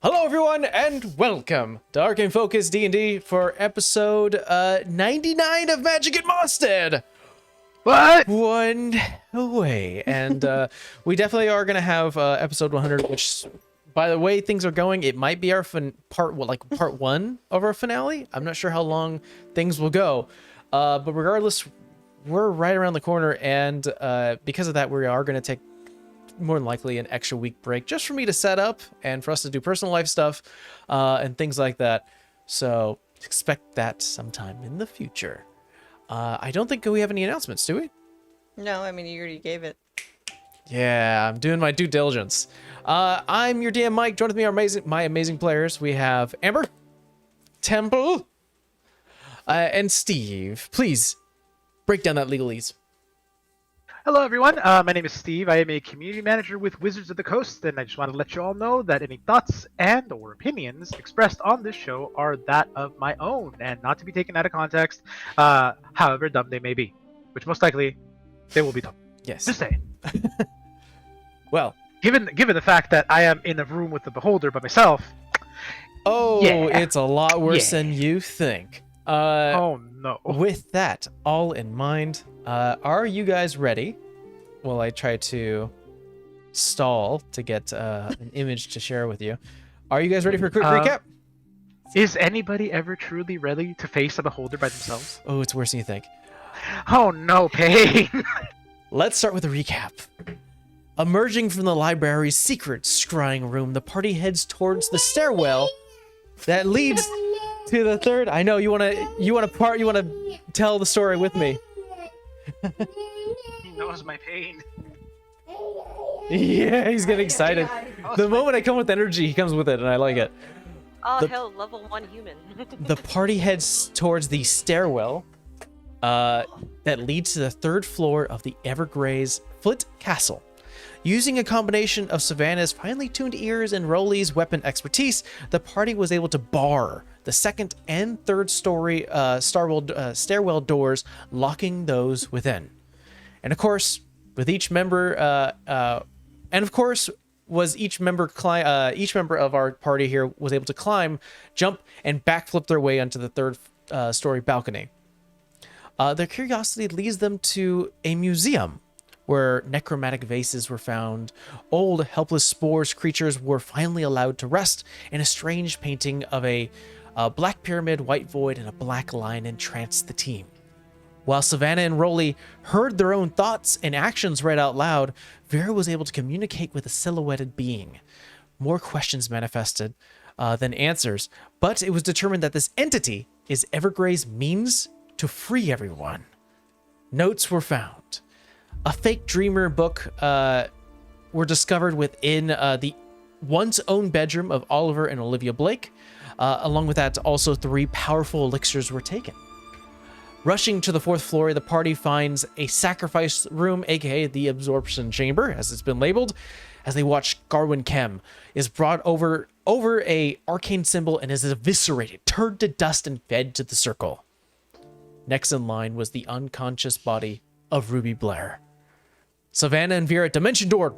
Hello everyone and welcome to Arcane Focus D&D for episode 99 of Magic at Mostead. What? One away. And we definitely are going to have episode 100, which by the way things are going, it might be our part one of our finale. I'm not sure how long things will go. But regardless, we're right around the corner, and because of that we are going to take more than likely an extra week break just for me to set up and for us to do personal life stuff and things like that. So expect that sometime in the future. I don't think we have any announcements, do we? No, I mean, you already gave it. Yeah, I'm doing my due diligence. I'm your DM Mike. Join with me are my amazing players. We have Amber, Temple, and Steve. Please break down that legalese. Hello, everyone. My name is Steve. I am a community manager with Wizards of the Coast, and I just want to let you all know that any thoughts and/or opinions expressed on this show are that of my own and not to be taken out of context, however dumb they may be, which most likely they will be dumb. Yes. Just saying. Well, given the fact that I am in a room with the Beholder by myself. Oh, yeah. It's a lot worse than you think. Oh no. With that all in mind, are you guys ready? Well, I try to stall to get an image to share with you. Are you guys ready for a quick recap? Is anybody ever truly ready to face a Beholder by themselves? Oh, it's worse than you think. Oh no, pain. Let's start with a recap. Emerging from the library's secret scrying room, the party heads towards the stairwell that leads to the third. I know you want to tell the story with me. He knows my pain. Yeah, he's getting excited. The moment I come with energy, he comes with it, and I like it. Oh, hell, level 1 human. The party heads towards the stairwell that leads to the third floor of the Evergraze Flit Castle. Using a combination of Savannah's finely tuned ears and Rowley's weapon expertise, the party was able to bar the second and third story stairwell doors, locking those within. And of course, with each member, each member of our party here was able to climb, jump, and backflip their way onto the third story balcony. Their curiosity leads them to a museum where necromantic vases were found. Old, helpless spores creatures were finally allowed to rest, and a strange painting of a black pyramid, white void, and a black line entranced the team. While Savannah and Rowley heard their own thoughts and actions read out loud, Vera was able to communicate with a silhouetted being. More questions manifested than answers, but it was determined that this entity is Evergraze means to free everyone. Notes were found. A fake dreamer book were discovered within the once owned bedroom of Oliver and Olivia Blake. Along with that, also 3 powerful elixirs were taken. Rushing to the 4th floor, the party finds a sacrifice room, aka the absorption chamber, as it's been labeled, as they watch Garwin Kem is brought over a arcane symbol and is eviscerated, turned to dust, and fed to the circle. Next in line was the unconscious body of Ruby Blair. Savannah and Vera dimension door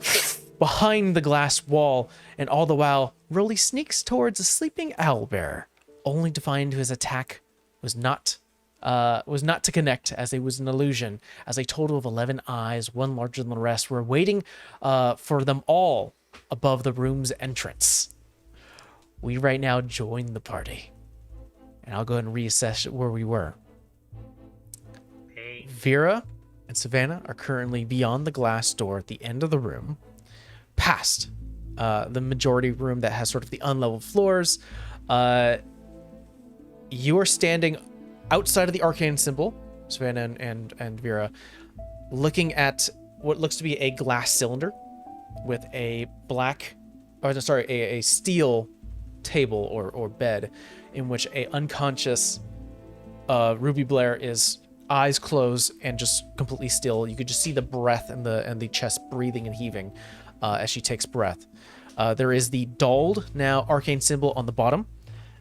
behind the glass wall, and all the while, Rowley sneaks towards a sleeping owlbear, only to find his attack was not to connect, as it was an illusion, as a total of 11 eyes, one larger than the rest, were waiting for them all above the room's entrance. We right now join the party, and I'll go ahead and reassess where we were. Pain. Vera and Savannah are currently beyond the glass door at the end of the room, past the majority room that has sort of the unleveled floors. You are standing outside of the arcane symbol, Savannah and Vera, looking at what looks to be a glass cylinder with a steel table or bed in which a unconscious Ruby Blair is eyes closed and just completely still. You could just see the breath and the chest breathing and heaving as she takes breath. There is the dulled now arcane symbol on the bottom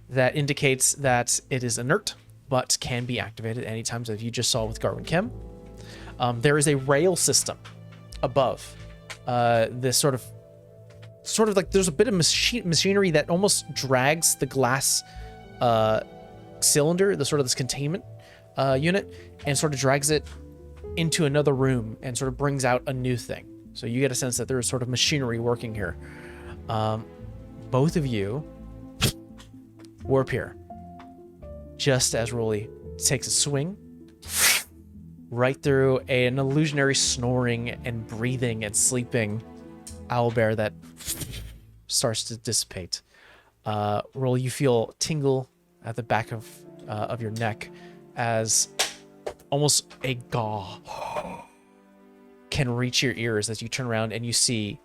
that indicates that it is inert but can be activated at any time, as you just saw with Garwin Kem. There is a rail system above this sort of sort of like there's a bit of machinery that almost drags the glass cylinder, the sort of this containment unit, and sort of drags it into another room and sort of brings out a new thing. So you get a sense that there is sort of machinery working here. Both of you warp here just as Rolly takes a swing right through an illusionary snoring and breathing and sleeping owlbear that starts to dissipate. Rolly, you feel tingle at the back of your neck as almost a gaw can reach your ears as you turn around and you see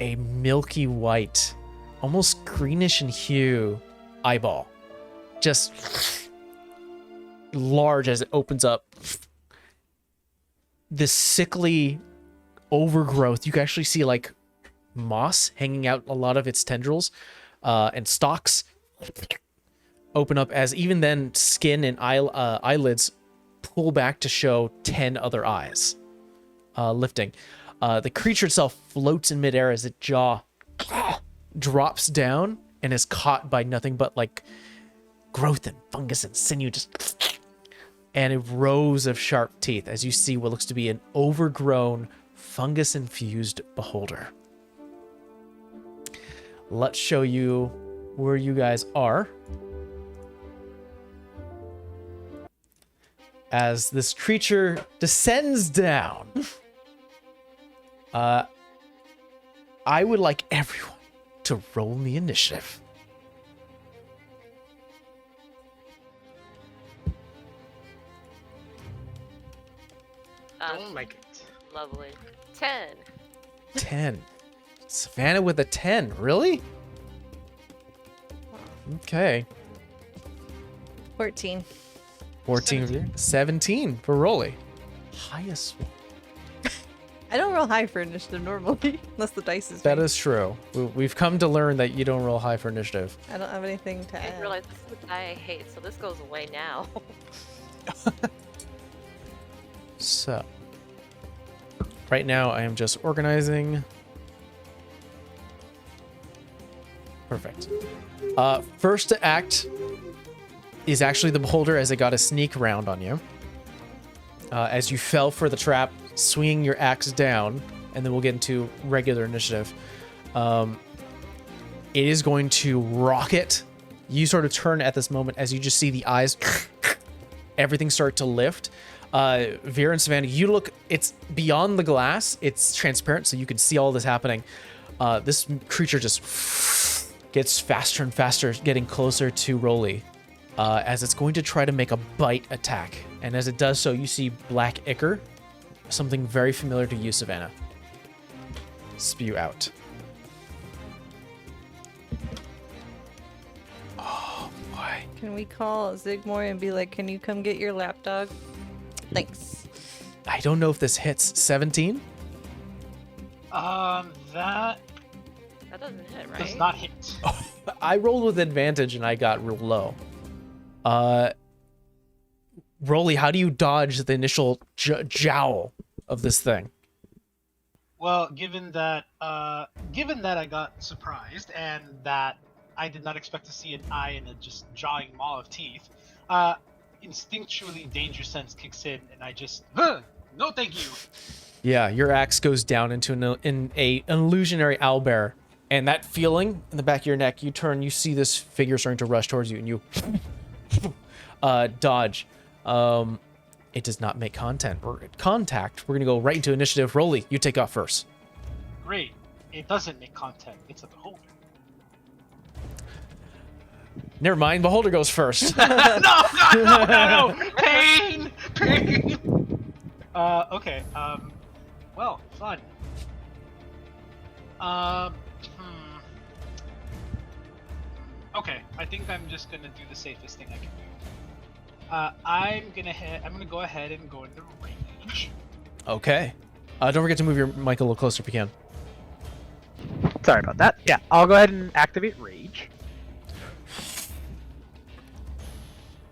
a milky white, almost greenish in hue eyeball. Just large as it opens up. This sickly overgrowth. You can actually see like moss hanging out a lot of its tendrils and stalks open up as even then skin and eyelids pull back to show 10 other eyes lifting. The creature itself floats in midair as its jaw drops down and is caught by nothing but like growth and fungus and sinew, just and rows of sharp teeth as you see what looks to be an overgrown fungus-infused beholder. Let's show you where you guys are as this creature descends down. I would like everyone to roll the initiative. Don't like it. Lovely. 10. 10. Savannah with a 10. Really? Okay. 14. 14 for you. 17 for Rolly. Highest one. I don't roll high for initiative normally, unless the dice is That right. is true. We've come to learn that you don't roll high for initiative. I don't have anything to I add. didn't realize this is the die I hate, so this goes away now. So, right now I am just organizing. Perfect. First to act is actually the beholder as it got a sneak round on you. As you fell for the trap, swinging your axe down, and then we'll get into regular initiative. It is going to rocket. You sort of turn at this moment as you just see the eyes, everything start to lift. Vera and Savannah, you look, it's beyond the glass. It's transparent, so you can see all this happening. This creature just gets faster and faster, getting closer to Rolly, as it's going to try to make a bite attack. And as it does so, you see black ichor, something very familiar to you, Savannah, spew out. Oh, boy. Can we call Zigmore and be like, can you come get your lapdog? Thanks. I don't know if this hits. 17? That That doesn't hit, right? does not hit. I rolled with advantage and I got real low. Rolly, how do you dodge the initial jowl of this thing? Well, given that I got surprised and that I did not expect to see an eye and a just jawing maw of teeth, instinctually danger sense kicks in, and I just, no, thank you. Yeah, your axe goes down into an illusionary owlbear, and that feeling in the back of your neck, you turn, you see this figure starting to rush towards you, and you dodge. It does not make contact. We're gonna go right into initiative. Rolly, you take off first. Great. It doesn't make contact. It's a beholder. Never mind, beholder goes first. No, God, no. Pain. Okay. Well, fun. Okay, I think I'm just gonna do the safest thing I can do. I'm gonna go ahead and go into range. Okay. Don't forget to move your mic a little closer if you can. Sorry about that. Yeah, I'll go ahead and activate rage.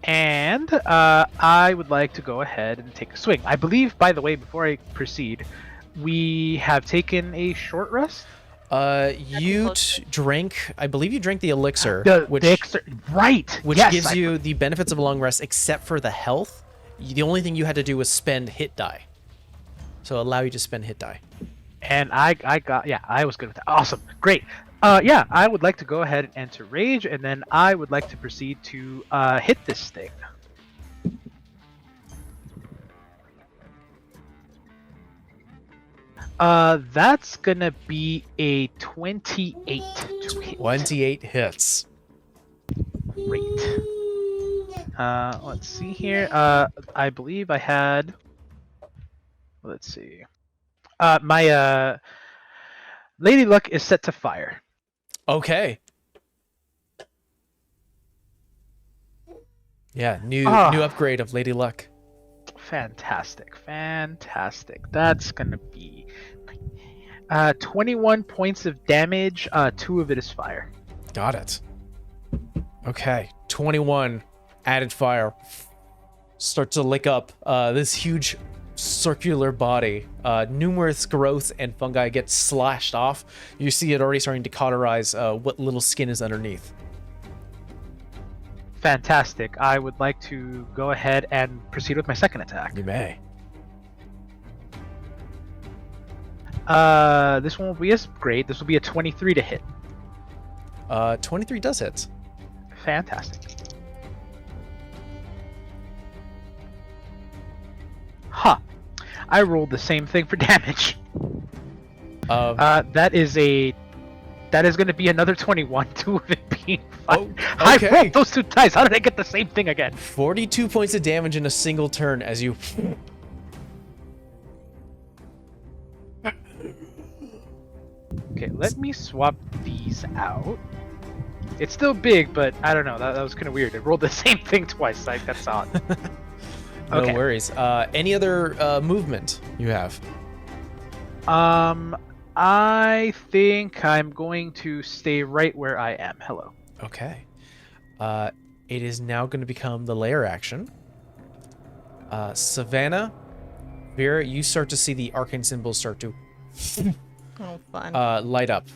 And I would like to go ahead and take a swing. I believe, by the way, before I proceed, we have taken a short rest. You close drank. I believe you drank the elixir, which Right. which Yes, gives you the benefits of a long rest, except for the health. The only thing you had to do was spend hit die, so allow you to spend hit die. And I got, yeah, I was good with that. Awesome. Great. Yeah, I would like to go ahead and enter rage, and then I would like to proceed to hit this thing. That's gonna be a 28 to hit. 28 hits. Great. Let's see here. I believe I had. Let's see. My Lady Luck is set to fire. Okay. Yeah, new upgrade of Lady Luck. Fantastic. That's gonna be 21 points of damage. 2 of it is fire. Got it. Okay, 21 added fire. Start to lick up this huge circular body. Numerous growths and fungi get slashed off. You see it already starting to cauterize what little skin is underneath. Fantastic. I would like to go ahead and proceed with my second attack. You may. This one will be as great. This will be a 23 to hit. 23 does hit. Fantastic. Huh. I rolled the same thing for damage. That is going to be another 21. 2 of it being fire. Oh, I okay. rolled those 2 dice. How did I get the same thing again? 42 points of damage in a single turn as you... Okay, let me swap these out. It's still big, but I don't know. That was kind of weird. It rolled the same thing twice. Like, that's odd. No Okay. worries. Any other movement you have? I think I'm going to stay right where I am. Hello. Okay. It is now going to become the lair action. Savannah, Vera, you start to see the arcane symbols start to Oh, fun. light up.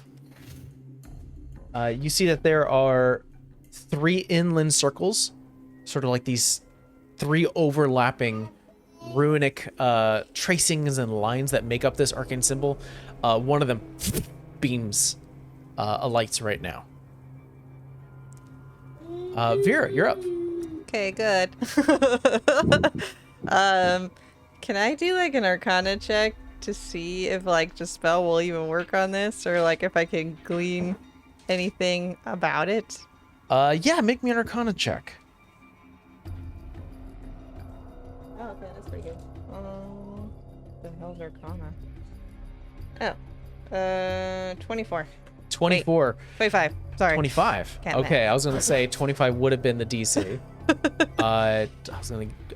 You see that there are 3 inland circles, sort of like these 3 overlapping runic tracings and lines that make up this arcane symbol. One of them beams alights right now. Vera, you're up. Okay, good. Can I do like an Arcana check to see if like Dispel will even work on this, or like if I can glean anything about it? Yeah, make me an Arcana check. Oh, okay, that's pretty good. The hell's Arcana? Oh, 24. 24. 25. Sorry. 25. Can't Okay, I was going to say 25 would have been the DC.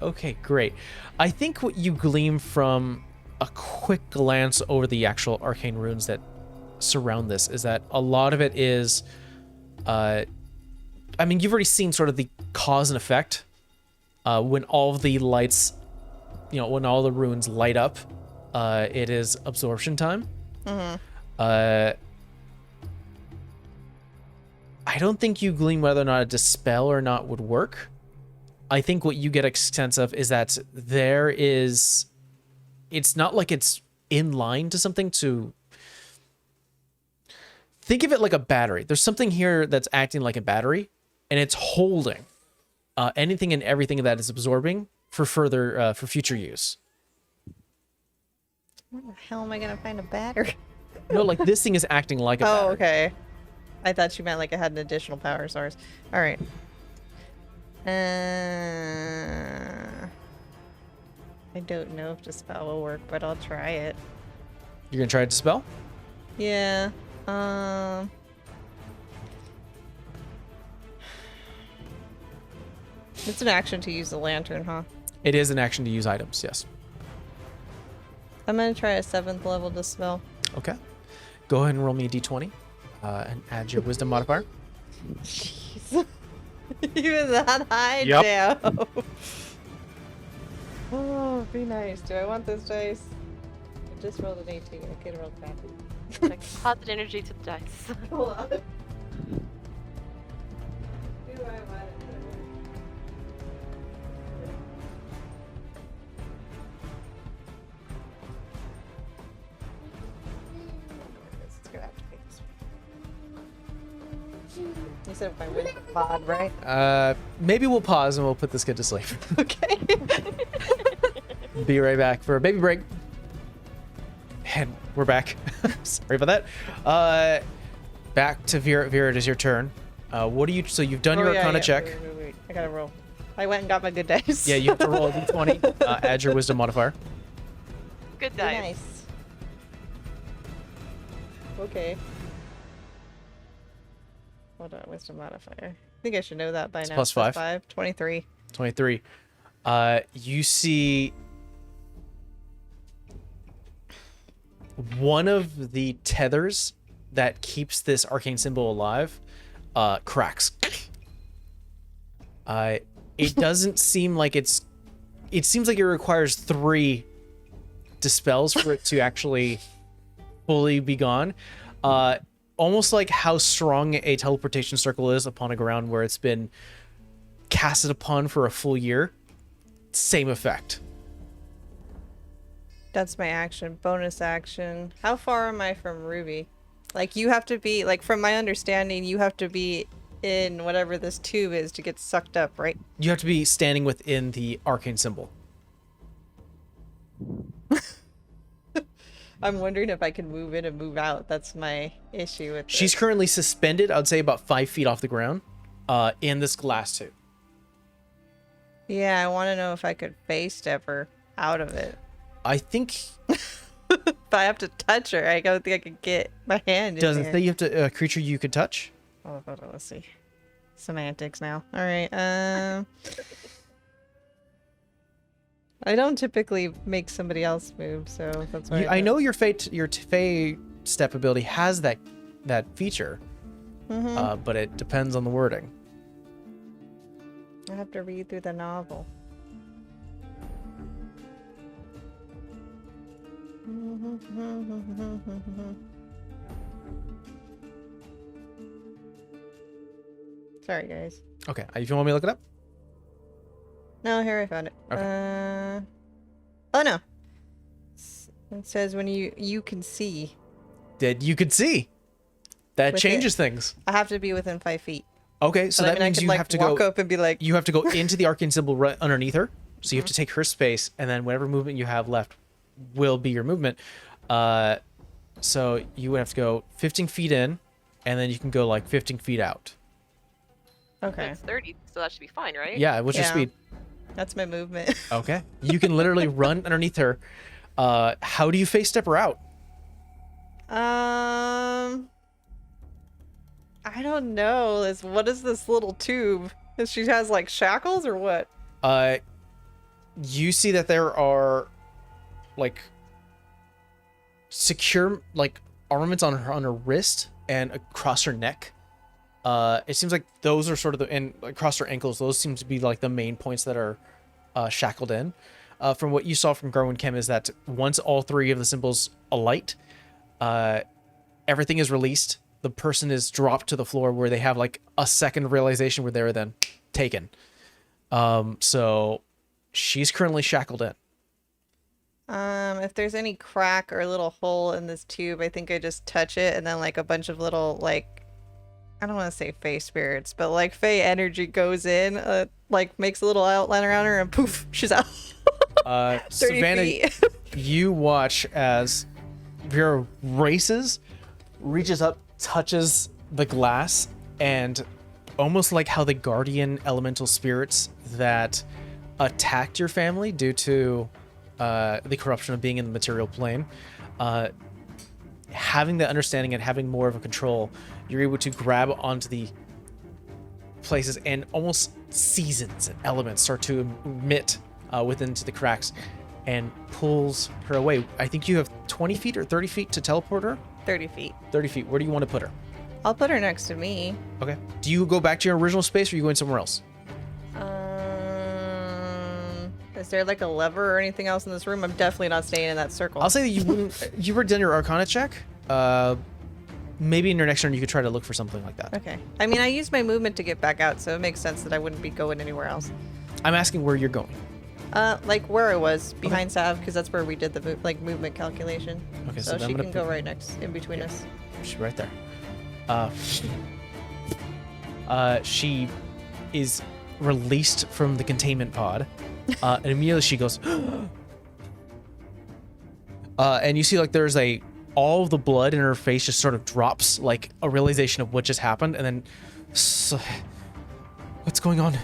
Okay, great. I think what you glean from a quick glance over the actual arcane runes that surround this is that a lot of it is, I mean, you've already seen sort of the cause and effect. When all of the lights, when all the runes light up, it is absorption time. Mm-hmm. I don't think you glean whether or not a dispel or not would work. I think what you get a sense of is that it's not like it's in line to something to... Think of it like a battery. There's something here that's acting like a battery, and it's holding anything and everything that is absorbing for for future use. Where the hell am I gonna find a battery? No, like this thing is acting like a battery. Oh, okay. I thought you meant like it had an additional power source. All right. I don't know if Dispel will work, but I'll try it. You're gonna try to dispel? Yeah. It's an action to use the lantern, huh? It is an action to use items, yes. I'm gonna try a 7th level Dispel. Okay. Go ahead and roll me a d20 and add your wisdom modifier. Jeez. Even that high? Yep. Damn. Oh, be nice. Do I want this dice? I just rolled an 18. I can roll crappy. Like positive energy to the dice. Hold on. Do I want it? It's gonna have to be this one. You said if I win the pod, right? Maybe we'll pause and we'll put this kid to sleep. Okay. Be right back for a baby break. And we're back. Sorry about that. Back to Vera. Vera, it is your turn. What do you? So you've done your Arcana check. Wait. I gotta roll. I went and got my good dice. Yeah, you have to roll a d20. Add your wisdom modifier. Good dice. Nice. Okay. Hold on, wisdom modifier. I think I should know that by It's now. plus 5. 23. 23. You see one of the tethers that keeps this arcane symbol alive cracks. It doesn't seem like it seems like it requires 3 dispels for it to actually fully be gone. Almost like how strong a teleportation circle is upon a ground where it's been casted upon for a full year. Same effect. That's my action. Bonus action. How far am I from Ruby? Like, you have to be, like, from my understanding, you have to be in whatever this tube is to get sucked up, right? You have to be standing within the arcane symbol. I'm wondering if I can move in and move out. That's my issue with She's this. currently suspended, I would say about 5 feet off the ground, in this glass tube. Yeah, I want to know if I could face step her out of it. I think If I have to touch her, I don't think I could get my hand in doesn't there. say you have to a creature you could touch. Oh, hold on, let's see. Semantics now. All right. I don't typically make somebody else move, so that's why. I know your Fey step ability has that feature, but it depends on the wording. I have to read through the novel. Sorry, guys. Okay, if you want me to look it up. No, here I found it. Okay. Oh no. It says when you can see. That you could see. That With changes things. I have to be within 5 feet. Okay, so But that I means could, you like, have to walk go. up and be like. You have to go into the arcane symbol right underneath her. So you have to take her space, and then whatever movement you have left will be your movement. So you would have to go 15 feet in, and then you can go like 15 feet out. Okay, It's 30, so that should be fine, right? Yeah, what's your Yeah. speed? that's my movement. Okay. You can literally run underneath her. How do you face step her out? I don't know. What is this little tube? She has like shackles or what? You see that there are like secure like armaments on her wrist and across her neck. It seems like those are sort of and across her ankles. Those seem to be like the main points that are shackled in. From what you saw from Garwin Kim is that once all 3 of the symbols alight, everything is released. The person is dropped to the floor where they have like a second realization where they're then taken. So she's currently shackled in. If there's any crack or little hole in this tube, I think I just touch it and then like a bunch of little like, I don't want to say Fey spirits, but like Fey energy goes in, like makes a little outline around her and poof, she's out. 30 Savannah, feet. you watch as Vera races, reaches up, touches the glass, and almost like how the guardian elemental spirits that attacked your family due to the corruption of being in the material plane, having the understanding and having more of a control, you're able to grab onto the places, and almost seasons and elements start to emit within the cracks and pulls her away. I think you have 20 feet or 30 feet to teleport her. 30 feet. 30 feet. Where do you want to put her? I'll put her next to me. Okay. Do you go back to your original space, or are you going somewhere else? Is there like a lever or anything else in this room? I'm definitely not staying in that circle. I'll say that you wouldn't. You were done your Arcana check. Maybe in your next turn you could try to look for something like that. Okay. I mean, I used my movement to get back out, so it makes sense that I wouldn't be going anywhere else. I'm asking where you're going. Like where I was behind Sav, because that's where we did the movement calculation. Okay, so so then she I'm can gonna go right next in between us. She's right there. She is released from the containment pod, and immediately she goes, and you see like there's all of the blood in her face just sort of drops, like a realization of what just happened, and then, what's going on?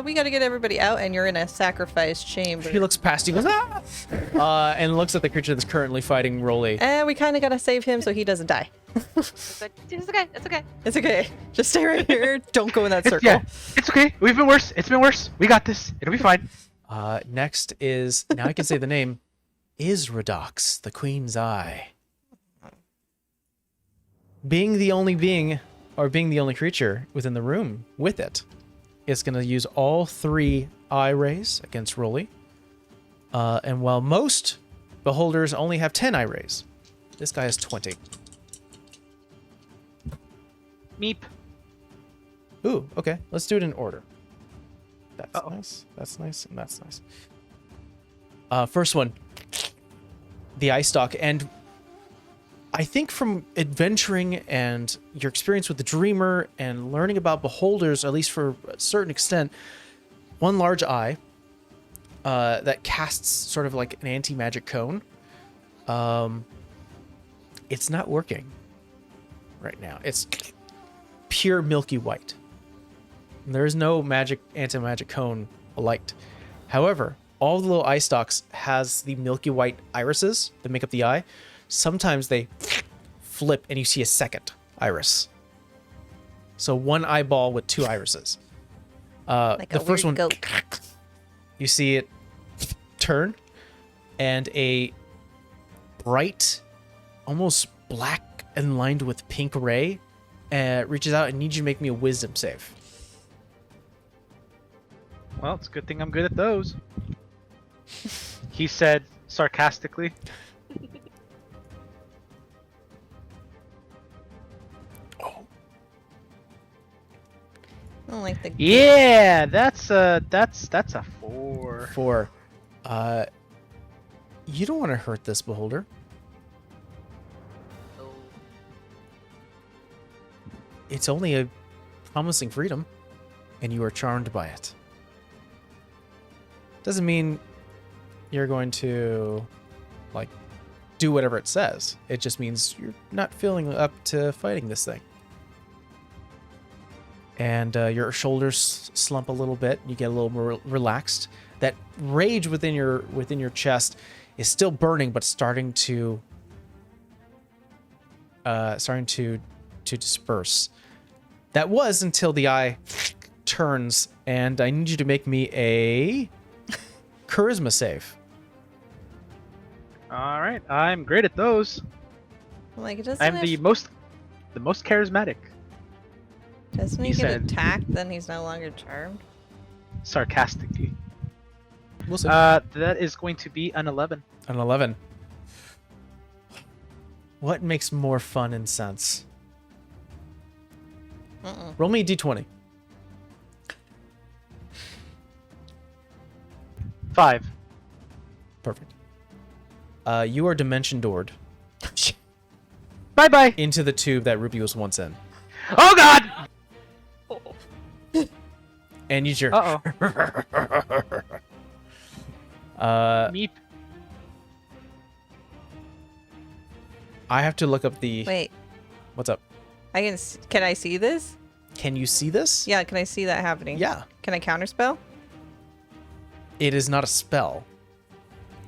We gotta get everybody out, and you're in a sacrifice chamber. He looks past you, goes, ah! And looks at the creature that's currently fighting Rolly. And we kind of gotta save him so he doesn't die. It's okay. It's okay. It's okay. Just stay right here. Don't go in that circle. Yeah, it's okay. We've been worse. It's been worse. We got this. It'll be fine. Next is, now I can say the name, Isradox, the Queen's Eye. Being the only creature within the room with it, it's going to use all 3 eye rays against Rolly. And while most beholders only have 10 eye rays, this guy has 20. Meep. Ooh, okay. Let's do it in order. That's Uh-oh. nice. That's nice. And that's nice. First one, the eye stalk. And I think from adventuring and your experience with the Dreamer and learning about beholders, at least for a certain extent, one large eye that casts sort of like an anti-magic cone. It's not working right now. It's pure milky white. There is no magic anti-magic cone light. However, all the little eye stalks has the milky white irises that make up the eye. Sometimes they flip and you see a second iris. So one eyeball with 2 irises. Like The a first weird one, goat. you see it turn, and a bright, almost black and lined with pink ray reaches out and needs you to make me a wisdom save. Well, it's a good thing I'm good at those. He said sarcastically. I don't like the. Yeah, that's a 4. 4. You don't want to hurt this beholder. Oh. It's only a promising freedom, and you are charmed by it. Doesn't mean you're going to, like, do whatever it says. It just means you're not feeling up to fighting this thing. And your shoulders slump a little bit. You get a little more relaxed. That rage within your chest is still burning, but starting to disperse. That was until the eye turns, and I need you to make me a charisma save. All right, I'm great at those. Like it doesn't. I'm the most charismatic. Doesn't he he get said- attacked? Then he's no longer charmed. Sarcastically. We'll see. That is going to be an 11. An 11. What makes more fun and sense? Roll me a d20. 5. Perfect. You are dimension doored Bye bye. into the tube that Ruby was once in. Oh God. And use your Uh oh. Meep. I have to look up the Wait, what's up. can I see this? Can you see this? Yeah, can I see that happening? Yeah. Can I counterspell? It is not a spell.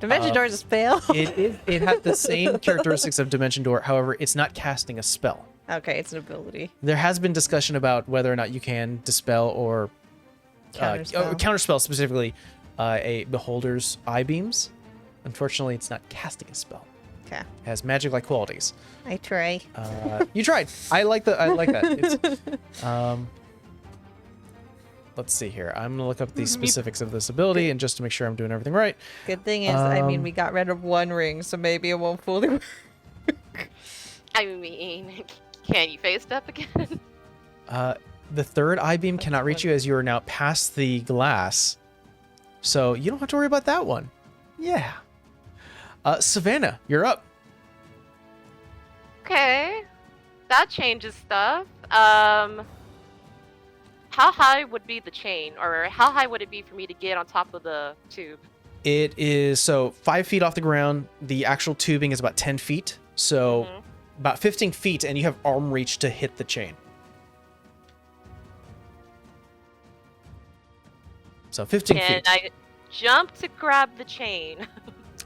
Dimension Door is a spell. It had the same characteristics of Dimension Door. However, it's not casting a spell. Okay, it's an ability. There has been discussion about whether or not you can dispel or counterspell specifically a beholder's eye beams. Unfortunately, it's not casting a spell. Okay, It has magic-like qualities. I try. You tried. I like that. It's, let's see here. I'm gonna look up the specifics of this ability, and just to make sure I'm doing everything right. Good thing is, I mean, we got rid of one ring, so maybe it won't fully work. I mean, can you phase step again? The third I-beam cannot reach you as you are now past the glass. So you don't have to worry about that one. Yeah. Savannah, you're up. Okay, that changes stuff. How high would be the chain, or how high would it be for me to get on top of the tube? It is, so 5 feet off the ground. The actual tubing is about 10 feet. So about 15 feet, and you have arm reach to hit the chain. So 15 Can feet. I jump to grab the chain?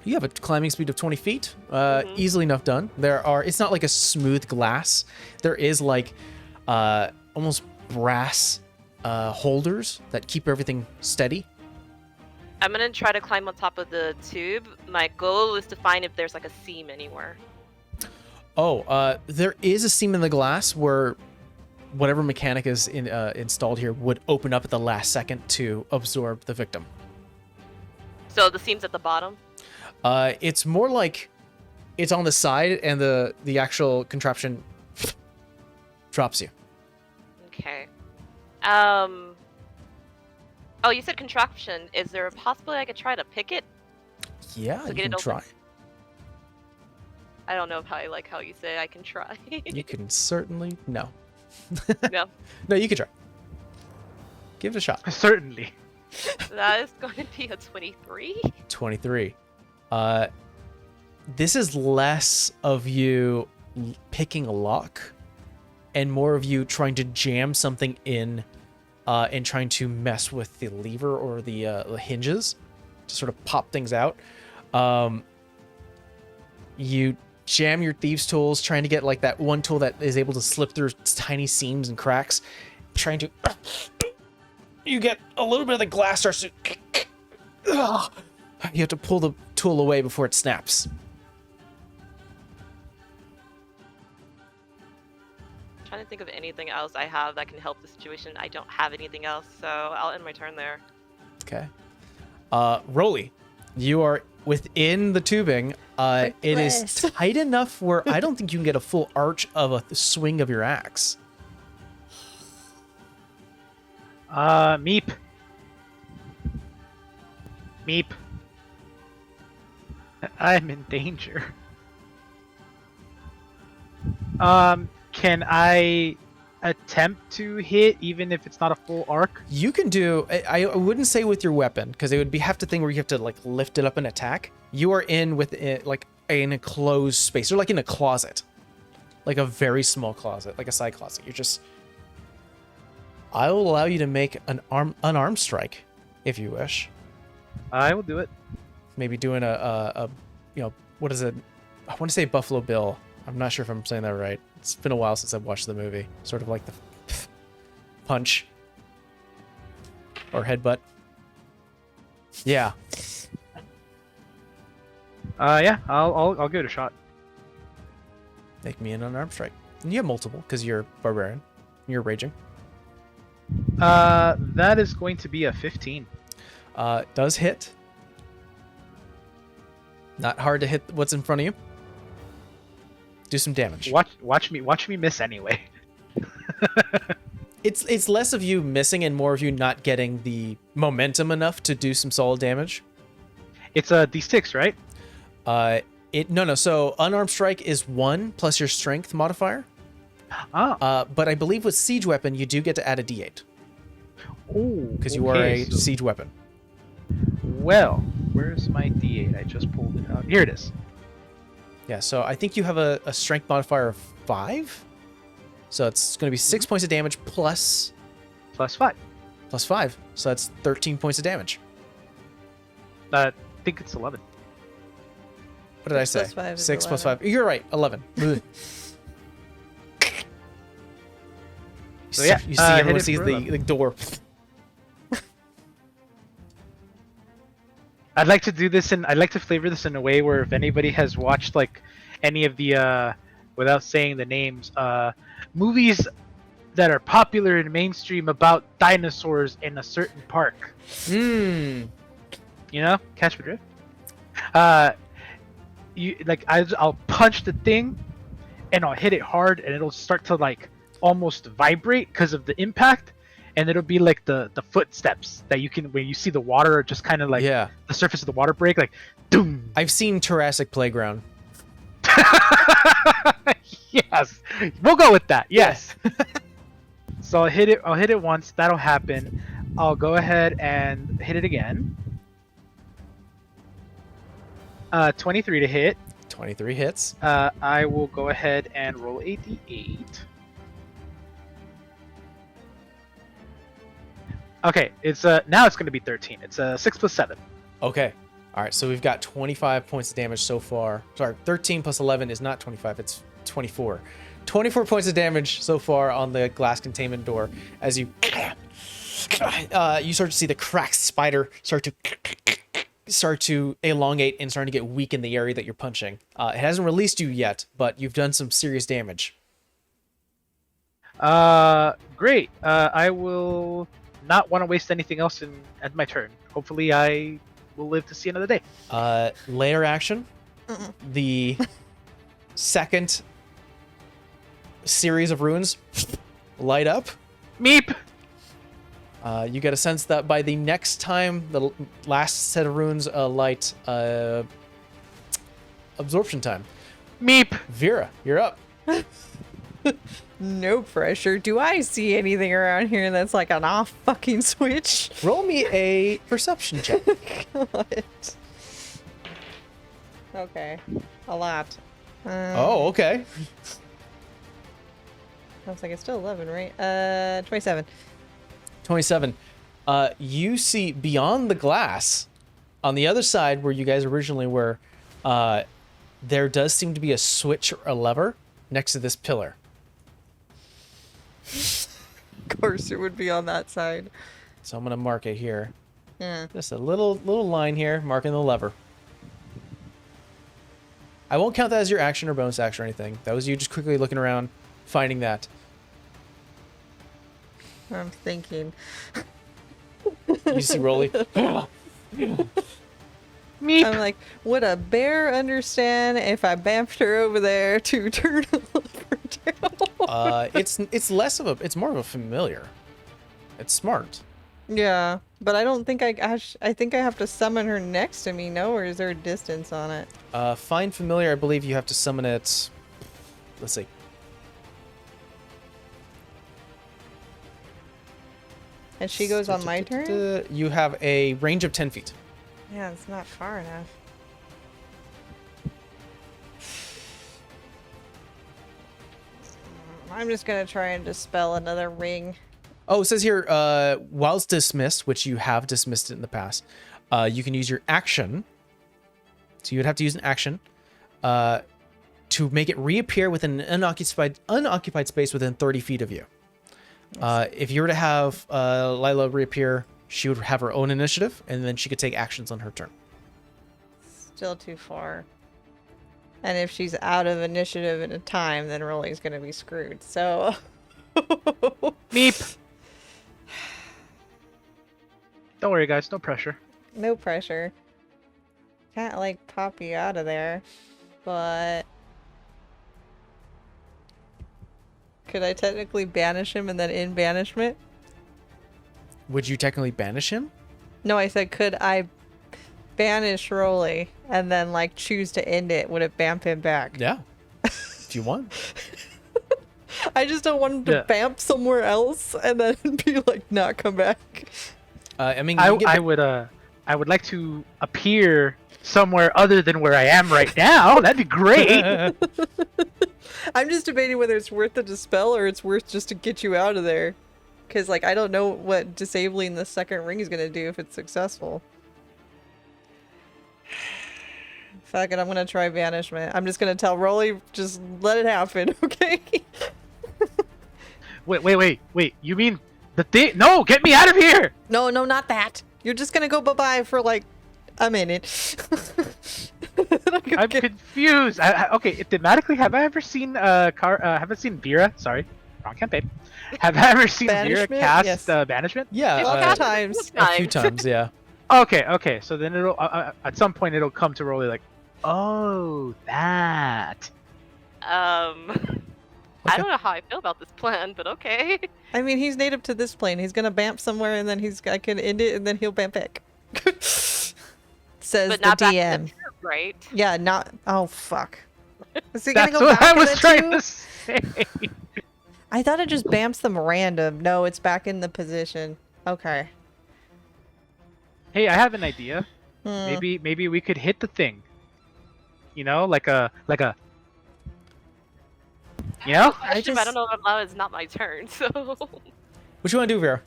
You have a climbing speed of 20 feet. Easily enough done. It's not like a smooth glass. There is like almost brass holders that keep everything steady. I'm gonna try to climb on top of the tube. My goal is to find if there's like a seam anywhere. Oh, there is a seam in the glass where whatever mechanic is installed here would open up at the last second to absorb the victim. So the seam's at the bottom? It's more like it's on the side, and the actual contraption drops you. Okay. Oh, you said contraption. Is there a possibility I could try to pick it? Yeah, So you get it can open. try. I don't know if I like how you say I can try. You can certainly no. No, No, you can try. Give it a shot. Certainly. that is going to be a 23. 23. This is less of you picking a lock and more of you trying to jam something in and trying to mess with the lever or the hinges to sort of pop things out. You jam your thieves' tools, trying to get like that one tool that is able to slip through tiny seams and cracks, trying to... You get a little bit of the glass starts to... You have to pull the tool away before it snaps. I'm trying to think of anything else I have that can help the situation. I don't have anything else, so I'll end my turn there. Okay. Rolly, you are within the tubing. It is blessed. tight enough where I don't think you can get a full arch of a swing of your axe. Meep. Meep. I'm in danger. Can I attempt to hit even if it's not a full arc? You can do. I wouldn't say with your weapon because it would have to thing where you have to like lift it up and attack. You are in with it like in a closed space. You're like in a closet, like a very small closet, like a side closet. You're just. I will allow you to make an unarmed strike, if you wish. I will do it. Maybe doing a what is it? I want to say Buffalo Bill. I'm not sure if I'm saying that right. It's been a while since I've watched the movie. Sort of like the punch or headbutt. Yeah. Yeah, I'll give it a shot. Make me an unarmed strike. And you have multiple because you're barbarian. You're raging. That is going to be a 15. Does hit. Not hard to hit what's in front of you. Do some damage. Watch me miss anyway. It's less of you missing and more of you not getting the momentum enough to do some solid damage. It's a D6, right? No. So unarmed strike is 1 plus your strength modifier. Oh. But I believe with siege weapon you do get to add a D8 Ooh. because you are a siege weapon. Well, where's my D8? I just pulled it out. Here it is. Yeah. So I think you have a strength modifier of 5. So it's going to be 6 points of damage plus Plus 5. 5. So that's 13 points of damage. I think it's 11. What did I say? 6 plus 5 is 6 plus 11. 5. You're right. 11. Ugh. So yeah, you see hit everyone it sees for the 11. door. I'd like to do this I'd like to flavor this in a way where if anybody has watched like any of the without saying the names movies, that are popular in mainstream about dinosaurs in a certain park. Hmm. You know, catch my drift. I'll punch the thing, and I'll hit it hard, and it'll start to like almost vibrate because of the impact, and it'll be like the footsteps that you can when you see the water just kind of like Yeah. the surface of the water break, like doom. I've seen Jurassic Playground. Yes, we'll go with that. Yes. So I'll hit it once. That'll happen. I'll go ahead and hit it again. 23 to hit. 23 hits. I will go ahead and roll a d8. Okay, it's now it's going to be 13. It's 6 plus 7. Okay. All right, so we've got 25 points of damage so far. Sorry, 13 plus 11 is not 25, it's 24. 24 points of damage so far on the glass containment door as you you start to see the cracked spider start to elongate and starting to get weak in the area that you're punching. It hasn't released you yet, but you've done some serious damage. Great. I will not want to waste anything else at my turn. Hopefully I will live to see another day. Layer action. The second series of runes light up. Meep! You get a sense that by the next time the last set of runes light, absorption time. Meep! Vera, you're up. No pressure. Do I see anything around here that's like an off fucking switch? Roll me a perception check. God. Okay. A lot. Oh, okay. Sounds like it's still 11, right? 27. 27. You see beyond the glass, on the other side where you guys originally were, there does seem to be a switch or a lever next to this pillar. Of course it would be on that side. So I'm gonna mark it here. Yeah. Just a little line here marking the lever. I won't count that as your action or bonus action or anything. That was you just quickly looking around, finding that. I'm thinking. You see Rolly. Meep! I'm like, would a bear understand if I bamfed her over there to turn the lever down? It's less of a, it's more of a familiar. It's smart. Yeah, but I don't think I think I have to summon her next to me, no? Or is there a distance on it? Find familiar, I believe you have to summon it. Let's see. And she goes on my turn? You have a range of 10 feet. Yeah, it's not far enough. I'm just gonna try and dispel another ring. Oh, it says here, whilst dismissed, which you have dismissed it in the past, you can use your action. So you would have to use an action to make it reappear within an unoccupied space within 30 feet of you. If you were to have Lila reappear, she would have her own initiative, and then she could take actions on her turn. Still too far. And if she's out of initiative in a time, then Rolly's gonna be screwed. So. Meep! Don't worry, guys. No pressure. No pressure. Can't like pop you out of there, but could I technically banish him and then in banishment? Would you technically banish him? No, I said could I banish Rolly and then like choose to end it? Would it bamp him back? Yeah. If you want. I just don't want him to bamp somewhere else and then be like not come back. I mean, I would like to appear somewhere other than where I am right now. That'd be great. I'm just debating whether it's worth the dispel or it's worth just to get you out of there. Because, like, I don't know what disabling the second ring is going to do if it's successful. Fuck it, I'm going to try banishment. I'm just going to tell Rolly, just let it happen, okay? Wait. You mean the thing? No, get me out of here! No, not that. You're just going to go bye-bye for, like, a minute. I'm confused. Okay, thematically, have I ever seen have I seen Vera? Sorry. wrong campaign. Have I ever seen Vera Banishment? cast Yes. Banishment? Yeah, It's Lots got of times. a few times, yeah. Okay. So then it'll at some point it'll come to Rolly like, oh, that. I don't know how I feel about this plan, but okay. I mean, he's native to this plane. He's gonna bamp somewhere, and then I can end it, and then he'll bamp back. Says But the not back DM. to the tube, right? Yeah, not. Oh fuck. Is he gonna That's go what back I in was the trying tube? to say. I thought it just bamps them random. No, it's back in the position. Okay. Hey, I have an idea. Hmm. Maybe we could hit the thing. You know, like a. You know? I don't know if it's not my turn, so. What you want to do, Vera?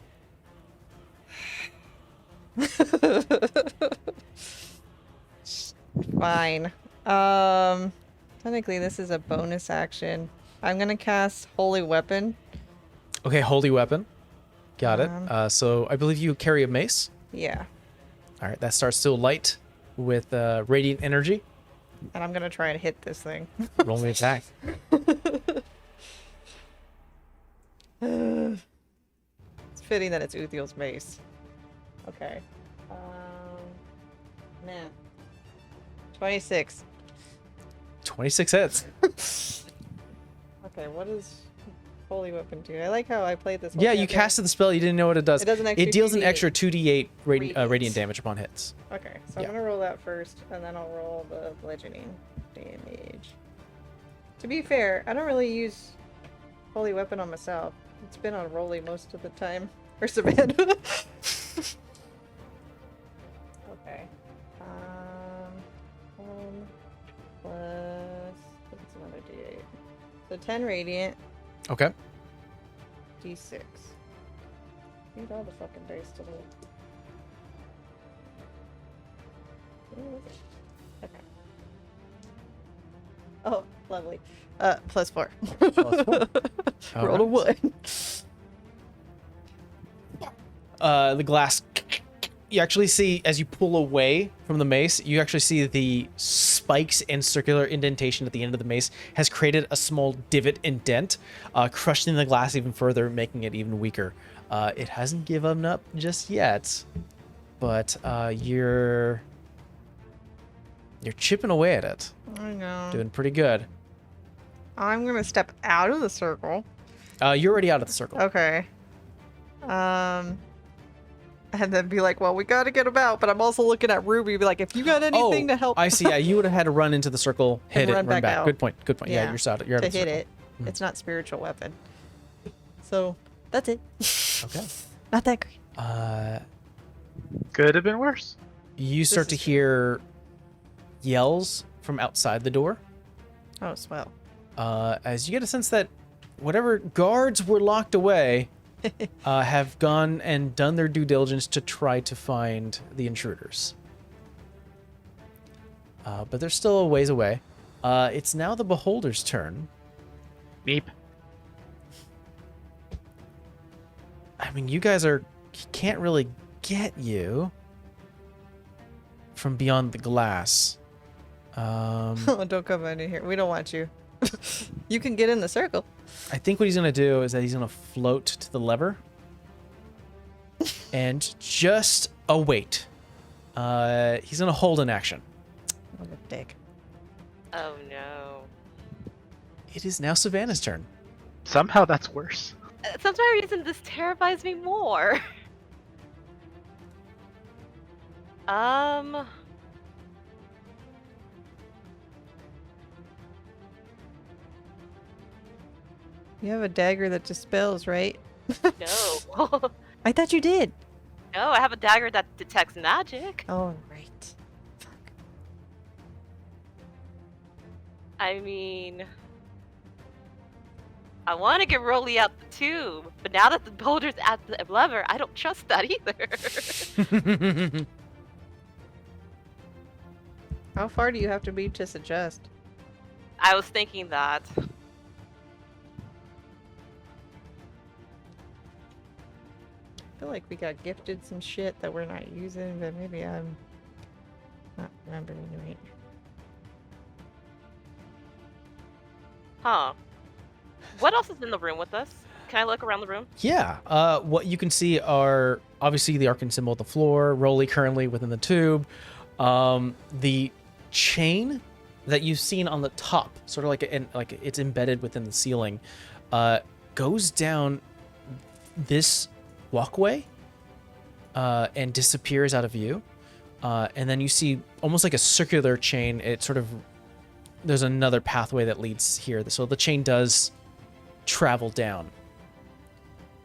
Fine. Technically this is a bonus action. I'm gonna cast Holy Weapon. Okay, holy weapon. Got it. So I believe you carry a mace. Yeah. All right, that starts still light with radiant energy. And I'm gonna try and hit this thing. Roll me attack. It's fitting that it's Uthiel's mace. Okay. Man. 26. 26 hits. Okay, what does Holy Weapon do? I like how I played this. Yeah, you casted the spell. You didn't know what it does. It does an extra It deals an 2d8. extra 2d8 Radiant. radiant damage upon hits. Okay, so Yeah. I'm gonna roll that first, and then I'll roll the bludgeoning damage. To be fair, I don't really use Holy Weapon on myself. It's been on Rolly most of the time. Or Savannah. Okay. 1 plus... What's another d8? So 10 radiant, Okay. d6. Need all the fucking dice today. Where is it? Okay. Oh, lovely. Plus 4. Plus 4. All Roll a right. 1. The glass. You actually see, as you pull away from the mace, you actually see the spikes and circular indentation at the end of the mace has created a small divot and dent, crushing the glass even further, making it even weaker. It hasn't given up just yet, but you're chipping away at it, I know. doing pretty good. I'm gonna step out of the circle. You're already out of the circle. Okay. And then be like, well, we gotta get him out, but I'm also looking at Ruby, be like, if you got anything to help I see. Yeah, you would have had to run into the circle, hit it, run run back back. out. Good point. Good point. Yeah, Yeah, you're out. You're out to of the hit circle. it. Mhm. It's not spiritual weapon. So that's it. Okay. Not that great. Could have been worse. You start to is- hear yells from outside the door. Oh, swell. As you get a sense that whatever guards were locked away have gone and done their due diligence to try to find the intruders. But they're still a ways away. It's now the Beholder's turn. Meep. I mean, you guys he can't really get you from beyond the glass. Oh, don't come in here. We don't want you. You can get in the circle. I think what he's going to do is that he's going to float to the lever and just await. He's going to hold an action. What a dick. Oh no. It is now Savannah's turn. Somehow that's worse. Some reason this terrifies me more. You have a dagger that dispels, right? No. I thought you did. No, I have a dagger that detects magic. Oh, right. Fuck. I mean, I want to get Rolly out the tube, but now that the boulder's at the lever, I don't trust that either. How far do you have to be to suggest? I was thinking that. I feel like we got gifted some shit that we're not using, but maybe I'm not remembering right. Huh. What else is in the room with us? Can I look around the room? Yeah. What you can see are obviously the Arcane symbol at the floor, Rolly currently within the tube, the chain that you've seen on the top, sort of like it's embedded within the ceiling, goes down this walkway and disappears out of view. And then you see almost like a circular chain. There's another pathway that leads here. So the chain does travel down.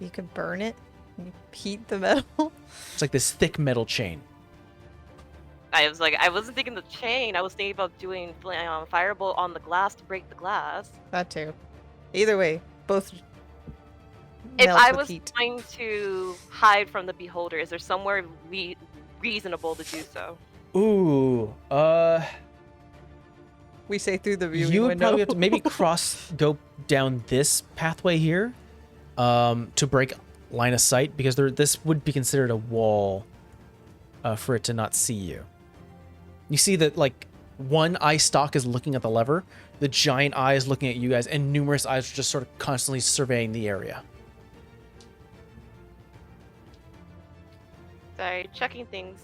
You could burn it. You heat the metal. It's like this thick metal chain. I wasn't thinking the chain. I was thinking about doing firebolt on the glass to break the glass. That too. Either way, both. If melt I with was heat. trying to hide from the beholder, is there somewhere reasonable to do so? Ooh, We say through the viewing you would window. probably have to maybe go down this pathway here, to break line of sight, because this would be considered a wall, for it to not see you. You see that like one eye stalk is looking at the lever, the giant eye is looking at you guys, and numerous eyes are just sort of constantly surveying the area. Sorry, checking things.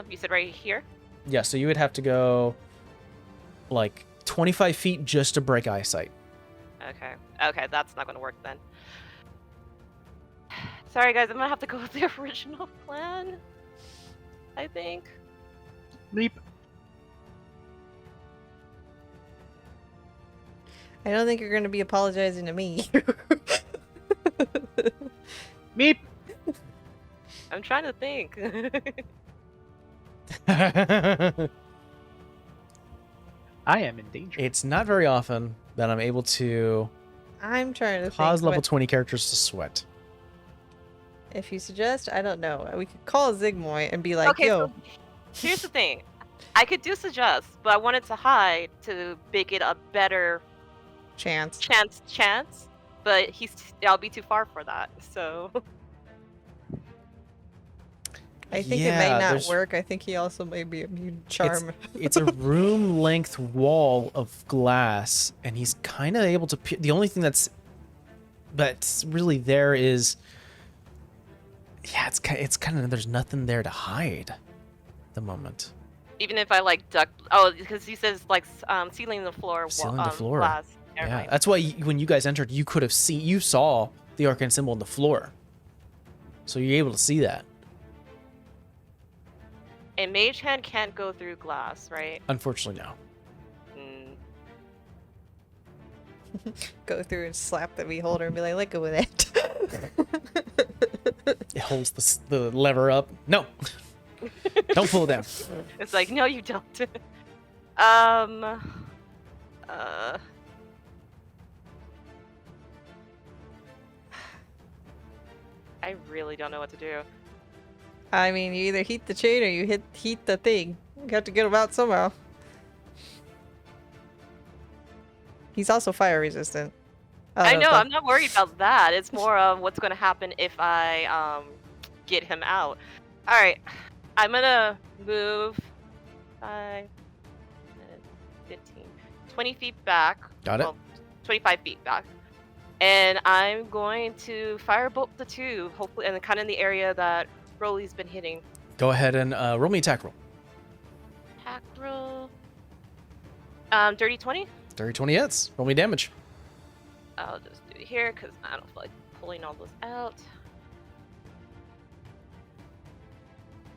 You said right here? Yeah, so you would have to go like 25 feet just to break eyesight. Okay. Okay, that's not gonna work then. Sorry guys, I'm gonna have to go with the original plan. I think. Leap. I don't think you're going to be apologizing to me. Meep. I'm trying to think. I am in danger. It's not very often that I'm able to I'm trying to cause think level what- 20 characters to sweat. If you suggest, I don't know. We could call Zigmoy and be like, Okay, yo, so here's the thing. I could do suggest, but I wanted to hide to make it a better chance. chance. But I'll be too far for that. So I think it Yeah, may not there's- work. I think he also may be immune to charm. It's a room length wall of glass, and he's kind of able to. The only thing that's really there is, yeah, it's kind of there's nothing there to hide. At the moment, even if I like duck, oh, because he says like sealing the floor, Sealing the floor. glass. Never yeah, mind. that's why when you guys entered, you saw the Arcane symbol on the floor, so you're able to see that. And Mage Hand can't go through glass, right? Unfortunately, no. Go through and slap the beholder and be like, let go with it. It holds the lever up. No, don't pull it down. It's like, no, you don't. I really don't know what to do. I mean, you either heat the chain or you heat the thing. You have to get him out somehow. He's also fire resistant. I know, I'm not worried about that. It's more of what's going to happen if I get him out. All right, I'm gonna move 5, 15, 20 feet back. Got it. Well, 25 feet back. And I'm going to firebolt the tube, hopefully, and kind of in the area that Rolly's been hitting. Go ahead and roll me attack roll. Attack roll. Dirty 20? Dirty 20 hits. Roll me damage. I'll just do it here because I don't feel like pulling all this out.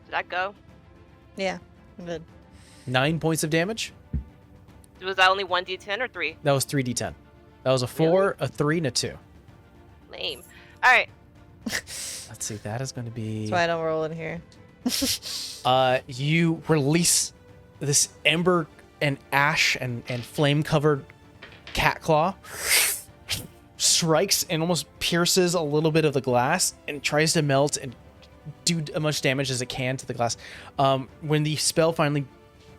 Did that go? Yeah, good. 9 points of damage. Was that only 1d10 or 3? That was 3d10. That was a 4, a 3, and a 2. Lame. Alright. Let's see. That is going to be. That's why I don't roll in here. You release this ember and ash and flame-covered cat claw. Strikes and almost pierces a little bit of the glass and tries to melt and do as much damage as it can to the glass. When the spell finally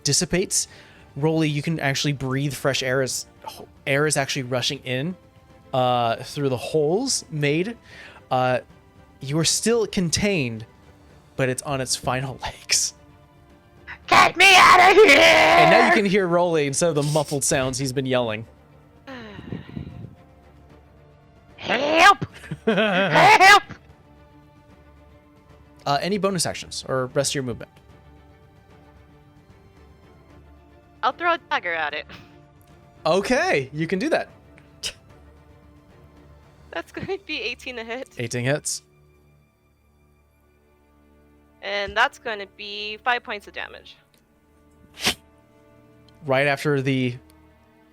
dissipates, Rolly, you can actually breathe fresh air as air is actually rushing in through the holes made. You are still contained, but it's on its final legs. Get me out of here! And now you can hear Rolly instead of the muffled sounds he's been yelling. Help! Help! Any bonus actions or rest of your movement? I'll throw a dagger at it. Okay, you can do that. That's going to be 18 to hit. 18 hits. And that's going to be 5 points of damage. Right after the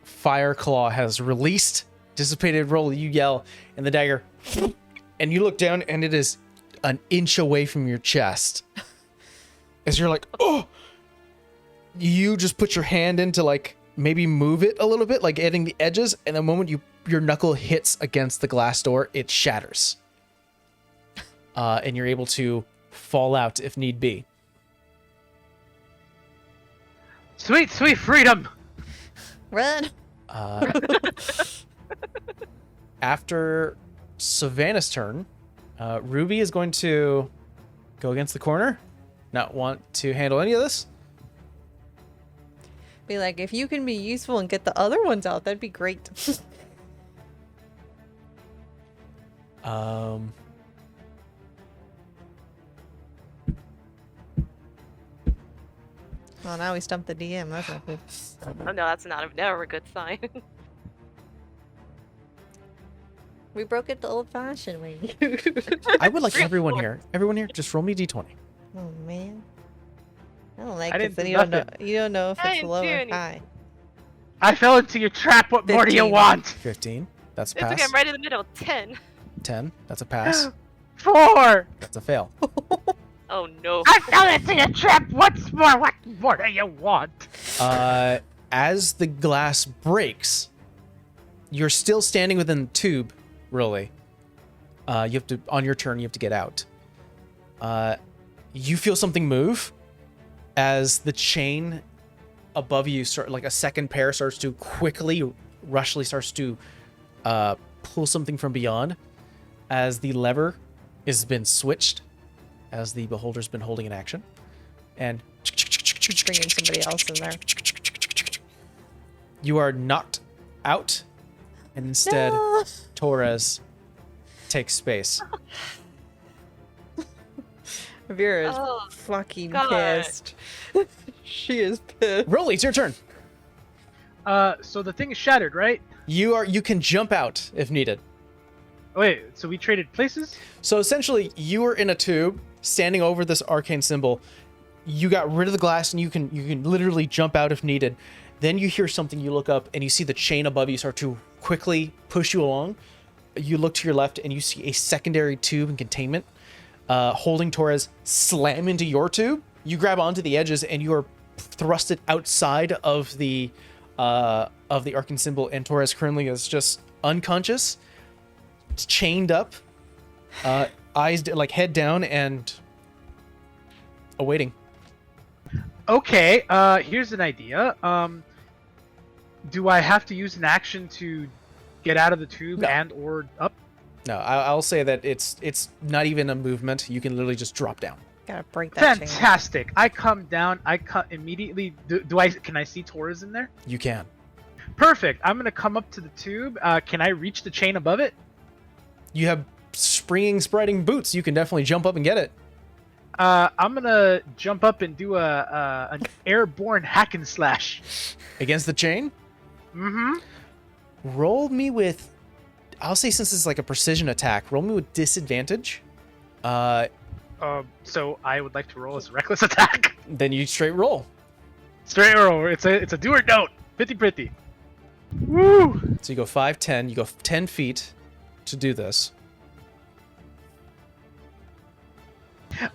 fire claw has released, dissipated roll, you yell, and the dagger, and you look down, and it is an inch away from your chest. As you're like, oh! You just put your hand in to, like, maybe move it a little bit, like hitting the edges, and the moment your knuckle hits against the glass door, it shatters. And you're able to fall out if need be. Sweet, sweet freedom! Run. After Savannah's turn, Ruby is going to go against the corner. Not want to handle any of this. Be like, if you can be useful and get the other ones out, that'd be great. Well, now we stumped the DM. That's not good. Oh no, that's never a good sign. We broke it the old-fashioned way. I would like everyone here, just roll me d20. Oh man, I don't like I this. didn't And do you don't know. nothing. You don't know if I it's didn't low do or anything. high. I fell into your trap. What more do you 15. want? 15, that's a It's okay, pass. I'm right in the middle. 10. 10, that's a pass. 4! That's a fail. Oh no. I fell into your trap. What's more? What more do you want? As the glass breaks, you're still standing within the tube, really. You have to, on your turn, you have to get out. You feel something move as the chain above you like a second pair starts to rushly starts to pull something from beyond as the lever has been switched, as the beholder's been holding in action, and Bringing somebody else in there. you are knocked out, and instead No. Torres takes space. Vera's Oh, fucking God. pissed. She is pissed. Rolly, it's your turn. So the thing is shattered, right? You can jump out if needed. Wait, so we traded places? So essentially, you were in a tube standing over this arcane symbol. You got rid of the glass, and you can literally jump out if needed. Then you hear something. You look up, and you see the chain above you start to quickly push you along. You look to your left, and you see a secondary tube in containment, holding Torres slam into your tube. You grab onto the edges, and you are thrusted outside of the arcane symbol. And Torres currently is just unconscious, chained up, eyes like head down and awaiting. Okay, here's an idea. Do I have to use an action to get out of the tube No. and or up? No, I'll say that it's not even a movement. You can literally just drop down. Gotta break that chain. Fantastic. I come down. I cut immediately. Can I see Torres in there? You can. Perfect. I'm gonna come up to the tube. Can I reach the chain above it? You have springing, spreading boots. You can definitely jump up and get it. I'm gonna jump up and do an airborne hack and slash. Against the chain? Mm-hmm. Roll me with, I'll say since it's like a precision attack, roll me with disadvantage. So I would like to roll as a reckless attack. Then you straight roll. Straight roll. It's a do or don't. 50-50. Woo! So you go 5, 10. You go 10 feet to do this.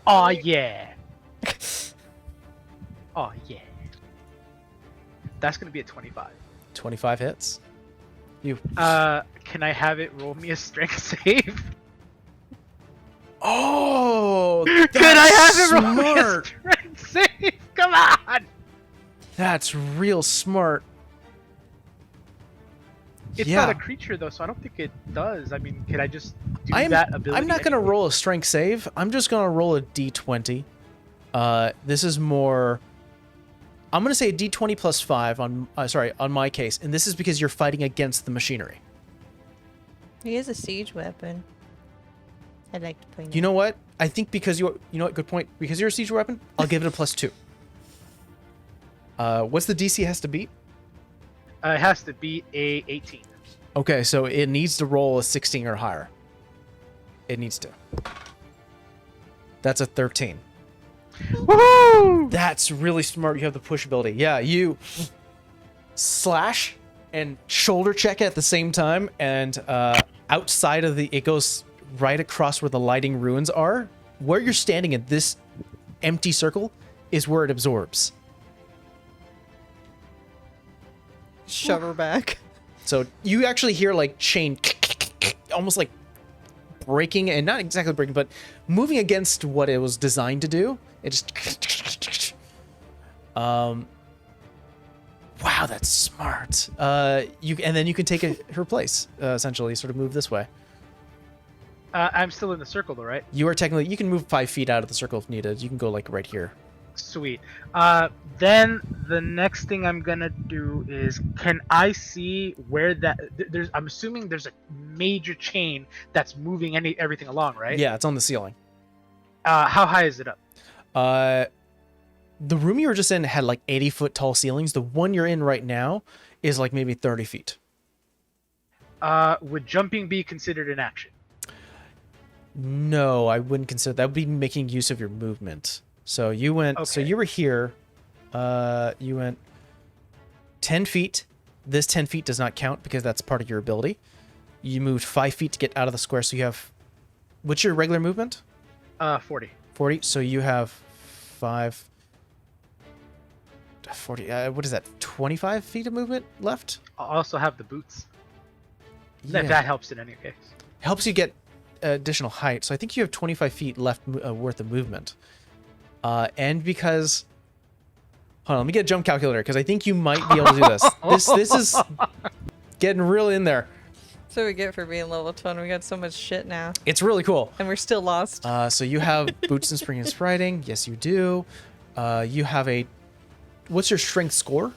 Aw, yeah. Aw, yeah. That's gonna be a 25. 25 hits. You. Can I have it roll me a strength save? Oh, Could I have it roll me a smart. strength save? Come on! That's real smart. It's Yeah. not a creature though, so I don't think it does. I mean, could I just do I'm that ability? not going to anyway? roll a strength save. I'm just going to roll a d20. This is more... I'm going to say a d20 plus 5 on my case. And this is because you're fighting against the machinery. He is a siege weapon. I'd like to point You know what? I think because you know what? Good point. Because you're a siege weapon, I'll give it a +2. What's the DC has to beat? It has to beat a 18. Okay, so it needs to roll a 16 or higher. It needs to. That's a 13. Woohoo! That's really smart. You have the push ability. Yeah, you slash and shoulder check it at the same time, and outside of it goes right across where the lighting ruins are. Where you're standing in this empty circle is where it absorbs. Shove her back. So you actually hear like chain almost like breaking, and not exactly breaking, but moving against what it was designed to do. It just wow, that's smart. And then you can take her place, essentially, sort of move this way. I'm still in the circle though, right? You are technically, you can move 5 feet out of the circle if needed. You can go like right here. Sweet. Then the next thing I'm gonna do is, can I see where that? I'm assuming there's a major chain that's moving everything along, right? Yeah, it's on the ceiling. How high is it up? The room you were just in had like 80-foot tall ceilings. The one you're in right now is like maybe 30 feet. Would jumping be considered an action? No, I wouldn't consider that. Would be making use of your movement. So you went. So Okay. you were here. You went 10 feet. This 10 feet does not count because that's part of your ability. You moved 5 feet to get out of the square. So you have. What's your regular movement? 40. 40. So you have 5. 40. What is that? 25 feet of movement left. I also have the boots. Yeah. That helps in any case. Helps you get additional height. So I think you have 25 feet left worth of movement. And because, hold on, let me get a jump calculator because I think you might be able to do this. This is getting real in there. So we get for being level 20. We got so much shit now, It's really cool. and we're still lost. So you have boots and spring and spriting. Yes, you do. You have a, what's your strength score?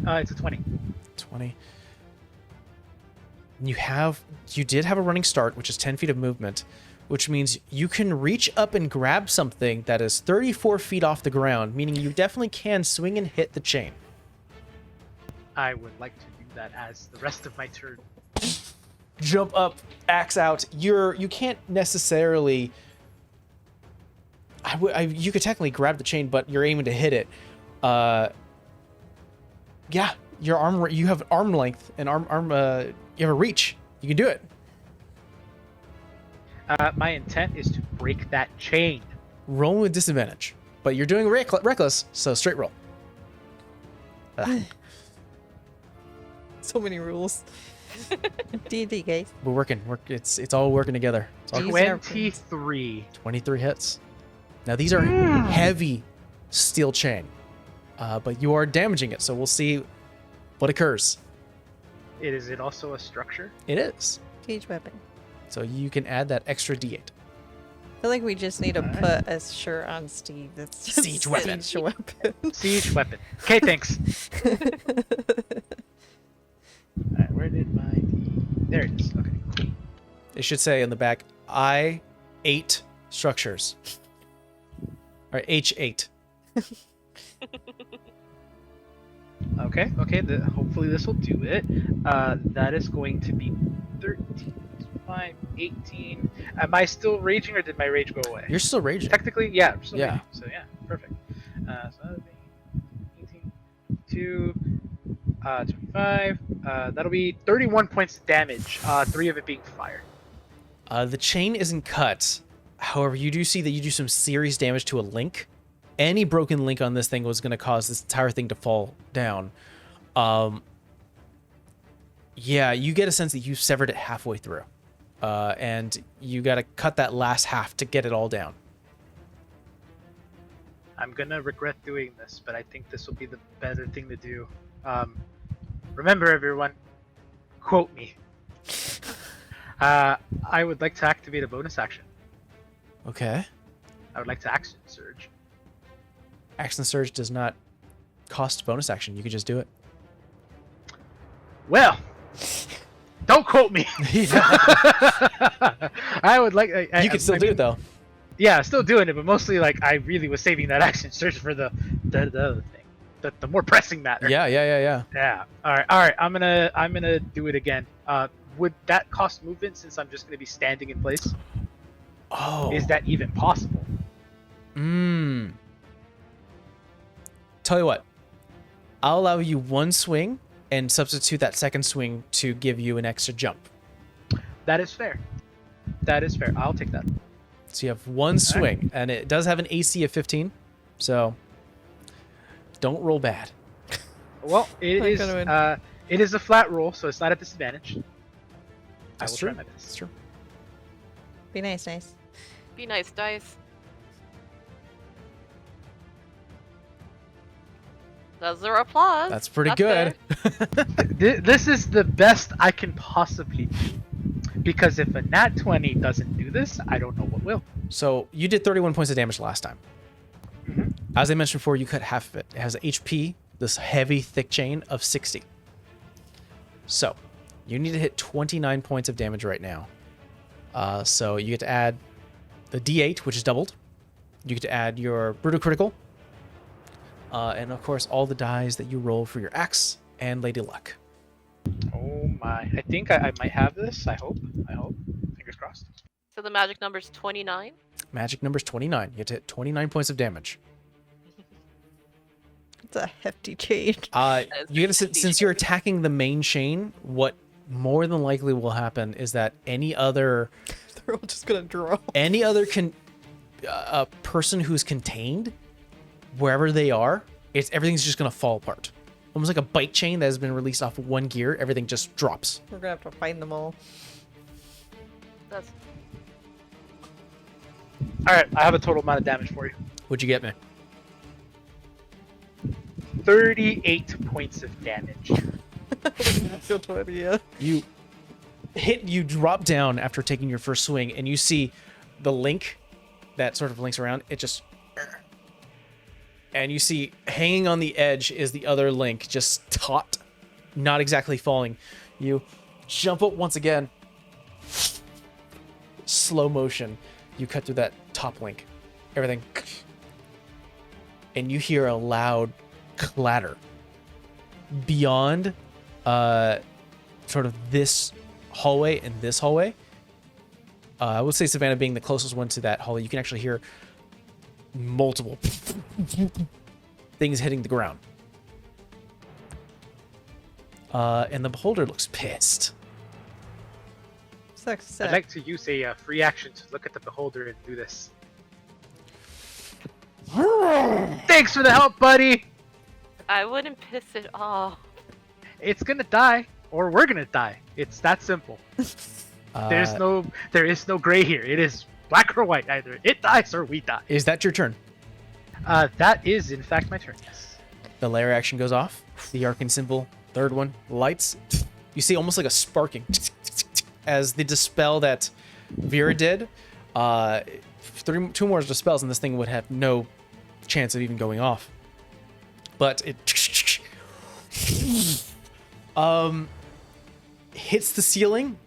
It's a 20. 20. You did have a running start, which is 10 feet of movement, which means you can reach up and grab something that is 34 feet off the ground, meaning you definitely can swing and hit the chain. I would like to do that as the rest of my turn. Jump up, axe out. You can't necessarily. You could technically grab the chain, but you're aiming to hit it. Yeah, your arm. You have arm length and arm. You have a reach. You can do it. My intent is to break that chain. Roll with disadvantage, but you're doing reckless, so straight roll. So many rules. D&D, guys. We're working. It's all working together. It's all These are 23. 23 hits. Now these are heavy steel chain, but you are damaging it. So we'll see what occurs. Is it also a structure? It is. Siege weapon. So you can add that extra D8. I feel like we just need to Alright. put a shirt on Steve that's just Siege weapon. Siege weapon. Siege weapon. Okay, thanks. Alright, where did my D? There it is. Okay, cool. It should say in the back, I8 structures. Or H8. Okay. Hopefully this will do it. That is going to be 13, 5, 18. Am I still raging or did my rage go away? You're still raging. Technically, yeah. I'm still Yeah. raging, so yeah, perfect. So that'll be 18, 2, 25. That'll be 31 points of damage. 3 of it being fire. The chain isn't cut. However, you do see that you do some serious damage to a link. Any broken link on this thing was going to cause this entire thing to fall down. Yeah, you get a sense that you severed it halfway through. And you got to cut that last half to get it all down. I'm gonna regret doing this, but I think this will be the better thing to do. Remember, everyone, quote me. I would like to activate a bonus action. Okay. I would like to action surge. Action Surge does not cost bonus action. You could just do it. Well, Don't quote me. Yeah. I would like. You can still do it though. Yeah, still doing it, but mostly like I really was saving that action search for the other thing, the more pressing matter. Yeah. Yeah. All right. I'm gonna do it again. Would that cost movement since I'm just gonna be standing in place? Oh. Is that even possible? Tell you what, I'll allow you one swing and substitute that second swing to give you an extra jump. That is fair. That is fair. I'll take that. So you have one swing, and it does have an AC of 15, so don't roll bad. Well, it is a flat roll, so it's not a disadvantage. That's I will true. try my best. That's true. Be nice. Be nice, dice. Those are applause. That's pretty good. This is the best I can possibly do. Because if a nat 20 doesn't do this, I don't know what will. So you did 31 points of damage last time. Mhm. As I mentioned before, you cut half of it. It has HP, this heavy, thick chain of 60. So you need to hit 29 points of damage right now. So you get to add the D8, which is doubled. You get to add your brutal critical. And of course, all the dies that you roll for your axe and Lady Luck. Oh my. I think I might have this. I hope. Fingers crossed. So the magic number's 29. Magic number's 29. You get to hit 29 points of damage. It's a hefty chain. You get to, since you're attacking the main chain, what more than likely will happen is that any other They're all just gonna draw. person who's contained, wherever they are, everything's just gonna fall apart. Almost like a bike chain that has been released off of one gear, everything just drops. We're gonna have to find them all. That's All right, I have a total amount of damage for you. What'd you get me? 38 points of damage. You drop down after taking your first swing, and you see the link that sort of links around. It just, and you see hanging on the edge is the other link, just taut, not exactly falling. You jump up once again, slow motion. You cut through that top link, everything, and you hear a loud clatter beyond sort of this hallway and this hallway. I would say Savannah being the closest one to that hallway, you can actually hear multiple things hitting the ground. And the beholder looks pissed. Sucks. I'd like to use a free action to look at the beholder and do this. Thanks for the help, buddy! I wouldn't piss it off. It's gonna die, or we're gonna die. It's that simple. There is no gray here. It is black or white. Either it dies or we die. Is that your turn? That is in fact my turn. Yes. The layer action goes off. The arcane symbol, third one, lights. You see almost like a sparking as the dispel that Vera did. Two more dispels and this thing would have no chance of even going off. But it hits the ceiling,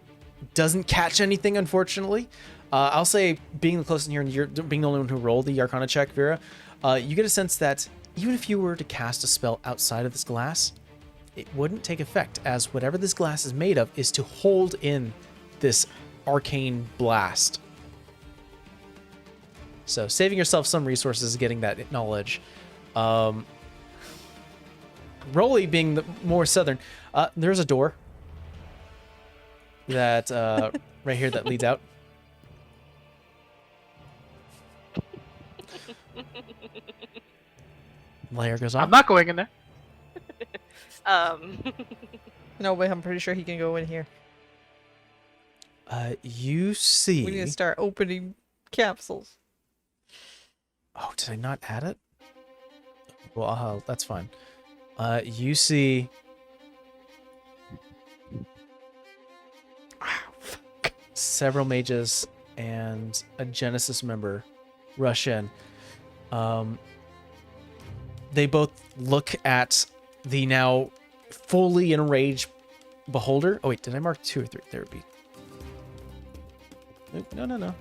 doesn't catch anything, unfortunately. I'll say, being the closest in here and you're being the only one who rolled the Arcana check, Vera, you get a sense that even if you were to cast a spell outside of this glass, it wouldn't take effect, as whatever this glass is made of is to hold in this arcane blast. So saving yourself some resources, getting that knowledge. Rolly being the more southern, there's a door that right here that leads out. Layer goes off. I'm not going in there. No, but I'm pretty sure he can go in here. You see. We need to start opening capsules. Oh, did I not add it? Well, that's fine. You see. Several mages and a Genesis member rush in. They both look at the now fully enraged Beholder. Oh wait, did I mark 2 or 3? There would be. No.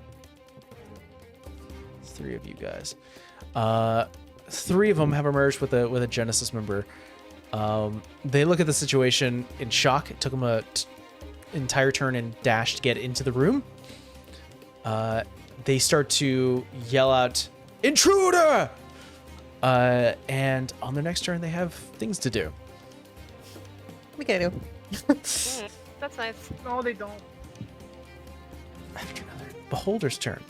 3 of you guys. 3 of them have emerged with a Genesis member. They look at the situation in shock. It took them a entire turn and dash to get into the room. They start to yell out, "Intruder!" And on their next turn, they have things to do. We gotta do. That's nice. No, they don't. After another Beholder's turn.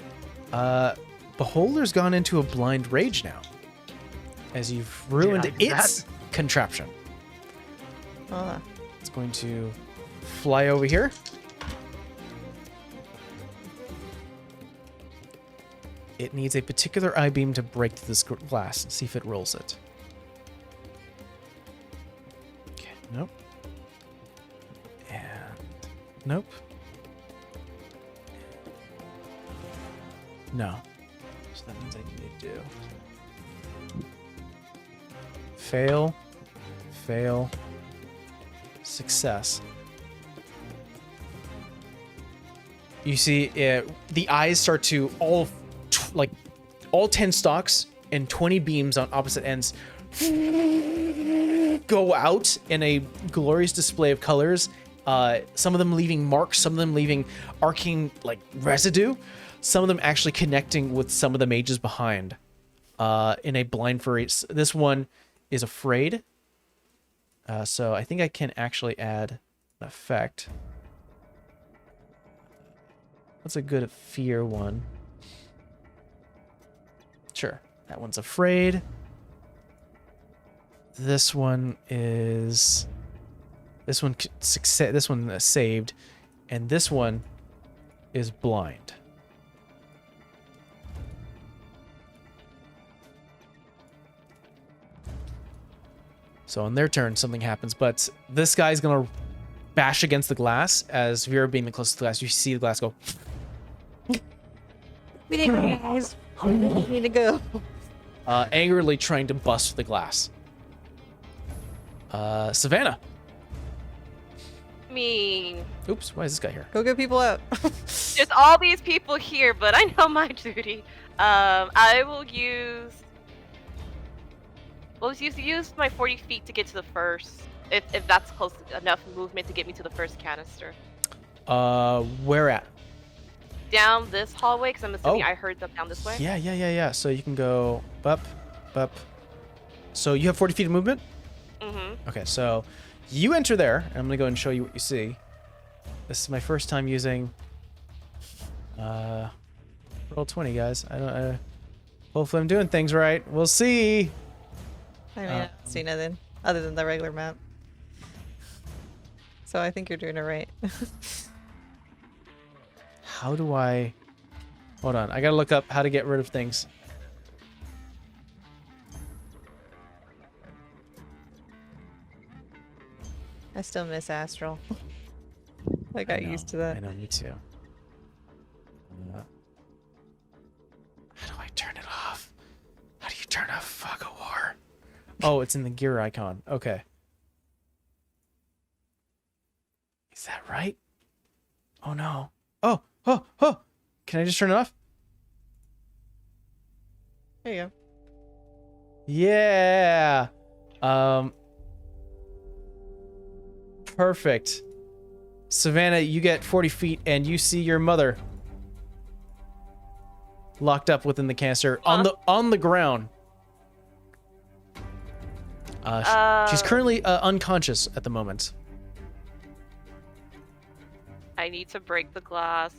Beholder's gone into a blind rage now, as you've ruined Did I do its contraption. Oh, It's going to fly over here. It needs a particular I-beam to break through this glass. See if it rolls it. Okay, nope. And nope. No. So that means I need to do fail, fail, success. You see the eyes start to all 10 stalks and 20 beams on opposite ends go out in a glorious display of colors. Some of them leaving marks, some of them leaving arcane residue, some of them actually connecting with some of the mages behind in a blind fury. This one is afraid. So I think I can actually add an effect. What's a good fear one? Sure, that one's afraid. This one is. This one success. This one saved, and this one is blind. So on their turn, something happens, but this guy's gonna bash against the glass. As Vera being the closest to the glass, you see the glass go. we need to guys. We need to go. Angrily trying to bust the glass. Savannah. I mean, Oops, why is this guy here? Go get people out. there's all these people here, but I know my duty. I will use. Well, use my 40 feet to get to the first. If that's close enough movement to get me to the first canister. Where at? Down this hallway, because I'm assuming I heard them down this way. Yeah. So you can go up. So you have 40 feet of movement? Mm-hmm. Okay, so you enter there, and I'm gonna go and show you what you see. This is my first time using roll 20, guys. Hopefully I'm doing things right. We'll see. I mean, I don't see nothing other than the regular map. So I think you're doing it right. How do I... Hold on, I gotta look up how to get rid of things. I still miss Astral. I got used to that. I know, me too. How do I turn it off? How do you turn off Fog of War? Oh, it's in the gear icon. Okay. Is that right? Oh no. Oh. Can I just turn it off? There you go. Yeah. Perfect. Savannah, you get 40 feet and you see your mother locked up within the canister on the ground. She's currently unconscious at the moment. I need to break the glass.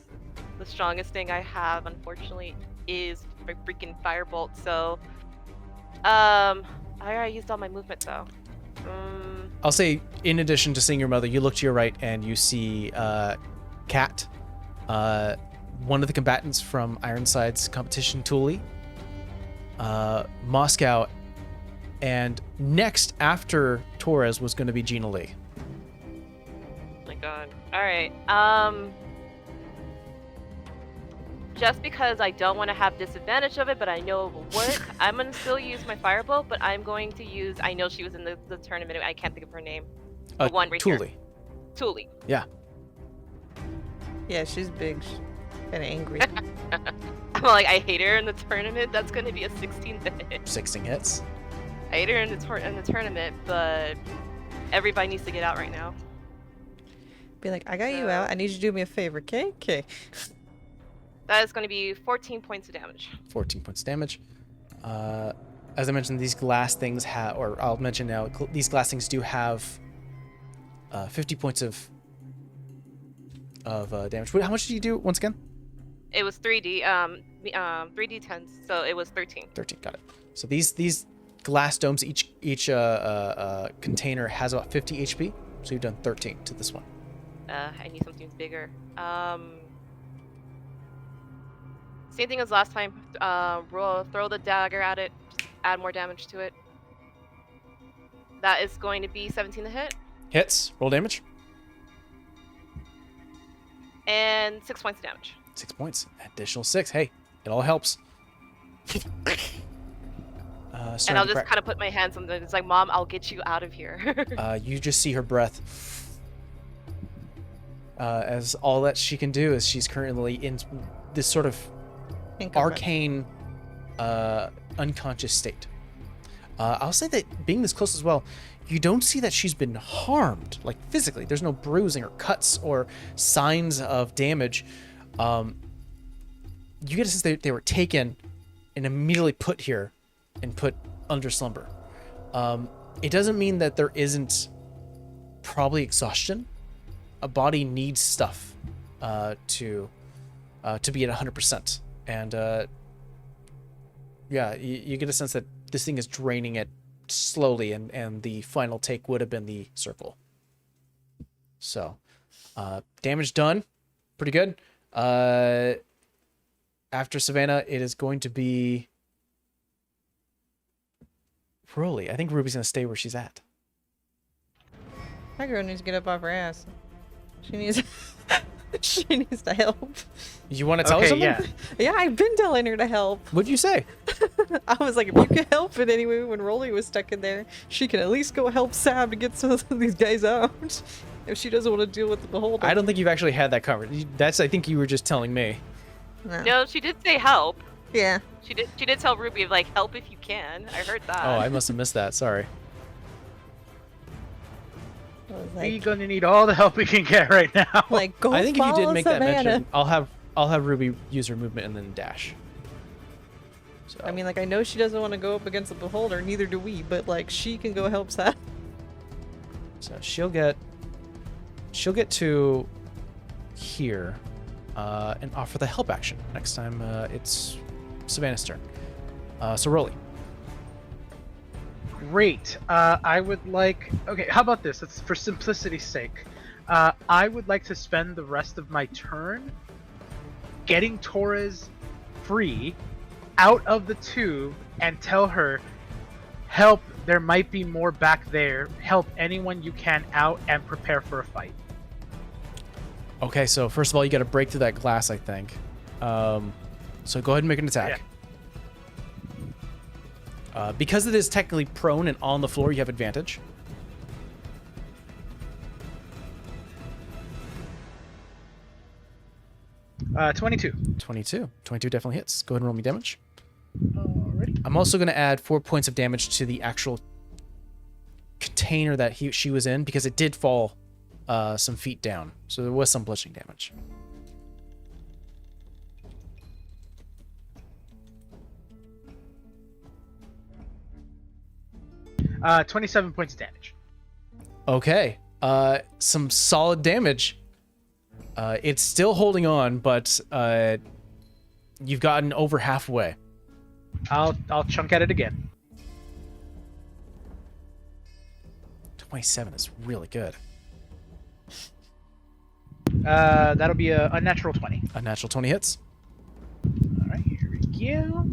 The strongest thing I have, unfortunately, is my freaking firebolt. So, I already used all my movement though. I'll say, in addition to seeing your mother, you look to your right and you see Kat, one of the combatants from Ironside's competition, Thule, Moscow, and next after Torres was going to be Gina Lee. Oh my god. Alright, just because I don't want to have disadvantage of it, but I know it will work, I'm going to still use my firebolt, but I'm going to use... I know she was in the tournament. I can't think of her name. The one right Thule. here. Tuli. Yeah. Yeah, she's big. She's kind of angry. I'm like, I hate her in the tournament. That's going to be a 16 hit. 16 hits. I hate her in the tournament, but everybody needs to get out right now. Be like, I got you out. I need you to do me a favor, okay? Okay. That is going to be 14 points of damage. 14 points of damage. As I mentioned, these glass things have, or I'll mention now, these glass things do have 50 points of damage. How much did you do once again? It was 3D 3d10s, so it was 13. 13, got it. So these glass domes, each container has about 50 HP. So you've done 13 to this one. I need something bigger. Same thing as last time. Throw the dagger at it. Just add more damage to it. That is going to be 17 to hit. Hits. Roll damage. And 6 points of damage. 6 points. Additional 6. Hey, it all helps. And I'll just kind of put my hands on it. It's like, Mom, I'll get you out of here. You just see her breath. As all that she can do is she's currently in this sort of arcane, unconscious state. I'll say that being this close as well, you don't see that she's been harmed, like physically. There's no bruising or cuts or signs of damage. You get a sense they were taken and immediately put here and put under slumber. It doesn't mean that there isn't probably exhaustion. A body needs stuff to be at 100%. And yeah, you get a sense that this thing is draining it slowly, and the final take would have been the circle. So, damage done. Pretty good. After Savannah, it is going to be Rolly. I think Ruby's going to stay where she's at. That girl needs to get up off her ass. She needs she needs to help. You want to tell her something? Yeah. Yeah, I've been telling her to help. What'd you say? I was like, if you can help it anyway, when Rolly was stuck in there, she can at least go help Sam to get some of these guys out. If she doesn't want to deal with the beholder. I don't think you've actually had that conversation. I think you were just telling me. No, she did say help. Yeah. She did tell Ruby, like, help if you can. I heard that. Oh, I must have missed that. Sorry. We're gonna need all the help we can get right now. Like, go I think if you did make Savannah. that mention, I'll have Ruby use her movement and then dash. So. I mean, like, I know she doesn't want to go up against the beholder, neither do we, but like, she can go help Sam. So she'll get to here and offer the help action. Next time it's Savannah's turn. So Rolly. Great. I would like. Okay, how about this? It's for simplicity's sake. I would like to spend the rest of my turn getting Torres free out of the tube and tell her, help, there might be more back there. Help anyone you can out and prepare for a fight. Okay, so first of all, you got to break through that glass, I think. So go ahead and make an attack. Yeah. Because it is technically prone and on the floor, you have advantage. Uh, 22. 22 definitely hits. Go ahead and roll me damage. Alrighty. I'm also going to add 4 points of damage to the actual container that she was in, because it did fall some feet down. So there was some bludgeoning damage. Uh, 27 points of damage. Okay. Some solid damage. It's still holding on, but you've gotten over halfway. I'll chunk at it again. 27 is really good. That'll be a unnatural 20. A natural 20 hits. All right, here we go.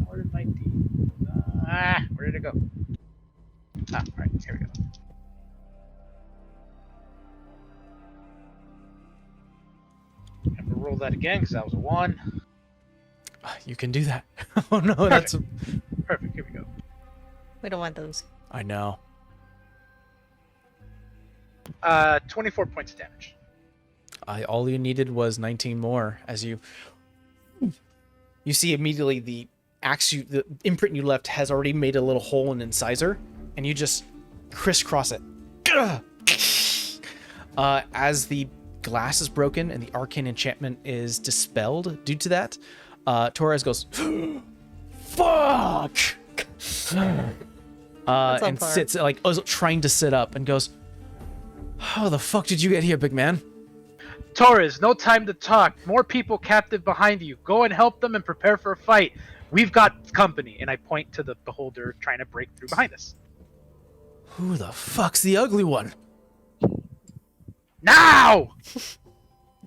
Where did my D? Where did it go? All right, here we go. I'm gonna roll that again because that was a 1. You can do that. Oh no, that's Perfect. Here we go. We don't want those. I know. 24 points of damage. All you needed was 19 more. As you see immediately the the imprint you left has already made a little hole in incisor, and you just crisscross it. As the glass is broken and the arcane enchantment is dispelled due to that, Torres goes, "Fuck!" And sits like trying to sit up and goes, "How the fuck did you get here, big man?" Torres, no time to talk. More people captive behind you. Go and help them and prepare for a fight. We've got company. And I point to the beholder trying to break through behind us. Who the fuck's the ugly one? Now!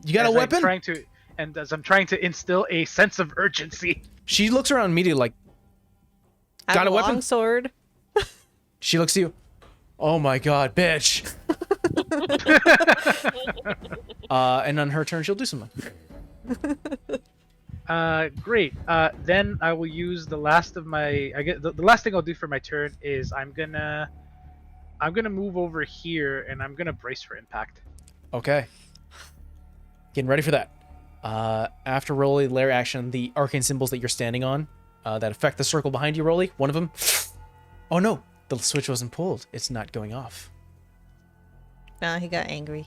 You got a weapon? As I'm trying to instill a sense of urgency. She looks around immediately like, I got have a weapon? long sword. She looks at you. Oh my god, bitch. And on her turn, she'll do something. Great. Then I will use the last of my. The last thing I'll do for my turn is I'm gonna move over here and I'm gonna brace for impact. Okay. Getting ready for that. After Rolly lair action, the arcane symbols that you're standing on that affect the circle behind you, Rolly, one of them. Oh no, the switch wasn't pulled. It's not going off. No, he got angry.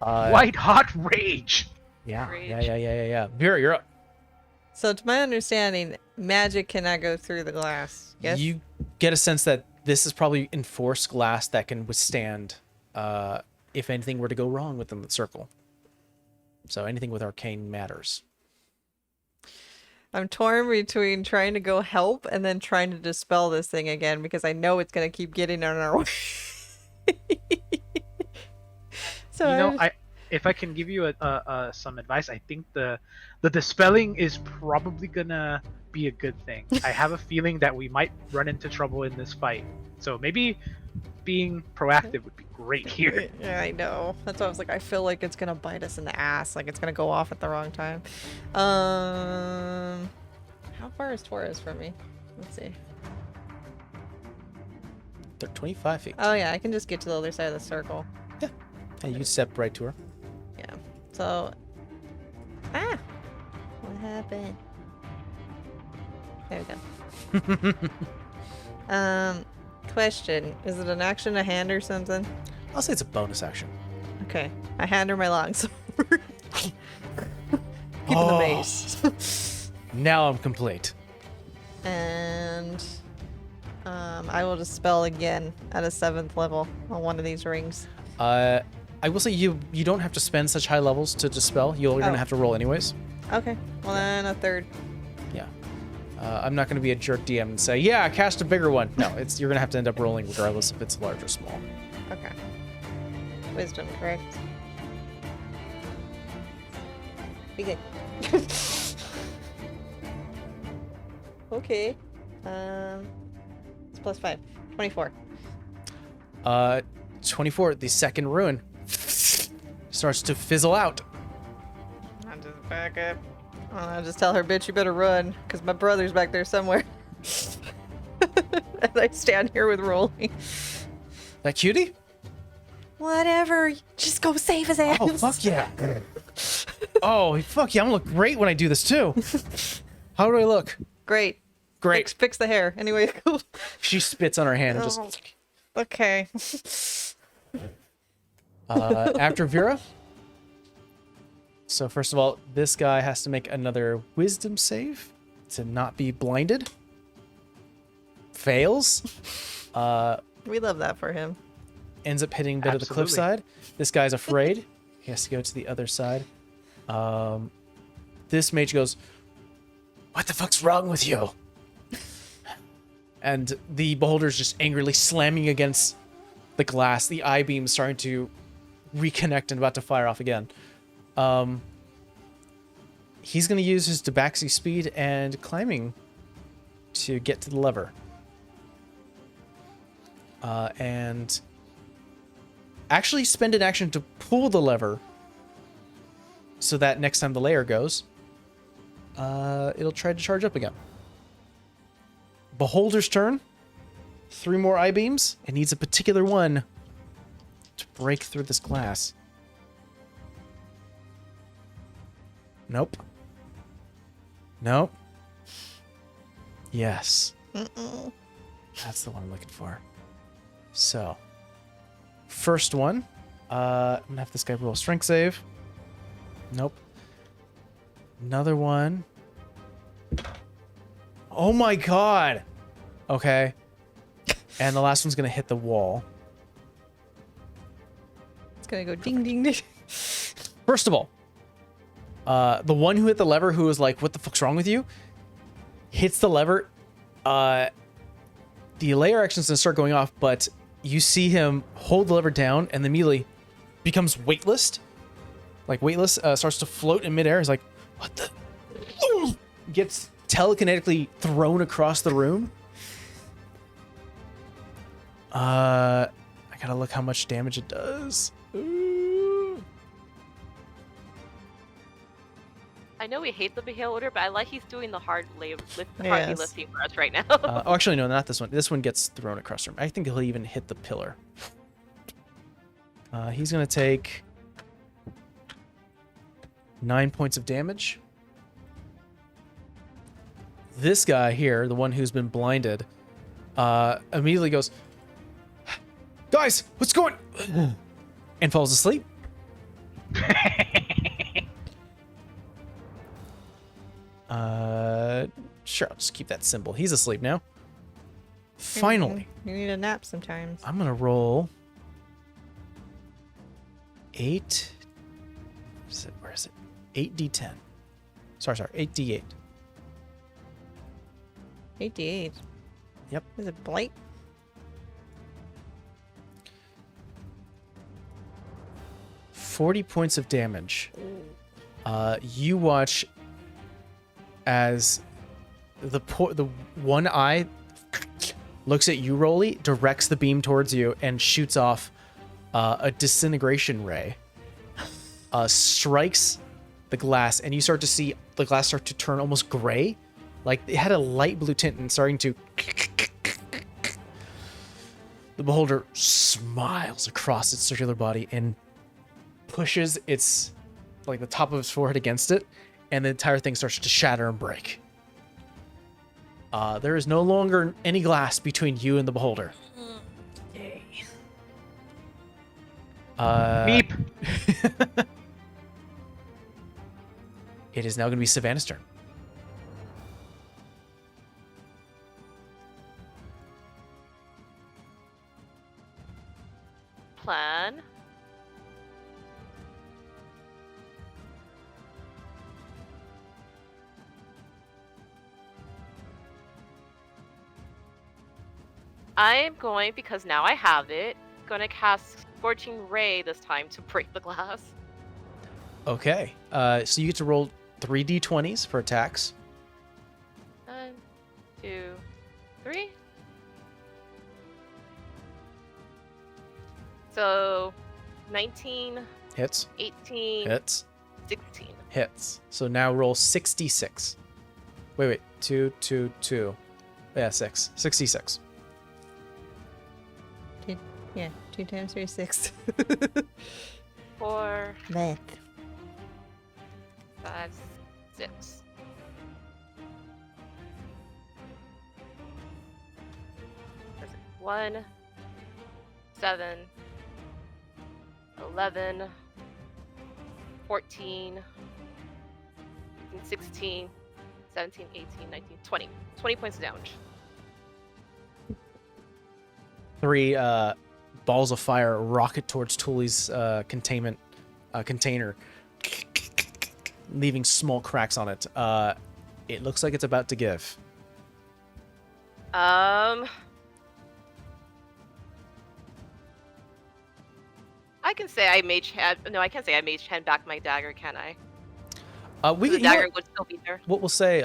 White hot rage. Yeah. Rage. Yeah. Vera, you're up. So, to my understanding, magic cannot go through the glass. Yes. You get a sense that this is probably enforced glass that can withstand if anything were to go wrong within the circle. So anything with arcane matters. I'm torn between trying to go help and then trying to dispel this thing again because I know it's gonna keep getting on our way. So if I can give you some advice, I think the dispelling is probably gonna be a good thing. I have a feeling that we might run into trouble in this fight, so maybe being proactive would be great here. Yeah, I know. That's why I was like, I feel like it's gonna bite us in the ass. Like it's gonna go off at the wrong time. How far is Torres from me? Let's see. They're 25 feet. Oh yeah, I can just get to the other side of the circle. Yeah. And you can step right to her. Yeah. So. What happened? There we go. Question: is it an action, a hand, or something? I'll say it's a bonus action. Okay, I hand her my long sword. Keeping the mace. Now I'm complete. And I will dispel again at a 7th level on one of these rings. I will say you don't have to spend such high levels to dispel. You're gonna have to roll anyways. Okay, well then a 3rd. Yeah. I'm not gonna be a jerk DM and say, yeah, cast a bigger one. No, you're gonna have to end up rolling regardless if it's large or small. Okay. Wisdom, correct? Be good. Okay. It's plus 5. 24. 24. The second ruin starts to fizzle out. I'll just back up. I'll just tell her, bitch, you better run, because my brother's back there somewhere. And I stand here with Rolly. That cutie? Whatever. Just go save his ass. Oh, fuck yeah. Oh, fuck yeah. I'm gonna look great when I do this, too. How do I look? Great. Great. Fix the hair. Anyway. She spits on her hand and just... Okay. After Vera. So first of all, this guy has to make another wisdom save to not be blinded. Fails. We love that for him. Ends up hitting a bit of the cliffside. This guy's afraid. He has to go to the other side. This mage goes, "What the fuck's wrong with you?" And the beholder's just angrily slamming against the glass. The eye beam starting to reconnect and about to fire off again. He's going to use his Tabaxi speed and climbing to get to the lever. And actually spend an action to pull the lever so that next time the layer goes, it'll try to charge up again. Beholder's turn. 3 more eye beams. It needs a particular one to break through this glass. Nope. Nope. Yes. That's the one I'm looking for. So, first one. I'm gonna have this guy roll a strength save. Nope. Another one. Oh my god! Okay. And the last one's gonna hit the wall. It's gonna go ding ding ding. First of all, the one who hit the lever, who was like, "What the fuck's wrong with you?" hits the lever. The layer action's gonna start going off, but you see him hold the lever down and then immediately becomes weightless. Starts to float in midair. He's like, "What the?" Gets telekinetically thrown across the room. I gotta look how much damage it does. Ooh. I know we hate the beholder, but I like he's doing the hard heavy Yes. lifting for us right now. Oh, actually, no, not this one. This one gets thrown across the room. I think he'll even hit the pillar. He's gonna take 9 points of damage. This guy here, the one who's been blinded, immediately goes, "Guys, what's going?" and falls asleep. Sure, I'll just keep that symbol. He's asleep now. Finally, You need a nap sometimes. I'm gonna roll 8. Where is it? 8d10. Sorry, 8d8. 88. Yep. Is it blight? – 40 points of damage. You watch as the one eye looks at you, Rolly, directs the beam towards you, and shoots off a disintegration ray. Strikes the glass, and you start to see the glass start to turn almost gray. Like it had a light blue tint and starting to... The beholder smiles across its circular body and pushes its, like the top of its forehead against it, and the entire thing starts to shatter and break. There is no longer any glass between you and the beholder. Yay. Meep. It is now going to be Savannah's turn. Plan. I am going, because now I have it, gonna cast Scorching Ray this time to break the glass. Okay. So you get to roll 3 d20s for attacks. 1, 2, 3. So 19, Hits. 18, Hits. 16. Hits. So now roll 66. Wait. 2, 2, 2. Yeah, 6. 66. Yeah, 2 times 3 is 6. 4, Math. 5, 6. Where's it? 1, 7, 11, 14, 16, 17, 18, 19, 20. 20 points of damage. 3 balls of fire rocket towards Tully's containment container, leaving small cracks on it. It looks like it's about to give. I can say I mage hand. No, I can't say I mage hand back my dagger, can I? The The dagger would still be there. What we'll say,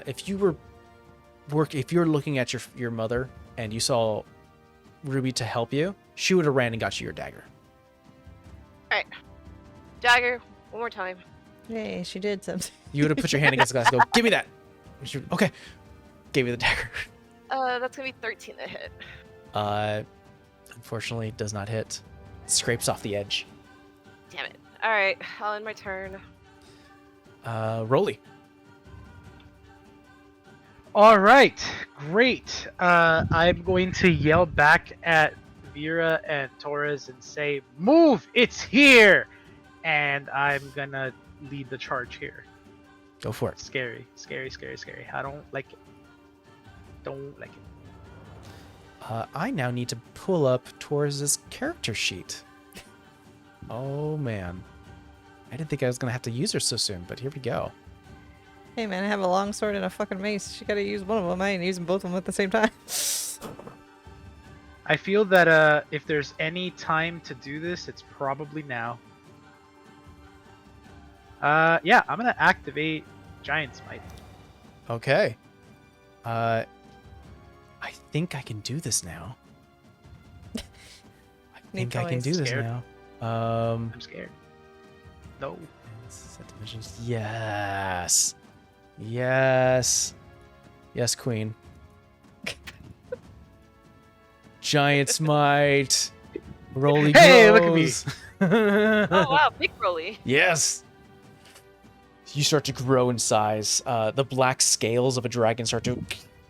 if you were looking at your mother and you saw Ruby to help you, she would have ran and got you your dagger. Alright. Dagger, one more time. Yay, she did something. You would have put your hand against the glass and go, "Give me that." And she would, okay. Gave you the dagger. That's gonna be 13 to hit. Unfortunately, it does not hit. scrapes off the edge. Damn it. All right, I'll end my turn. Rolly. All right, great. I'm going to yell back at Vera and Torres and say, "Move! It's here!" And I'm gonna lead the charge here. Go for it. Scary, scary, scary, scary. I don't like it. Don't like it. I now need to pull up Torres's character sheet. Oh man. I didn't think I was gonna have to use her so soon, but here we go. Hey man, I have a long sword and a fucking mace. You gotta use one of them. I ain't using both of them at the same time. I feel that if there's any time to do this, it's probably now. Yeah, I'm gonna activate Giant Smite. Okay. I think I can do this now. I think I can do this Scared. now. I'm scared. No. Set dimensions. Yes. Yes. Yes, Queen. Giant Smite. Rolly Hey, look at me. grows. Oh wow, big Rolly. Yes. You start to grow in size. The black scales of a dragon start to,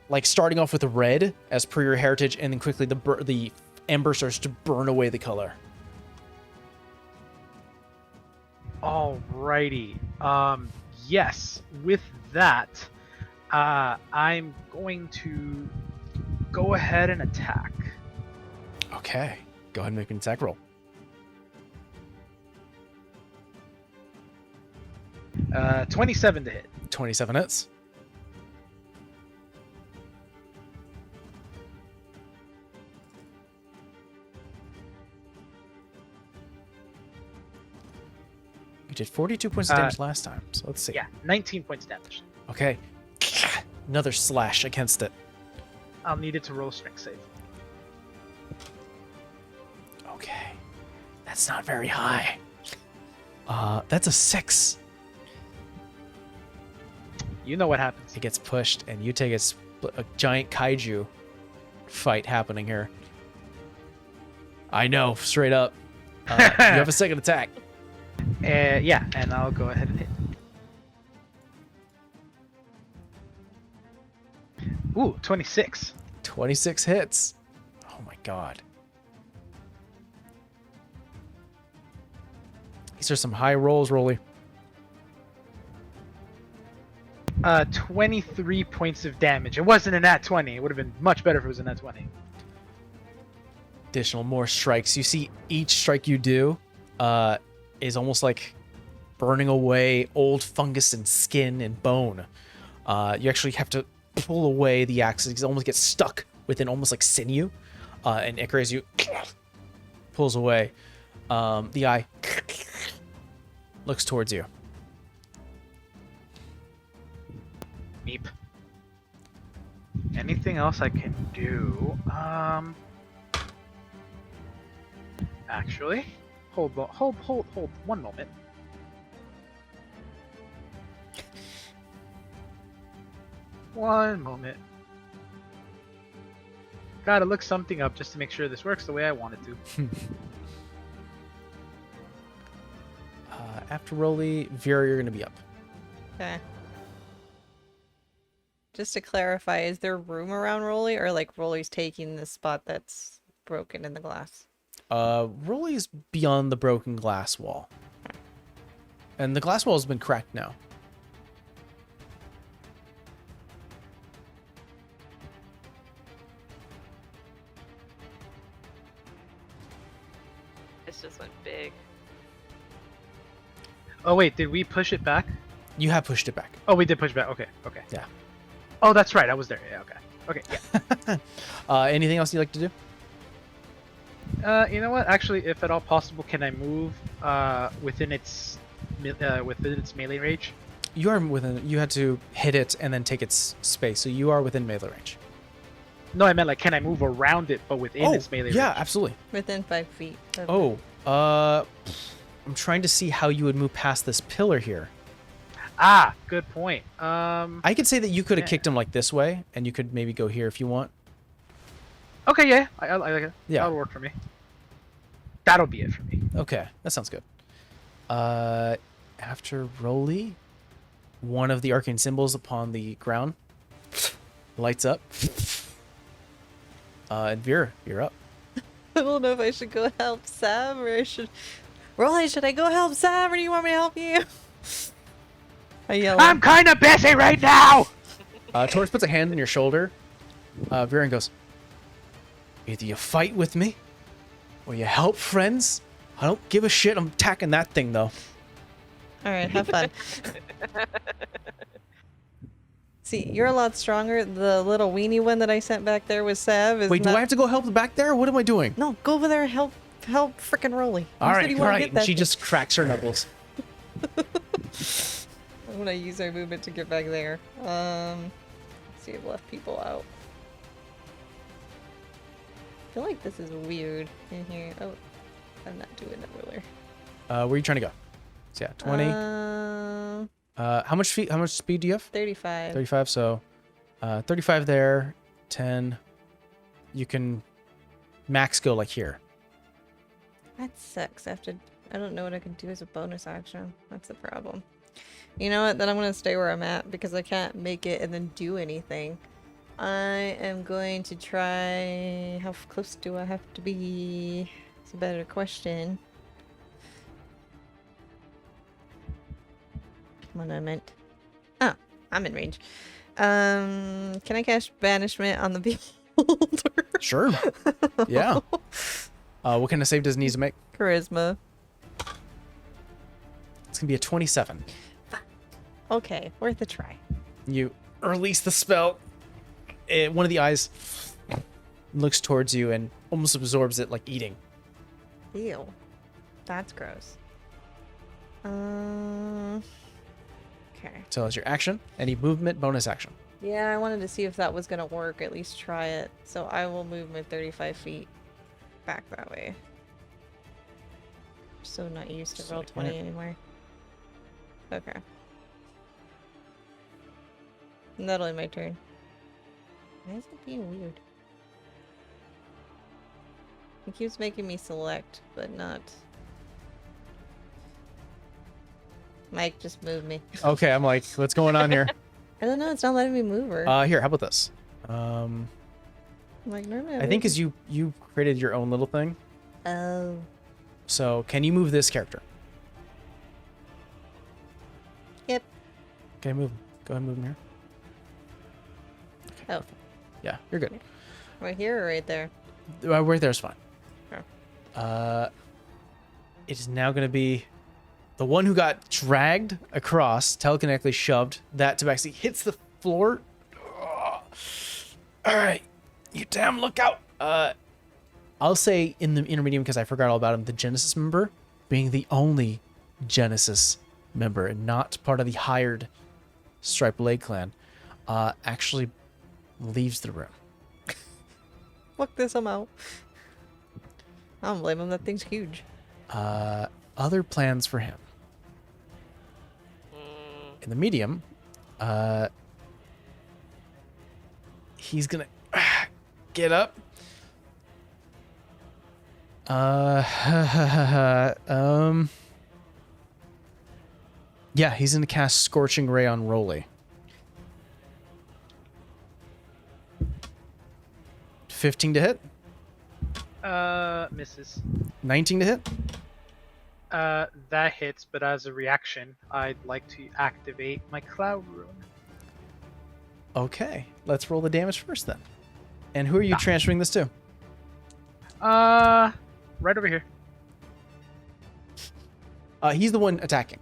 like, starting off with red as per your heritage, and then quickly the ember starts to burn away the color. Alrighty. Yes. With that, I'm going to go ahead and attack. Okay. Go ahead and make an attack roll. 27 to hit. 27 hits. You did 42 points of damage last time, so let's see. Yeah, 19 points damage. Okay. Another slash against it. I'll need it to roll a strength save. Okay. That's not very high. That's a 6. You know what happens. It gets pushed, and you take a giant kaiju fight happening here. I know, straight up. You have a second attack. Yeah, and I'll go ahead and hit. Ooh, 26. 26 hits. Oh my god. These are some high rolls, Rolly. 23 points of damage. It wasn't a nat 20. It would have been much better if it was a nat 20. Additional more strikes. You see each strike you do is almost like burning away old fungus and skin and bone. You actually have to pull away the axe. It almost gets stuck within almost like sinew. And Icarus, you pulls away. The eye looks towards you. Meep. Anything else I can do? Actually, hold 1 moment. One moment. Gotta look something up just to make sure this works the way I want it to. After Rolly, Vera, you're going to be up. Okay. Just to clarify, is there room around Rolly, or like Rolly's taking the spot that's broken in the glass? Rolly's beyond the broken glass wall. And the glass wall has been cracked now. This just went big. Oh wait, did we push it back? You have pushed it back. Oh, we did push it back. Okay, okay. Yeah. Oh, that's right. I was there. Yeah, okay. Okay, yeah. Anything else you'd like to do? You know what? Actually, if at all possible, can I move within its melee range? You are within. You had to hit it and then take its space, so you are within melee range. No, I meant like, can I move around it, but within its melee range? yeah, absolutely. Within 5 feet. of Oh, I'm trying to see how you would move past this pillar here. Ah, good point. I could say that you could have Yeah. kicked him like this way, and you could maybe go here if you want. Okay, yeah, I like it. Yeah. That'll work for me. that'll be it for me. Okay, that sounds good. After Roly, one of the arcane symbols upon the ground lights up. And Vera, you're up. I don't know if I should go help Sam or I should. Rolly, should I go help Sam or do you want me to help you? I yell. I'm kind of busy right now. Taurus puts a hand on your shoulder. Vera goes, either you fight with me or you help friends. I don't give a shit. I'm attacking that thing though. All right, have fun. See, you're a lot stronger. The little weenie one that I sent back there with Sav is Wait, not... do I have to go help back there? What am I doing? No, go over there and help frickin' Rolly. All You said right, you all wanna right. get And that she thing. just cracks her knuckles. I'm gonna use our movement to get back there. Let's see, I've left people out. I feel like this is weird in here. Oh, I'm not doing the ruler. Where are you trying to go? So yeah, 20. How much speed do you have? 35. 35. So, 35 there. 10. You can max go like here. That sucks. I don't know what I can do as a bonus action. That's the problem. You know what? Then I'm gonna stay where I'm at because I can't make it and then do anything. I am going to try... How close do I have to be? It's a better question. One moment. Oh, I'm in range. Can I cast Banishment on the beholder? Sure. Yeah. What kind of save does it need to make? Charisma. It's gonna be a 27. Okay, worth a try. You release the spell. One of the eyes looks towards you and almost absorbs it like eating. Ew. That's gross. Okay. So that's your action. Any movement, bonus action. Yeah, I wanted to see if that was gonna work, at least try it. So I will move my 35 feet back that way. So not used to So roll 20 here. anymore. Okay. And that'll be my turn. Why is it being weird? It keeps making me select, but not... Mike, just move me. Okay, I'm like, what's going on here? I don't know, it's not letting me move her. Here, how about this? I'm like, normally I think as you created your own little thing. Oh. So can you move this character? Yep. Okay, move him. Go ahead and move him here. Oh. Yeah, you're good. Right here or right there? Right there is fine. Okay. It is now going to be the one who got dragged across, telekinetically shoved. That tabaxi hits the floor. All right, you damn lookout. I'll say in the intermediate because I forgot all about him. The Genesis member being the only Genesis member and not part of the hired Striped Blade clan, actually leaves the room. Fuck this, I'm out. I don't blame him, that thing's huge. Other plans for him. In the medium, he's gonna get up. Yeah, he's gonna cast Scorching Ray on Roly. 15 to hit. Misses. 19 to hit. That hits, but as a reaction, I'd like to activate my Cloud Rune. Okay, let's roll the damage first then. And who are you transferring this to? Right over here. He's the one attacking.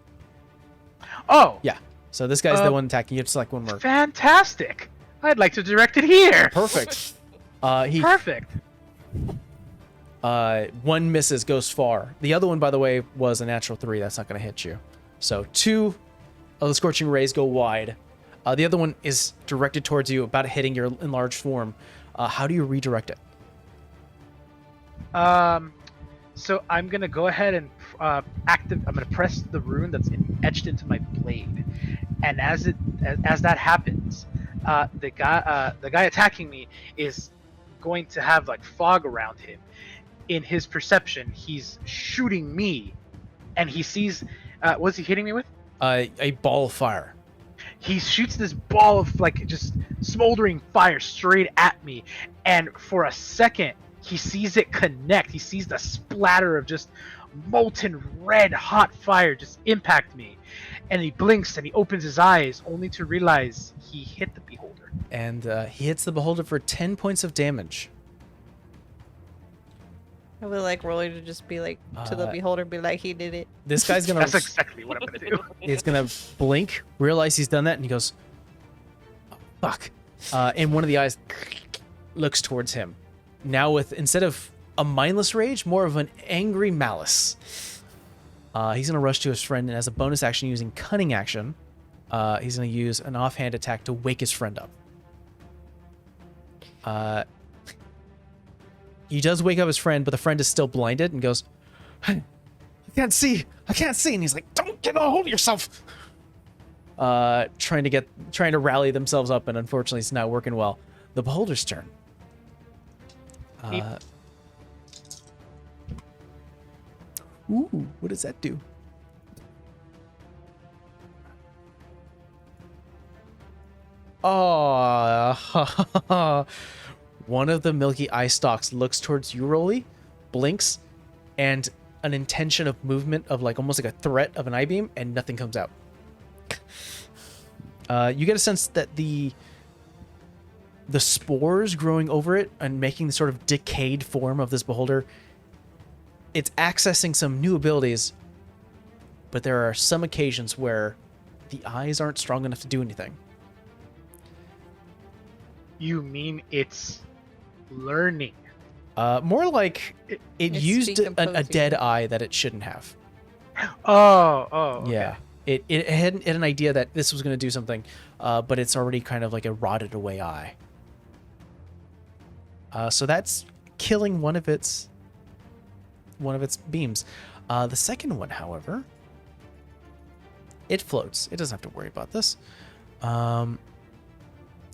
Oh, Yeah. So this guy's the one attacking. You have to select one more. fantastic! I'd like to direct it here. Perfect. He Perfect. one misses, goes far. The other one, by the way, was a natural 3. That's not going to hit you. So 2 of the Scorching Rays go wide. The other one is directed towards you, about hitting your enlarged form. How do you redirect it? So I'm gonna go ahead and I'm gonna press the rune that's etched into my blade, and as that happens, the guy attacking me is going to have like fog around him, in his perception, he's shooting me, and he sees. What's he hitting me with? A ball of fire. He shoots this ball of like just smoldering fire straight at me, and for a second he sees it connect. He sees the splatter of just molten red hot fire just impact me, and he blinks and he opens his eyes only to realize he hit the beholder. And he hits the beholder for 10 points of damage. I would like Rolly to just be like to the beholder, be like, he did it. This guy's gonna. That's exactly what I'm gonna do. He's gonna blink, realize he's done that, and he goes, oh, "Fuck!" And one of the eyes looks towards him. Now, with instead of a mindless rage, more of an angry malice. He's gonna rush to his friend, and as a bonus action, using cunning action, he's gonna use an offhand attack to wake his friend up. He does wake up his friend, but the friend is still blinded and goes, I can't see. And he's like, don't get a hold of yourself. Trying to rally themselves up, and unfortunately it's not working well. The beholder's turn. Ooh, what does that do? Oh, one of the milky eye stalks looks towards you, Rolly, blinks, and an intention of movement of like almost like a threat of an eye beam, and nothing comes out. You get a sense that the spores growing over it and making the sort of decayed form of this beholder, it's accessing some new abilities, but there are some occasions where the eyes aren't strong enough to do anything. You mean it's learning? More like it It's used a decomposing. dead eye that it shouldn't have. Oh, okay. Yeah. It had an idea that this was going to do something, but it's already kind of like a rotted away eye. So that's killing one of its beams. The second one, however, it floats. It doesn't have to worry about this.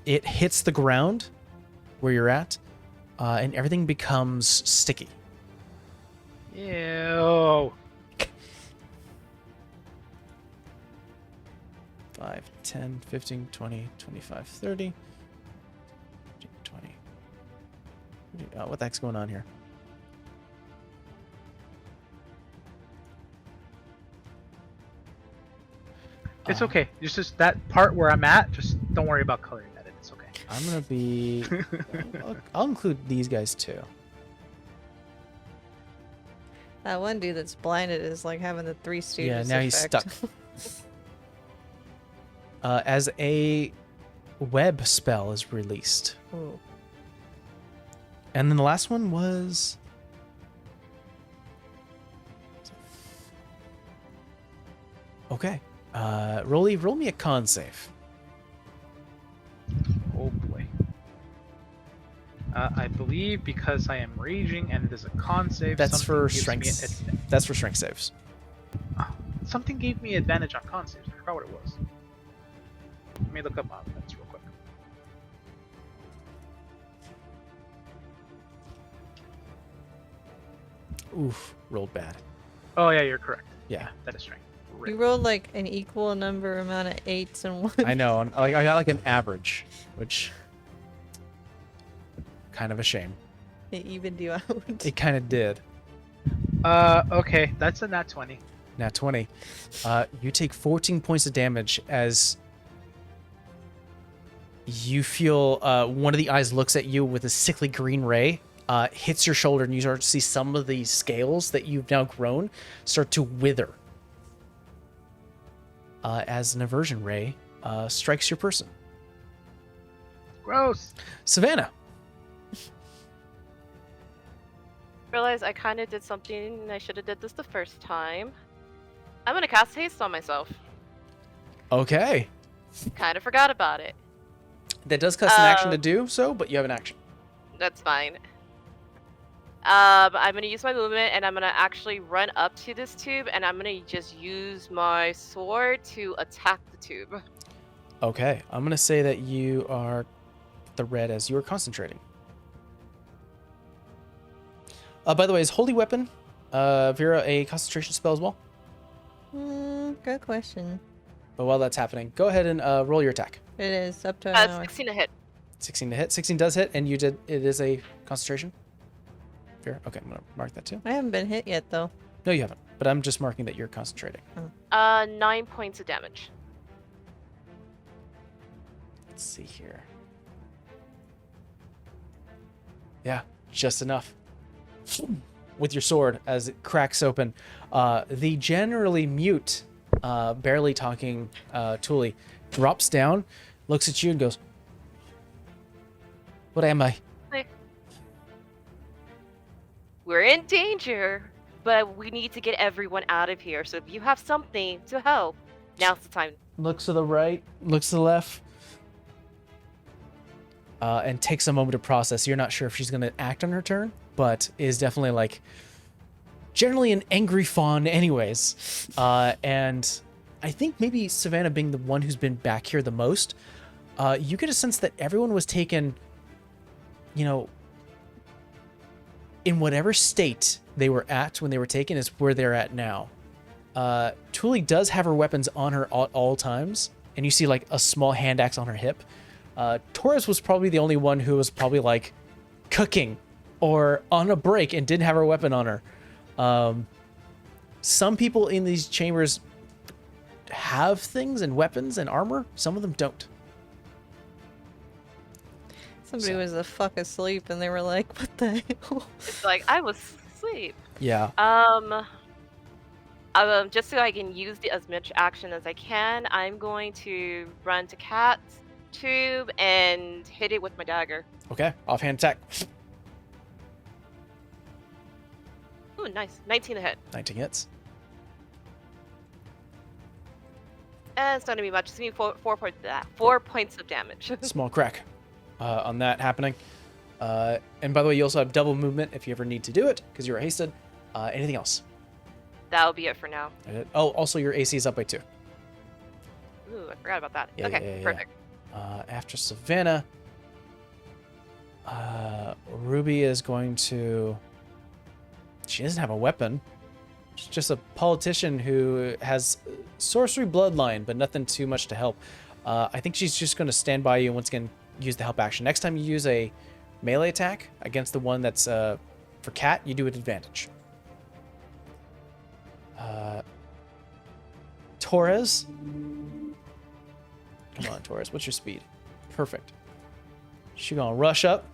It hits the ground where you're at, and everything becomes sticky. Ew. 5, 10, 15, 20, 25, 30, 20. What the heck's going on here? It's okay. It's just that part where I'm at. Just don't worry about coloring that in. It's okay. I'm gonna be. I'll include these guys too. That one dude that's blinded is like having the Three Stooges Yeah, now he's effect. stuck. As a web spell is released, Ooh. and then the last one was. Okay. Roll me a con save. Oh boy. I believe because I am raging and it is a con save. That's something for gives strength. me That's for strength saves. something gave me advantage on con saves. I forgot what it was. Let me look up my offense real quick. Oof, rolled bad. Oh yeah, you're correct. Yeah. That is strength. You rolled like an equal number amount of 8s and 1s. I know. I got like an average, which kind of a shame. It evened you out. It kind of did. Okay, that's a nat 20. Nat 20. You take 14 points of damage as you feel one of the eyes looks at you with a sickly green ray, hits your shoulder, and you start to see some of the scales that you've now grown start to wither. As an aversion ray strikes your person. Gross. Savannah. Realize I kind of did something I should have did this the first time. I'm gonna cast haste on myself. Okay. Kind of forgot about it. That does cost an action to do so, but you have an action. That's fine. I'm gonna use my movement and I'm gonna actually run up to this tube and I'm gonna just use my sword to attack the tube. Okay. I'm going to say that you are the red as you are concentrating. By the way, is Holy Weapon, Vera, a concentration spell as well? Good question. But while that's happening, go ahead and roll your attack. It is up to an hour. 16 to hit. 16 to hit. 16 does hit, and it is a concentration. Vera? Okay, I'm going to mark that too. I haven't been hit yet, though. No, you haven't. But I'm just marking that you're concentrating. 9 points of damage. Let's see here. Yeah, just enough. With your sword as it cracks open. The generally mute, barely talking Thule drops down, looks at you and goes, "What am I?" We're in danger, but we need to get everyone out of here. So if you have something to help, now's the time. Looks to the right, looks to the left, and takes a moment to process. You're not sure if she's going to act on her turn, but is definitely like generally an angry fawn anyways. And I think maybe Savannah being the one who's been back here the most, you get a sense that everyone was taken, in whatever state they were at when they were taken is where they're at now. Thule does have her weapons on her at all times, and you see like a small hand axe on her hip. Torres was probably the only one who was probably like cooking or on a break and didn't have her weapon on her. Some people in these chambers have things and weapons and armor. Some of them don't. Somebody was the fuck asleep, and they were like, "What the hell?" It's like I was asleep. Yeah. Just so I can use as much action as I can, I'm going to run to Cat's tube and hit it with my dagger. Okay. Offhand attack. Ooh, nice. 19 to hit. 19 hits. And it's not gonna be much. It's gonna be 4 points of damage. Small crack on that happening. And by the way, you also have double movement if you ever need to do it because you're hasted. Anything else? That'll be it for now. Oh, also your AC is up by 2. Ooh, I forgot about that. Yeah, Okay, yeah. perfect. After Savannah, Ruby is going to... She doesn't have a weapon. She's just a politician who has sorcery bloodline, but nothing too much to help. I think she's just going to stand by you and once again use the help action. Next time you use a melee attack against the one that's for Cat, you do it advantage. Torres. Come on, Torres. What's your speed? Perfect. She's gonna rush up,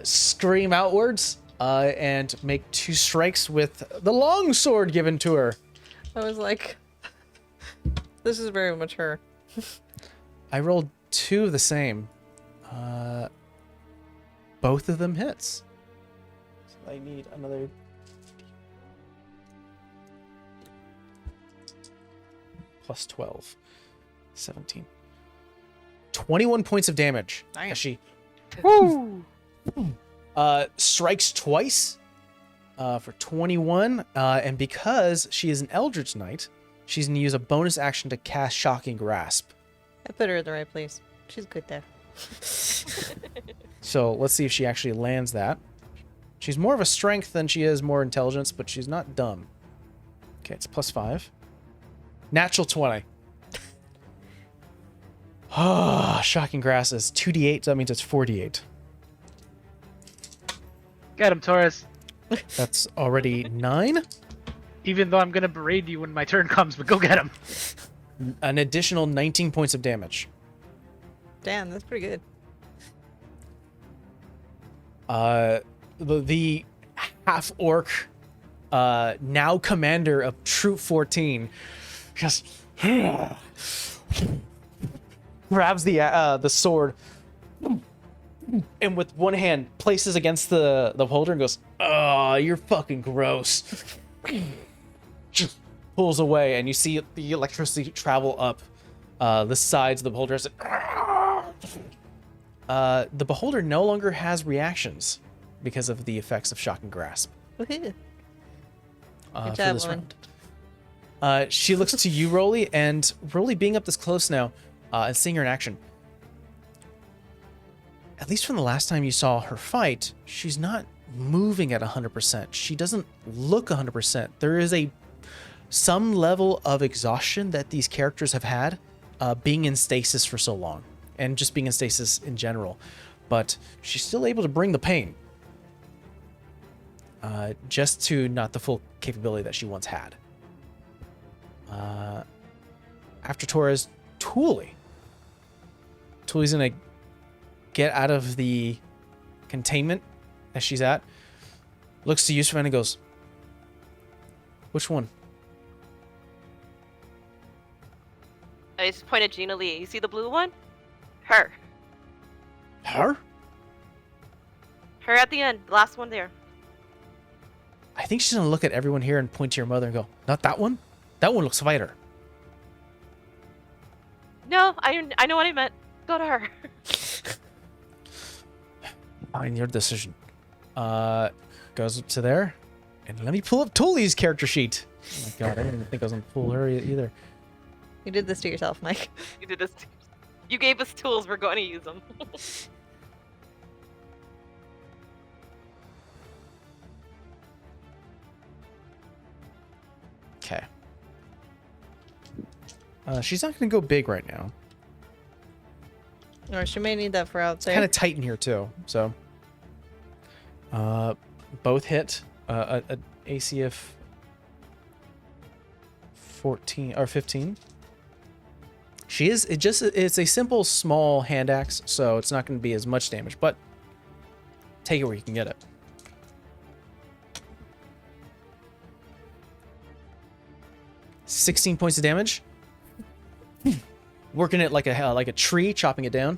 scream outwards, and make 2 strikes with the long sword given to her. I was like, "This is very much her." I rolled 2 of the same. Both of them hits. So I need another. Plus 12. 17. 21 points of damage. Nice. As she Woo! strikes twice for 21. And because she is an Eldritch Knight, she's going to use a bonus action to cast Shocking Grasp. I put her in the right place. She's good there. So let's see if she actually lands that. She's more of a strength than she is more intelligence, but she's not dumb. Okay, it's plus 5. Natural 20. Shocking Grass is 2d8, so that means it's 4d8. Get him, Torres. That's already 9. Even though I'm gonna berate you when my turn comes, but go get him. An additional 19 points of damage. Damn, that's pretty good. The half-orc, now commander of Troop 14, just grabs the sword and with one hand places against the beholder and goes, "Oh, you're fucking gross." Just pulls away, and you see the electricity travel up the sides of the beholder. The beholder no longer has reactions because of the effects of Shocking Grasp. Woohoo. For Good job, this woman. round. She looks to you, Rolly, and Rolly being up this close now and seeing her in action. at least from the last time you saw her fight, she's not moving at 100%. She doesn't look 100%. There is some level of exhaustion that these characters have had being in stasis for so long, and just being in stasis in general. But she's still able to bring the pain, just to not the full capability that she once had. After Torres, Thule. Thule's gonna get out of the containment that she's at, looks to Yusuf and goes, which one? I just pointed Gina Lee. You see the blue one? Her. Her? Her at the end. The last one there. I think she's gonna look at everyone here and point to your mother and go, not that one? That one looks fighter. No, I know what I meant. Go to her. Fine, your decision. Goes up to there. And let me pull up Thule's character sheet. Oh my god, I didn't even think I was gonna pull her either. You did this to yourself, Mike. You did this. You gave us tools. We're going to use them. Okay. She's not gonna go big right now. Or she may need that for out there. Kind of tight in here too. So, both hit a AC of 14 or 15. It's a simple small hand axe, so it's not going to be as much damage, but take it where you can get it. $16 points of damage. Working it like a tree, chopping it down.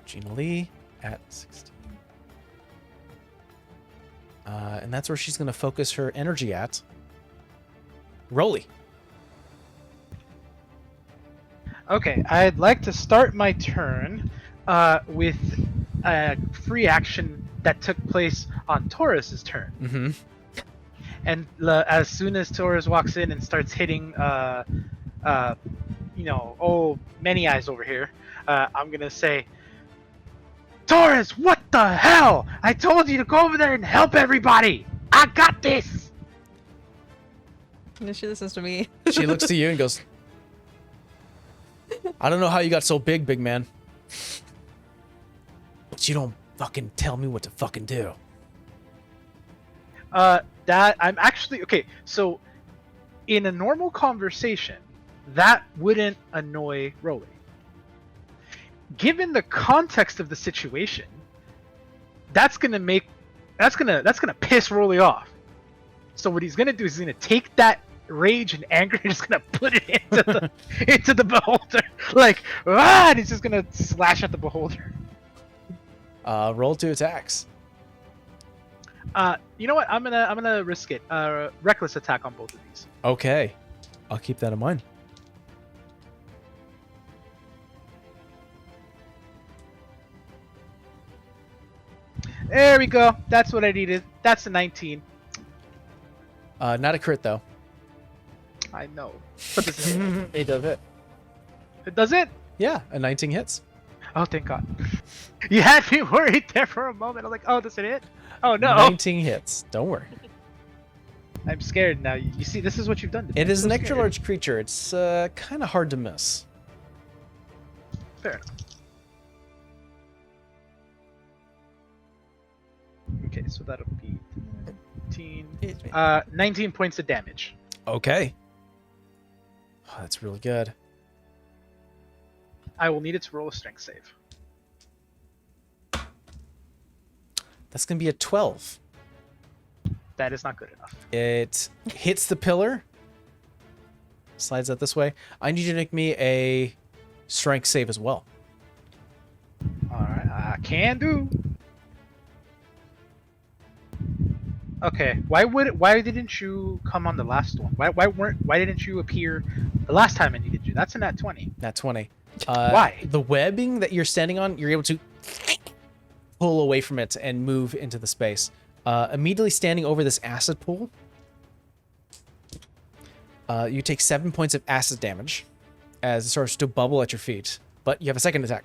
Gina Lee at 16. And that's where she's going to focus her energy at. Rolly. Okay, I'd like to start my turn with a free action that took place on Taurus's turn. Mm-hmm. And as soon as Taurus walks in and starts hitting, Many Eyes over here, I'm gonna say, Taurus, what the hell? I told you to go over there and help everybody. I got this. And she listens to me. She looks to you and goes, I don't know how you got so big, big man. But you don't fucking tell me what to fucking do. That I'm actually okay. So, in a normal conversation, that wouldn't annoy Rolly. Given the context of the situation, that's gonna piss Rolly off. So what he's gonna do is he's gonna take that rage and anger and just gonna put it into the beholder, and he's just gonna slash at the beholder. Roll 2 attacks. You know what? I'm gonna risk it. Reckless attack on both of these. Okay, I'll keep that in mind. There we go. That's what I needed. That's a 19. Not a crit though. I know. But this is It does it. it. Does it? Yeah, a 19 hits. Oh, thank God. You had me worried there for a moment. I was like, oh, does it hit? Oh, no. 19 hits. Don't worry. I'm scared now. You see, this is what you've done to me. It is I'm an so extra scared. large creature. It's kind of hard to miss. Fair enough. Okay, so that'll be 19. 19 points of damage. Okay. Oh, that's really good. I will need it to roll a strength save. That's going to be a 12. That is not good enough. It hits the pillar. Slides out this way. I need you to make me a strength save as well. Alright, I can do. Okay, why didn't you come on the last one? Why didn't you appear the last time I needed you? That's a nat 20. Nat 20. Why? The webbing that you're standing on, you're able to pull away from it and move into the space. Immediately standing over this acid pool, you take 7 points of acid damage as it starts to bubble at your feet. But you have a second attack.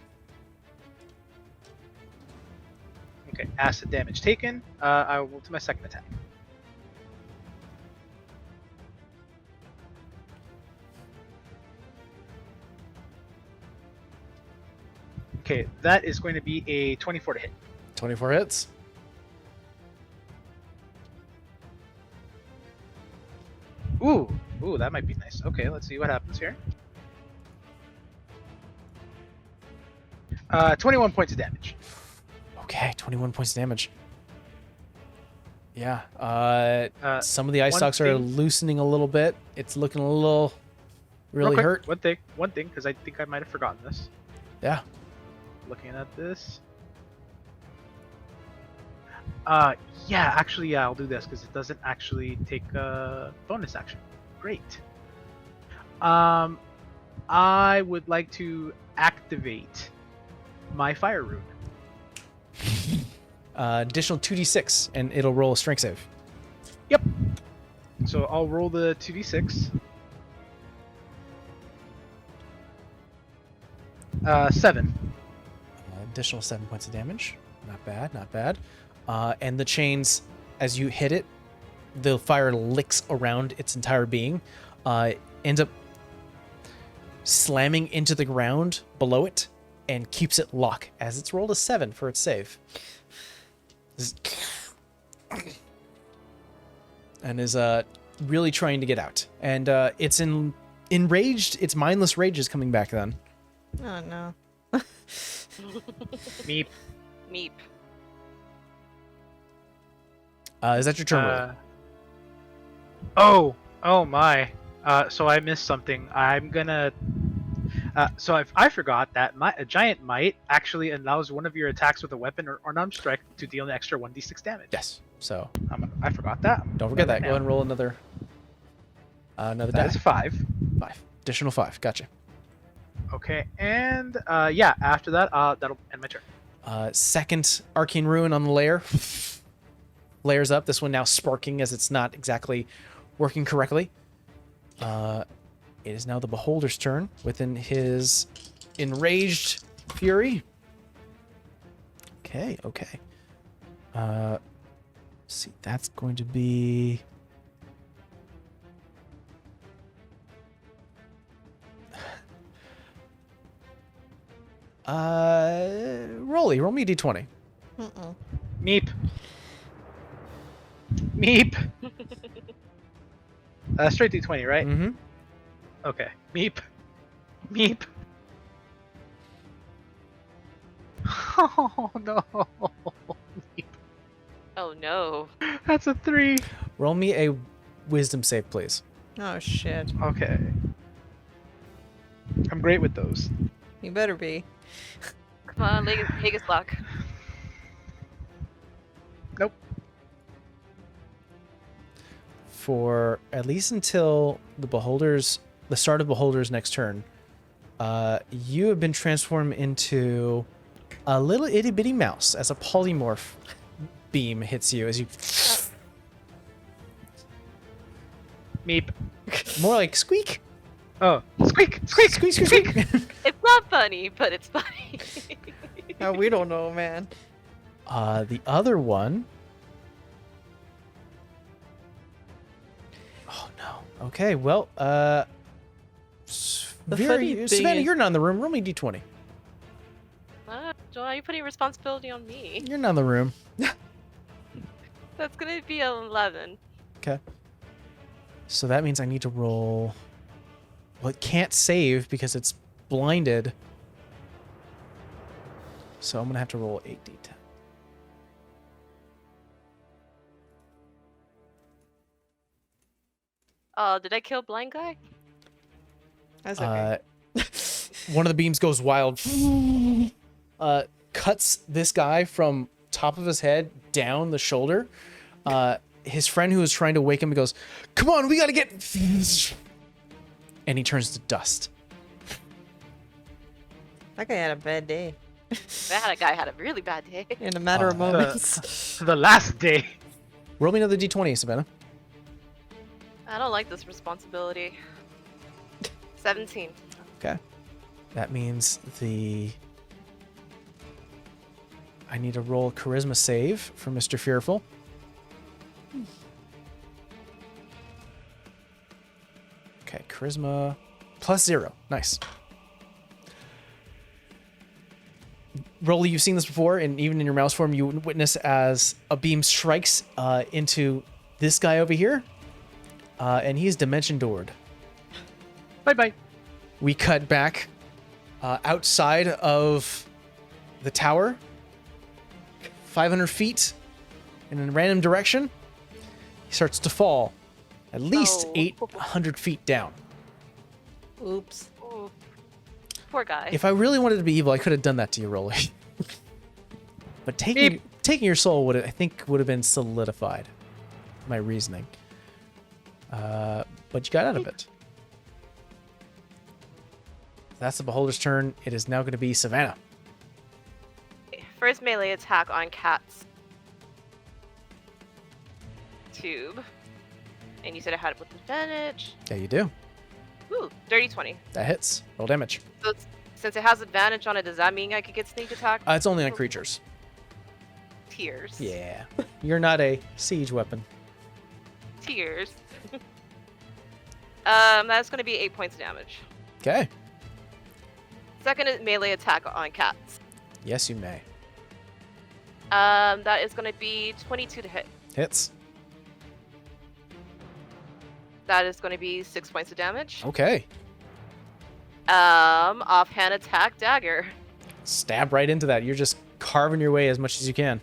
acid damage taken. I will move to my second attack. Okay, that is going to be a 24 to hit. 24 hits. Ooh, that might be nice. Okay, let's see what happens here. 21 points of damage. Okay, 21 points of damage. Yeah. Some of the ice one stalks are thing- loosening a little bit. It's looking a little really Real quick, hurt. One thing, because I think I might have forgotten this. Yeah. Looking at this. Yeah, actually, yeah, I'll do this because it doesn't actually take a bonus action. Great. I would like to activate my fire rune. Additional 2d6, and it'll roll a strength save. Yep. So I'll roll the 2d6. 7. Additional 7 points of damage. Not bad, not bad. And the chains, as you hit it, the fire licks around its entire being, ends up slamming into the ground below it, and keeps it locked as it's rolled a 7 for its save. And is really trying to get out. And it's enraged. Its mindless rage is coming back then. Oh no. Meep. Meep. Is that your turn? Roll? Oh my. So I missed something. I'm gonna. So I forgot that a giant might actually allows one of your attacks with a weapon or unarmed strike to deal an extra 1d6 damage. Yes. So I forgot that. don't forget that. Right Go now. ahead and roll another That die. is 5. 5. Additional 5. Gotcha. Okay, and yeah, after that, that'll end my turn. Second arcane ruin on the layer. Layers up. This one now sparking as it's not exactly working correctly. It is now the beholder's turn within his enraged fury. Okay. See, that's going to be roll me a d20. Mm-mm. Meep. Meep. Straight d20, right? Mm-hmm. Okay. Meep. Meep. Oh no. Meep. Oh no. That's a 3. Roll me a wisdom save, please. Oh shit. Okay. I'm great with those. You better be. Come on, Vegas luck. Nope. For at least until the start of Beholder's next turn, you have been transformed into a little itty bitty mouse as a polymorph beam hits you as you. Meep. More like squeak, Oh, squeak, squeak, squeak, squeak, squeak. It's not funny, but it's funny. Oh, we don't know, man. The other one. Oh no. Okay. Well. The funny thing Savannah, is- you're not in the room. Roll me d20. Why are you putting responsibility on me? You're not in the room. That's gonna be 11. Okay. So that means I need to roll. Well, it can't save because it's blinded. So I'm gonna have to roll 8d10. Did I kill blind guy? That's okay. One of the beams goes wild. Cuts this guy from top of his head down the shoulder. His friend who was trying to wake him goes, "Come on, we gotta get," and he turns to dust. That guy had a bad day. That guy had a really bad day. In a matter of Uh, moments. The last day. Roll me another d20, Savannah. I don't like this responsibility. 17. Okay. That means I need to roll a charisma save for Mr. Fearful. Okay, charisma +0. Nice. Rolly, you've seen this before, and even in your mouse form, you witness as a beam strikes into this guy over here, and he's dimension doored. Bye-bye. We cut back outside of the tower, 500 feet in a random direction. He starts to fall at least Oh. 800 feet down. Oops. Ooh, poor guy. If I really wanted to be evil, I could have done that to you, Rolly. But taking your soul would, I think, would have been solidified. My reasoning. But you got out of it. That's the Beholder's turn. It is now going to be Savannah. First melee attack on Cat's tube. And you said I had it with advantage. Yeah, you do. Ooh, dirty 20. That hits. Roll damage. So since it has advantage on it, does that mean I could get sneak attack? It's only on creatures. Tears. Yeah. You're not a siege weapon. Tears. That's going to be 8 points of damage. Okay. Second is melee attack on Cats. Yes, you may. That is going to be 22 to hit. Hits. That is going to be 6 points of damage. Okay. Offhand attack dagger. Stab right into that. You're just carving your way as much as you can.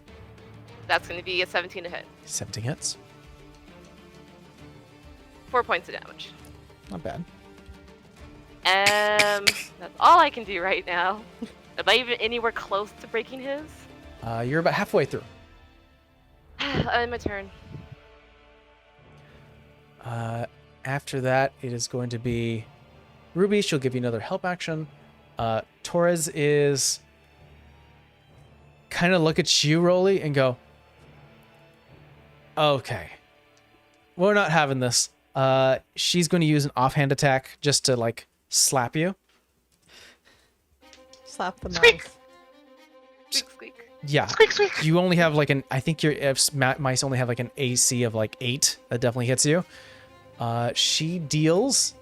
That's going to be a 17 to hit. 17 hits. 4 points of damage. Not bad. That's all I can do right now. Am I even anywhere close to breaking his? You're about halfway through. My turn. After that, it is going to be Ruby. She'll give you another help action. Torres is kind of look at you, Rolly, and go, okay, we're not having this. She's going to use an offhand attack just to, like, slap you. Slap the Squeak! mouse. Squeak, squeak. Yeah. Squeak, squeak. You only have, like, I think your mice only have, like, an AC of, like, 8. That definitely hits you. She deals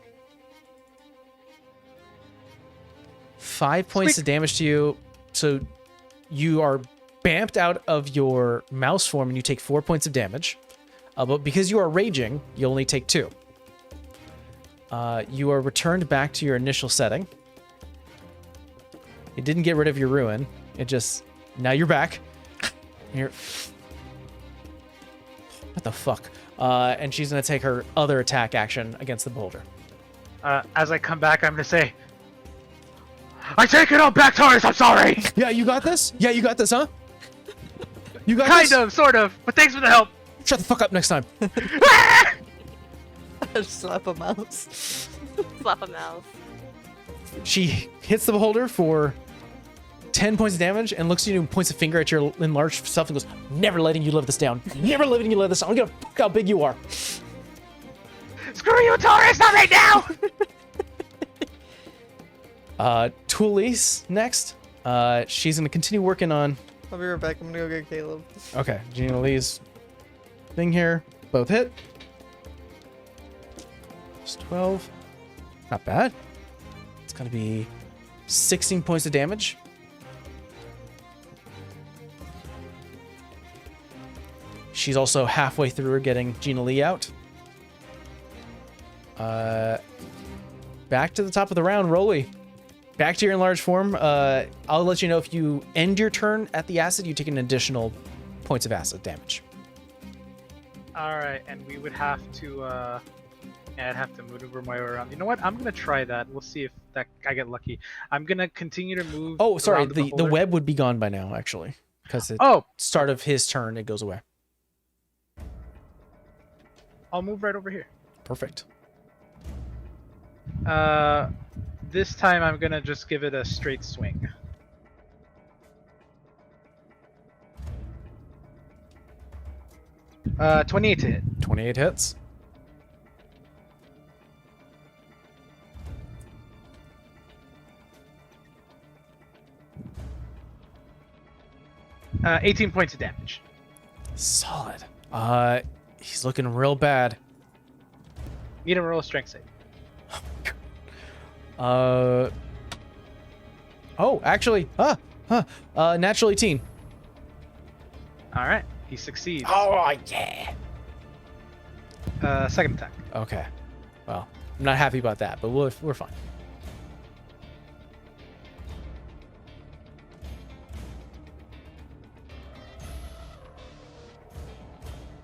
5 points Squeak. of damage to you. So you are bamped out of your mouse form and you take 4 points of damage. But because you are raging, you only take 2. You are returned back to your initial setting. It didn't get rid of your ruin. It just... Now you're back. You're... What the fuck? And she's going to take her other attack action against the beholder. As I come back, I'm gonna say, I take it all back, Taurus. I'm sorry. Yeah, you got this? Yeah, you got this, huh? You got this? Kind of, sort of, but thanks for the help. Shut the fuck up next time. Slap a mouse. Slap a mouse. She hits the beholder for 10 points of damage and looks at you and points a finger at your enlarged self and goes, never letting you live this down. Never letting you live this down. I'm gonna fuck how big you are. Screw you, Taurus. Not right now. Tulise next. She's gonna continue working on... I'll be right back. I'm gonna go get Caleb. Okay, Gina Lee's thing here. Both hit. It's 12. Not bad. It's gonna be 16 points of damage. She's also halfway through getting Gina Lee out. Back to the top of the round, Rolly. Back to your enlarged form. I'll let you know if you end your turn at the acid, you take an additional points of acid damage. All right, and we would have to. Yeah, I'd have to maneuver my way around. You know what? I'm gonna try that. We'll see if that I get lucky. I'm gonna continue to move. Oh, sorry. around The beholder. web would be gone by now, actually, because at Oh, start of his turn, it goes away. I'll move right over here. Perfect. This time I'm gonna just give it a straight swing. Uh, 28 to hit. 28 hits. 18 points of damage. Solid. He's looking real bad. Need him to roll a strength save. Oh, actually, natural 18. All right, he succeeds. Oh, yeah. Second attack. Okay. Well, I'm not happy about that, but we're fine.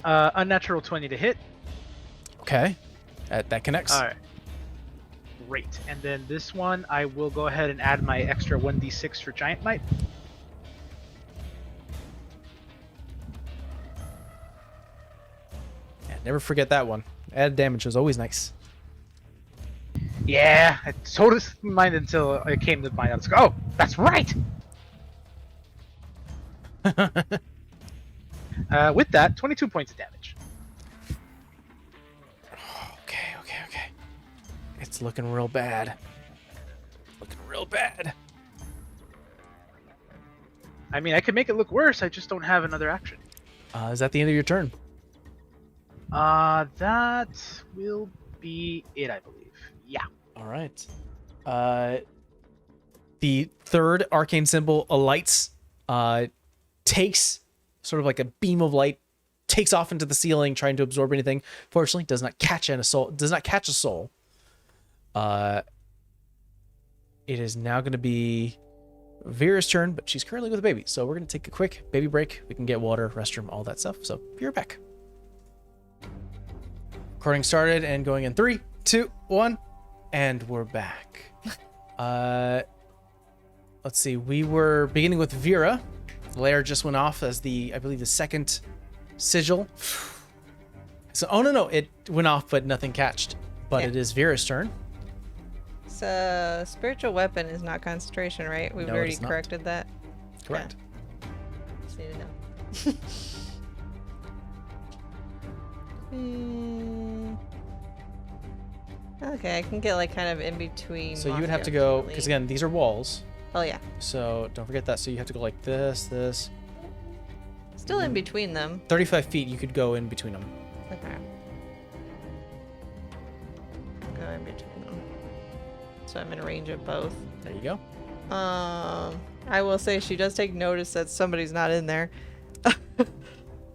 Unnatural 20 to hit. Okay. That connects. All right. Great. And then this one, I will go ahead and add my extra 1d6 for Giant Might. Yeah, never forget that one. Added damage was always nice. Yeah, I totally slipped my mind until it came to mind. I was like, oh, that's right. With that, 22 points of damage. Okay. It's looking real bad. Looking real bad. I mean, I could make it look worse. I just don't have another action. Is that the end of your turn? That will be it, I believe. Yeah. All right. The third arcane symbol alights, takes sort of like a beam of light, takes off into the ceiling, trying to absorb anything. Fortunately, does not catch a soul. It is now going to be Vera's turn, but she's currently with a baby, so we're going to take a quick baby break. We can get water, restroom, all that stuff. So be right back. Recording started and going in 3, 2, 1, and we're back. Let's see. We were beginning with Vera. The layer just went off as I believe the second sigil. So, oh no, it went off, but nothing catched. But Yeah. it is Vera's turn. So, spiritual weapon is not concentration, right? We've No, it already is not. corrected that. Correct. Just need to know. Okay, I can get like kind of in between. So you would have Mostead to go, and because Jubilee. again, these are walls. Oh yeah, So don't forget that. So you have to go like this. still in between them. 35 feet, you could go in between them. Okay. Go in between them. So I'm in range of both. There you go. I will say she does take notice that somebody's not in there.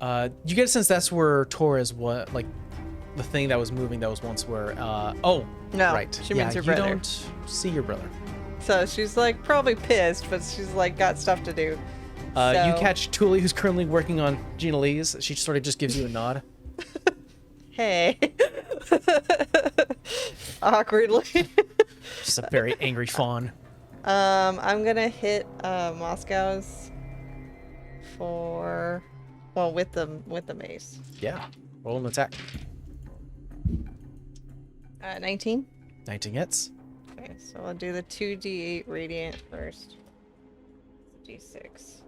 You get a sense that's where Torres was, like the thing that was moving that was once where, No, right. she means her you brother. don't see your brother. So she's like probably pissed, but she's like got stuff to do. You So- catch Tuli, who's currently working on Gina Lee's. She sort of just gives you a nod. Hey. Awkwardly. Just a very angry fawn. I'm gonna hit Moscow's for with the mace. Yeah. Roll an attack. 19. 19 hits. Okay, so I'll do the 2d8 radiant first. D6.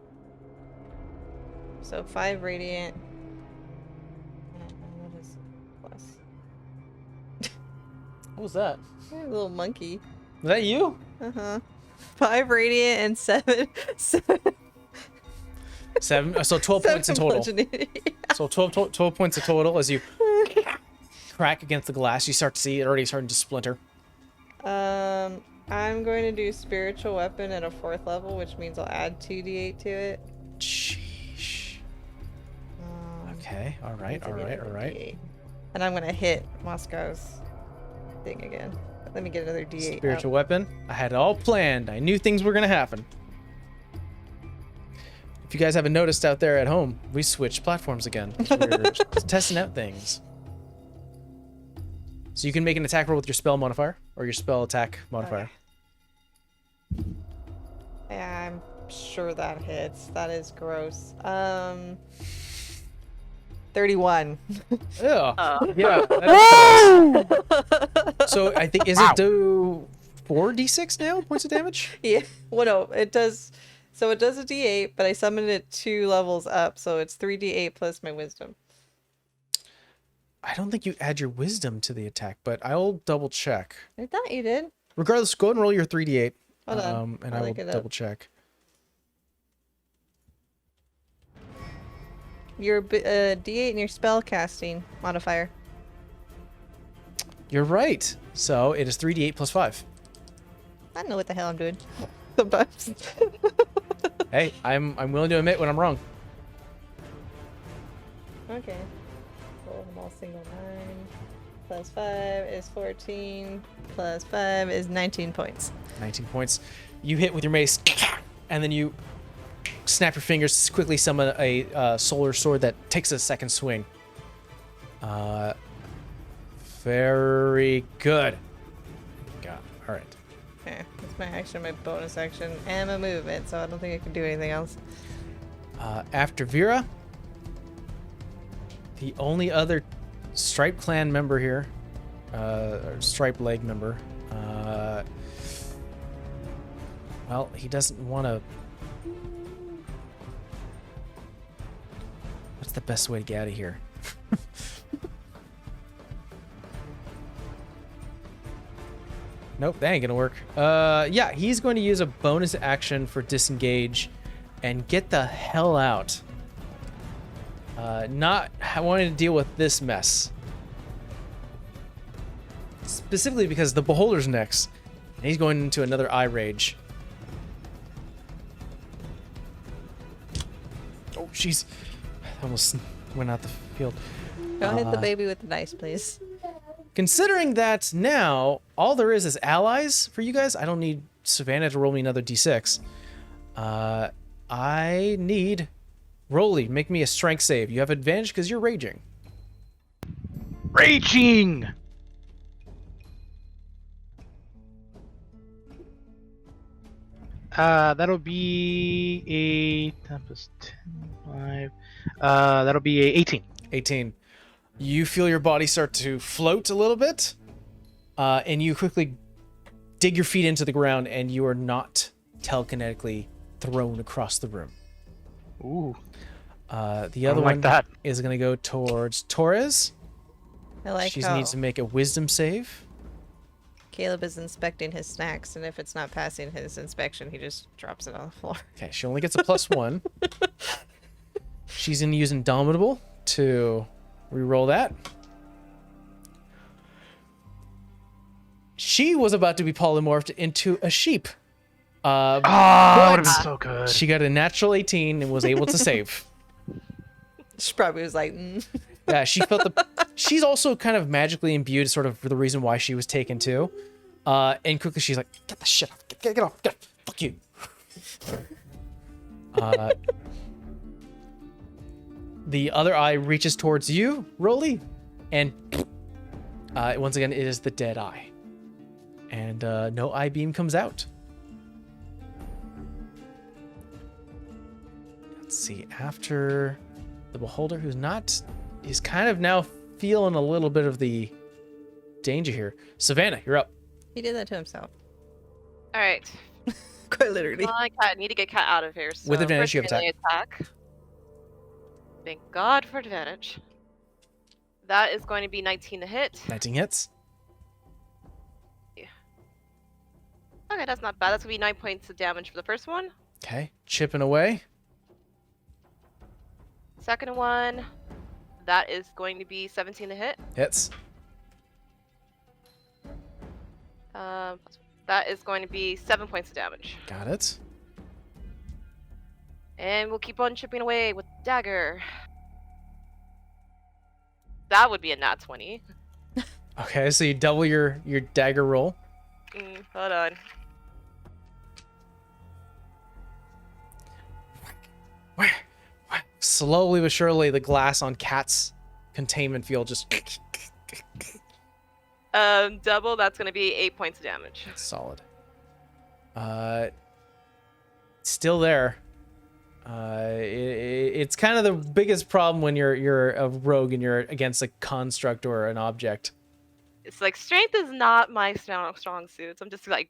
So 5 radiant. And what is plus? What was that? A little monkey. Was that you? 5 radiant and 7. 7. So 12 points in total. So 12 points in total as you crack against the glass. You start to see it already starting to splinter. I'm going to do spiritual weapon at a 4th level, which means I'll add 2d8 to it. Sheesh. Um, Okay. All right. needs to All be right. another All right. D8. And I'm gonna hit Moscow's thing again. Let me get another d8. Spiritual weapon. I had it all planned. I knew things were gonna happen. If you guys haven't noticed out there at home, we switched platforms again. We're testing out things. So you can make an attack roll with your spell modifier or your spell attack modifier. Yeah, I'm sure that hits. That is gross. 31. Yeah. Yeah. That is so I think it do 4d6 now points of damage? Yeah. Well, no, it does. So it does a d8, but I summoned it 2 levels up, so it's 3d8 plus my wisdom. I don't think you add your wisdom to the attack, but I'll double check. I thought you did. Regardless, go ahead and roll your 3d8. Hold on. And I'll I will look it up. double check. Your D8 and your spell casting modifier. You're right. So it is 3d8 plus 5. I don't know what the hell I'm doing. Sometimes. Hey, I'm willing to admit when I'm wrong. Okay. Roll them all single 9. Plus 5 is 14. Plus 5 is 19 points. 19 points. You hit with your mace, and then you snap your fingers to quickly summon a solar sword that takes a second swing. Very good. Got it. All right. Okay, that's my action, my bonus action, and my movement, so I don't think I can do anything else. After Vera, the only other Stripe Clan member here, or Stripe Leg member, well, he doesn't want to. What's the best way to get out of here? Nope, that ain't gonna work. Yeah, he's going to use a bonus action for disengage and get the hell out. Not wanting to deal with this mess. Specifically because the Beholder's next, and he's going into another eye rage. Oh, jeez. Almost went out the field. Don't hit the baby with the dice, please. Considering that now all there is allies for you guys, I don't need Savannah to roll me another d6. I need Rolly, make me a strength save. You have advantage because you're raging. Raging! That'll be a 10 plus 10, 5. That'll be a 18. 18. You feel your body start to float a little bit, and you quickly dig your feet into the ground, and you are not telekinetically thrown across the room. Ooh. The other like one that. is going to go towards Torres. I like She how needs to make a wisdom save. Caleb is inspecting his snacks, and if it's not passing his inspection, he just drops it on the floor. Okay, she only gets a +1. She's going to use Indomitable to reroll that. She was about to be polymorphed into a sheep. Oh, that would have but been so good. She got a natural 18 and was able to save. She probably was like, Yeah, she felt the. She's also kind of magically imbued, sort of for the reason why she was taken too. And quickly she's like, "Get the shit off! Get off! Get, fuck you!" The other eye reaches towards you, Rolly, and once again it is the dead eye, and no eye beam comes out. Let's see. After the Beholder, he's kind of now feeling a little bit of the danger here. Savannah, you're up. he did that to himself. All right. Quite literally. I need to get Cat out of here. So With advantage, first you have melee attack. Thank God for advantage. That is going to be 19 to hit. 19 hits. Okay, that's not bad. That's going to be 9 points of damage for the first one. Okay, chipping away. Second one, that is going to be 17 to hit. Hits. That is going to be 7 points of damage. Got it. And we'll keep on chipping away with dagger. That would be a nat 20. Okay, so you double your dagger roll. Hold on. Slowly but surely, the glass on Cat's containment field just Double, that's going to be 8 points of damage. solid. Still there. It's kind of the biggest problem when you're a rogue and you're against a construct or an object. It's like, strength is not my strong suits. I'm just like...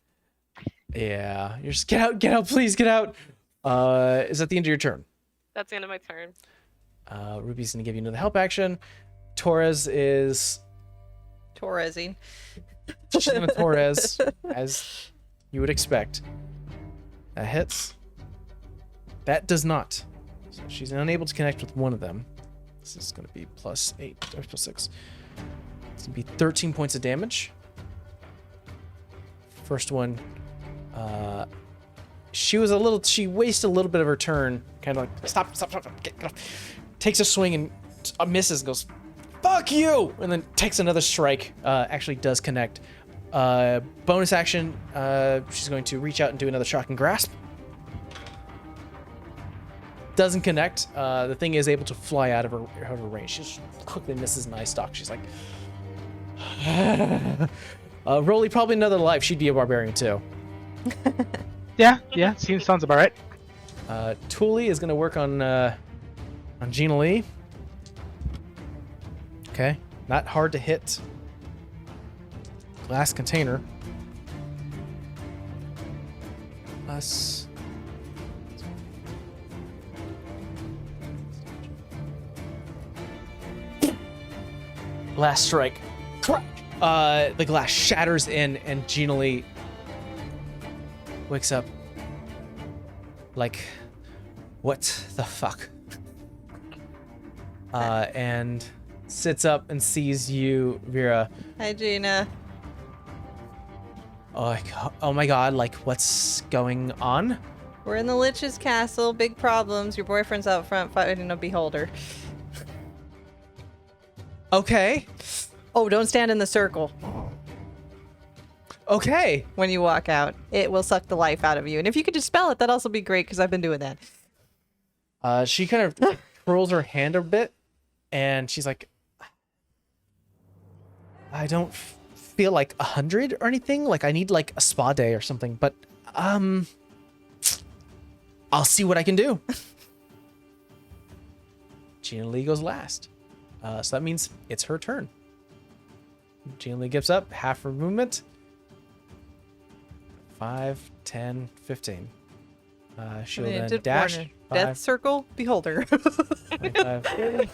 Yeah, you're just get out, please, get out. Is that the end of your turn? That's the end of my turn. Ruby's gonna give you another help action. Torres is Torresing. she's gonna Torres as you would expect. That hits. That does not. So she's unable to connect with one of them. This is going to be +8, or +6. It's going to be 13 points of damage. First one, she wasted a little bit of her turn, kind of like, stop, get off. Takes a swing and misses, goes, fuck you! And then takes another strike, actually does connect. Bonus action, she's going to reach out and do another shock and grasp. Doesn't connect. The thing is able to fly out of her range. She just quickly misses an eye stalk. She's like, Rolly, probably another life. She'd be a barbarian too. Yeah, sounds about right. Thule is gonna work on Gina Lee. Okay, not hard to hit. Glass container. Plus. Last strike. The glass shatters in, and Gina Lee wakes up. Like, what the fuck? And sits up and sees you, Vera. Hi, Gina. Oh my god, like, what's going on? We're in the Lich's castle. Big problems. Your boyfriend's out front fighting a beholder. Okay. Oh, don't stand in the circle Okay. when you walk out. It will suck the life out of you. And if you could just spell it, that'd also be great, because I've been doing that. She kind of twirls her hand a bit, and she's like, I don't feel like 100 or anything. Like, I need like a spa day or something, but I'll see what I can do. Gina Lee goes last. So that means it's her turn. Gina Lee gets up, half her movement. 5, 10, 15. She'll then dash. Warner. 5, Death circle, beholder. 25, 30.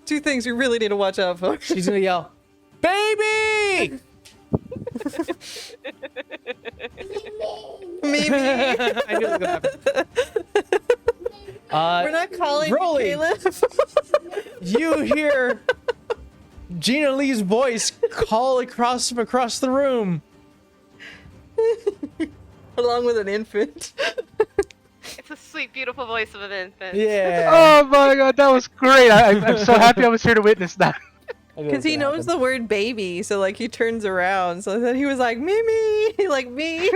Two things you really need to watch out for. She's gonna yell, "Baby!" Maybe. I knew it was gonna happen. We're not calling Rolly. you Caleb. You hear Gina Lee's voice call across the room. Along with an infant. It's a sweet, beautiful voice of an infant. Yeah. Oh my god, that was great. I'm so happy I was here to witness that. Because he knows the word baby, so like he turns around. So then he was like, Mimi, like me.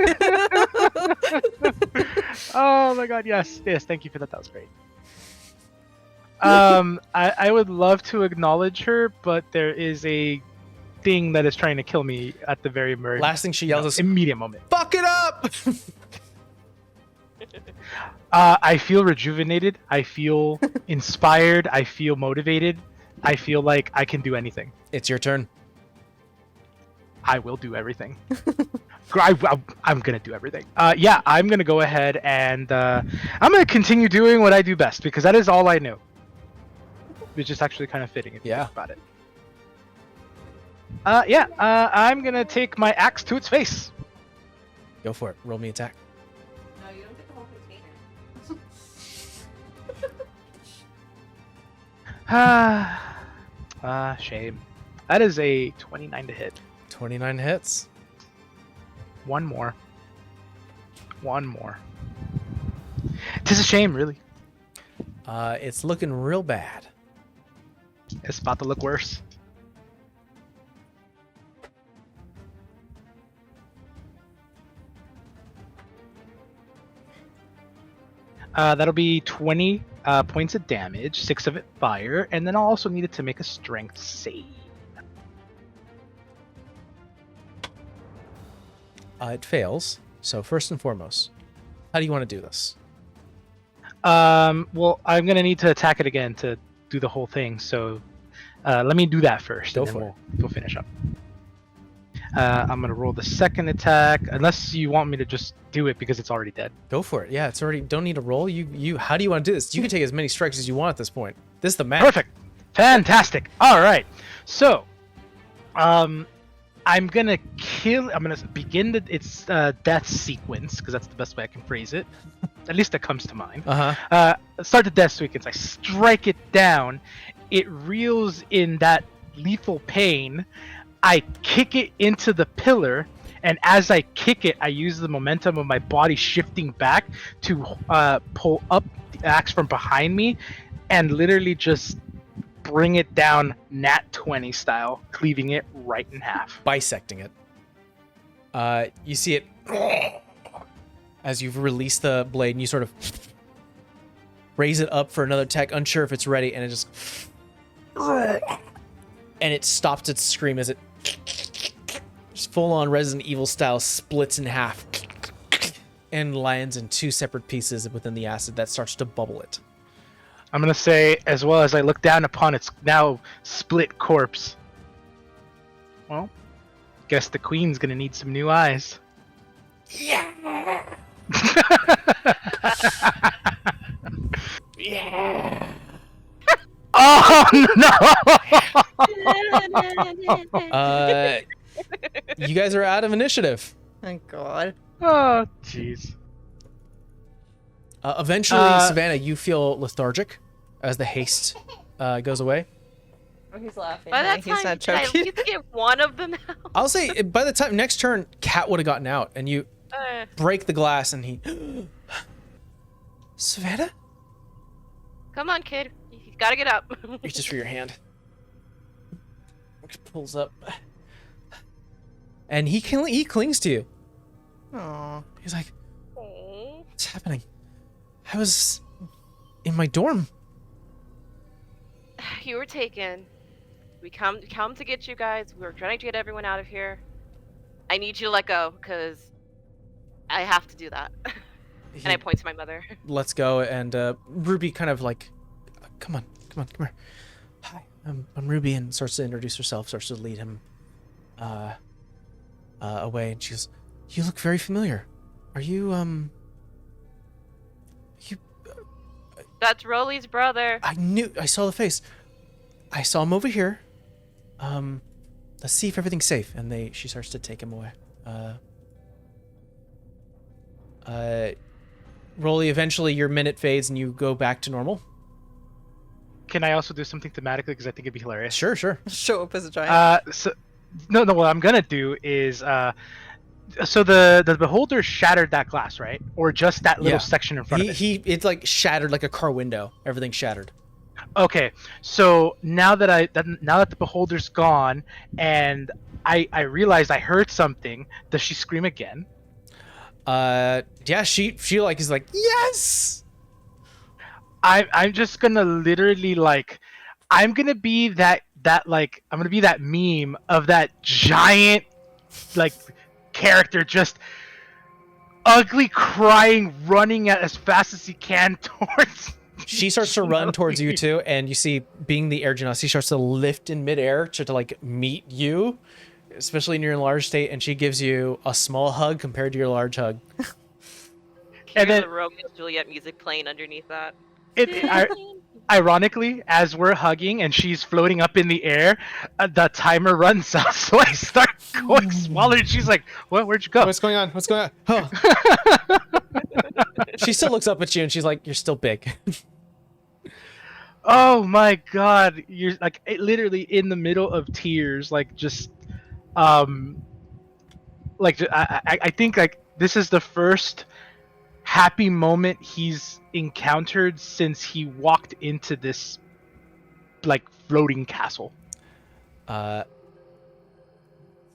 Oh my god, yes, thank you for that. That was great. I would love to acknowledge her, but there is a thing that is trying to kill me at the very Last thing she yells is, immediate moment. "Fuck it up!" I feel rejuvenated. I feel inspired. I feel motivated. I feel like I can do anything. It's your turn. I will do everything. I'm gonna do everything. Yeah, I'm gonna go ahead and I'm gonna continue doing what I do best, because that is all I know. It's just actually kind of fitting if you Yeah. think about it. I'm gonna take my axe to its face. Go for it. Roll me attack. No, you don't get the whole container. Shame. That is a 29 to hit. 29 hits. One more. Tis a shame, really. It's looking real bad. It's about to look worse. That'll be 20 points of damage, 6 of it fire, and then I'll also need it to make a strength save. It fails. So first and foremost, how do you want to do this? Well, I'm gonna need to attack it again to do the whole thing. So let me do that first. Go and then for it. we'll finish up. I'm gonna roll the second attack, unless you want me to just do it because it's already dead. Go for it. Yeah, it's already. Don't need a roll. You. How do you want to do this? You can take as many strikes as you want at this point. This is the match. Perfect. Fantastic. All right. So, I'm gonna begin its death sequence, because that's the best way I can phrase it. At least that comes to mind. Start the death sequence. I strike it down. It reels in that lethal pain. I kick it into the pillar, and as I kick it, I use the momentum of my body shifting back to pull up the axe from behind me, and literally just bring it down Nat 20 style, cleaving it right in half. Bisecting it. You see it as you've released the blade, and you sort of raise it up for another attack, unsure if it's ready, and it just... And it stops its scream as it just full-on Resident Evil style splits in half and lands in two separate pieces within the acid that starts to bubble it. I'm gonna say, as well as I look down upon its now split corpse, well, guess the queen's gonna need some new eyes. Yeah. Yeah. Oh no! You guys are out of initiative. Thank God. Oh, jeez. Eventually, Savannah, you feel lethargic as the haste goes away. Oh, he's laughing. By that he's time, not did I at choking. least get one of them out? I'll say by the time next turn, Cat would have gotten out, and you break the glass, and he. Savannah? Come on, kid. You gotta get up. Reaches for your hand. Pulls up. And he clings to you. Aww. He's like, Aw. what's happening? I was in my dorm. You were taken. We come to get you guys. We were trying to get everyone out of here. I need you to let go, because I have to do that. And I point to my mother. Let's go, and Ruby kind of like, come on here. Hi, I'm Ruby, and starts to introduce herself, starts to lead him away, and she goes, you look very familiar. Are you, That's Rolly's brother. I saw the face. I saw him over here. Let's see if everything's safe. And she starts to take him away. Rolly, eventually your minute fades and you go back to normal. Can I also do something thematically, because I think it'd be hilarious? Sure. Show up as a giant. No, what I'm gonna do is so the beholder shattered that glass, right? Or just that little section in front of it? It's like shattered like a car window. Everything shattered. Okay, so now that the beholder's gone, and I realized I heard something, does she scream again? Yeah, she like is like, yes. I'm just gonna literally like, I'm gonna be that meme of that giant like character just ugly crying, running as fast as he can towards. She starts to run towards you too, and you see, being the air genasi, she starts to lift in midair to like meet you, especially in your enlarged state, and she gives you a small hug compared to your large hug. And then the Romeo and Juliet music playing underneath that. Ironically, as we're hugging and she's floating up in the air, the timer runs out, so I start going smaller, and she's like, "What? Where'd you go? What's going on? Oh. She still looks up at you and she's like, "You're still big." Oh my God! You're like literally in the middle of tears, like just, like I think like this is the first happy moment he's encountered since he walked into this like floating castle.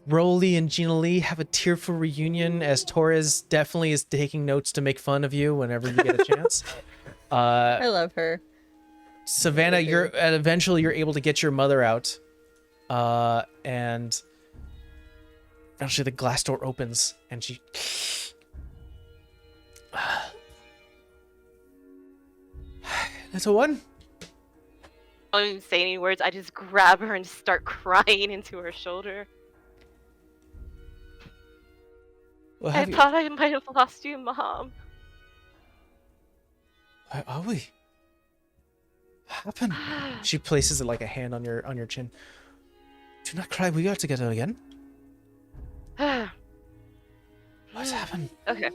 Rolly and Gina Lee have a tearful reunion as Torres definitely is taking notes to make fun of you whenever you get a chance. I love her. Savannah, eventually you're able to get your mother out, and eventually the glass door opens and she. That's a one. I don't even say any words. I just grab her and start crying into her shoulder. Well, I thought I might have lost you, Mom. Are we? What happened? She places it like a hand on your chin. Do not cry. We are together again. What's happened? Okay.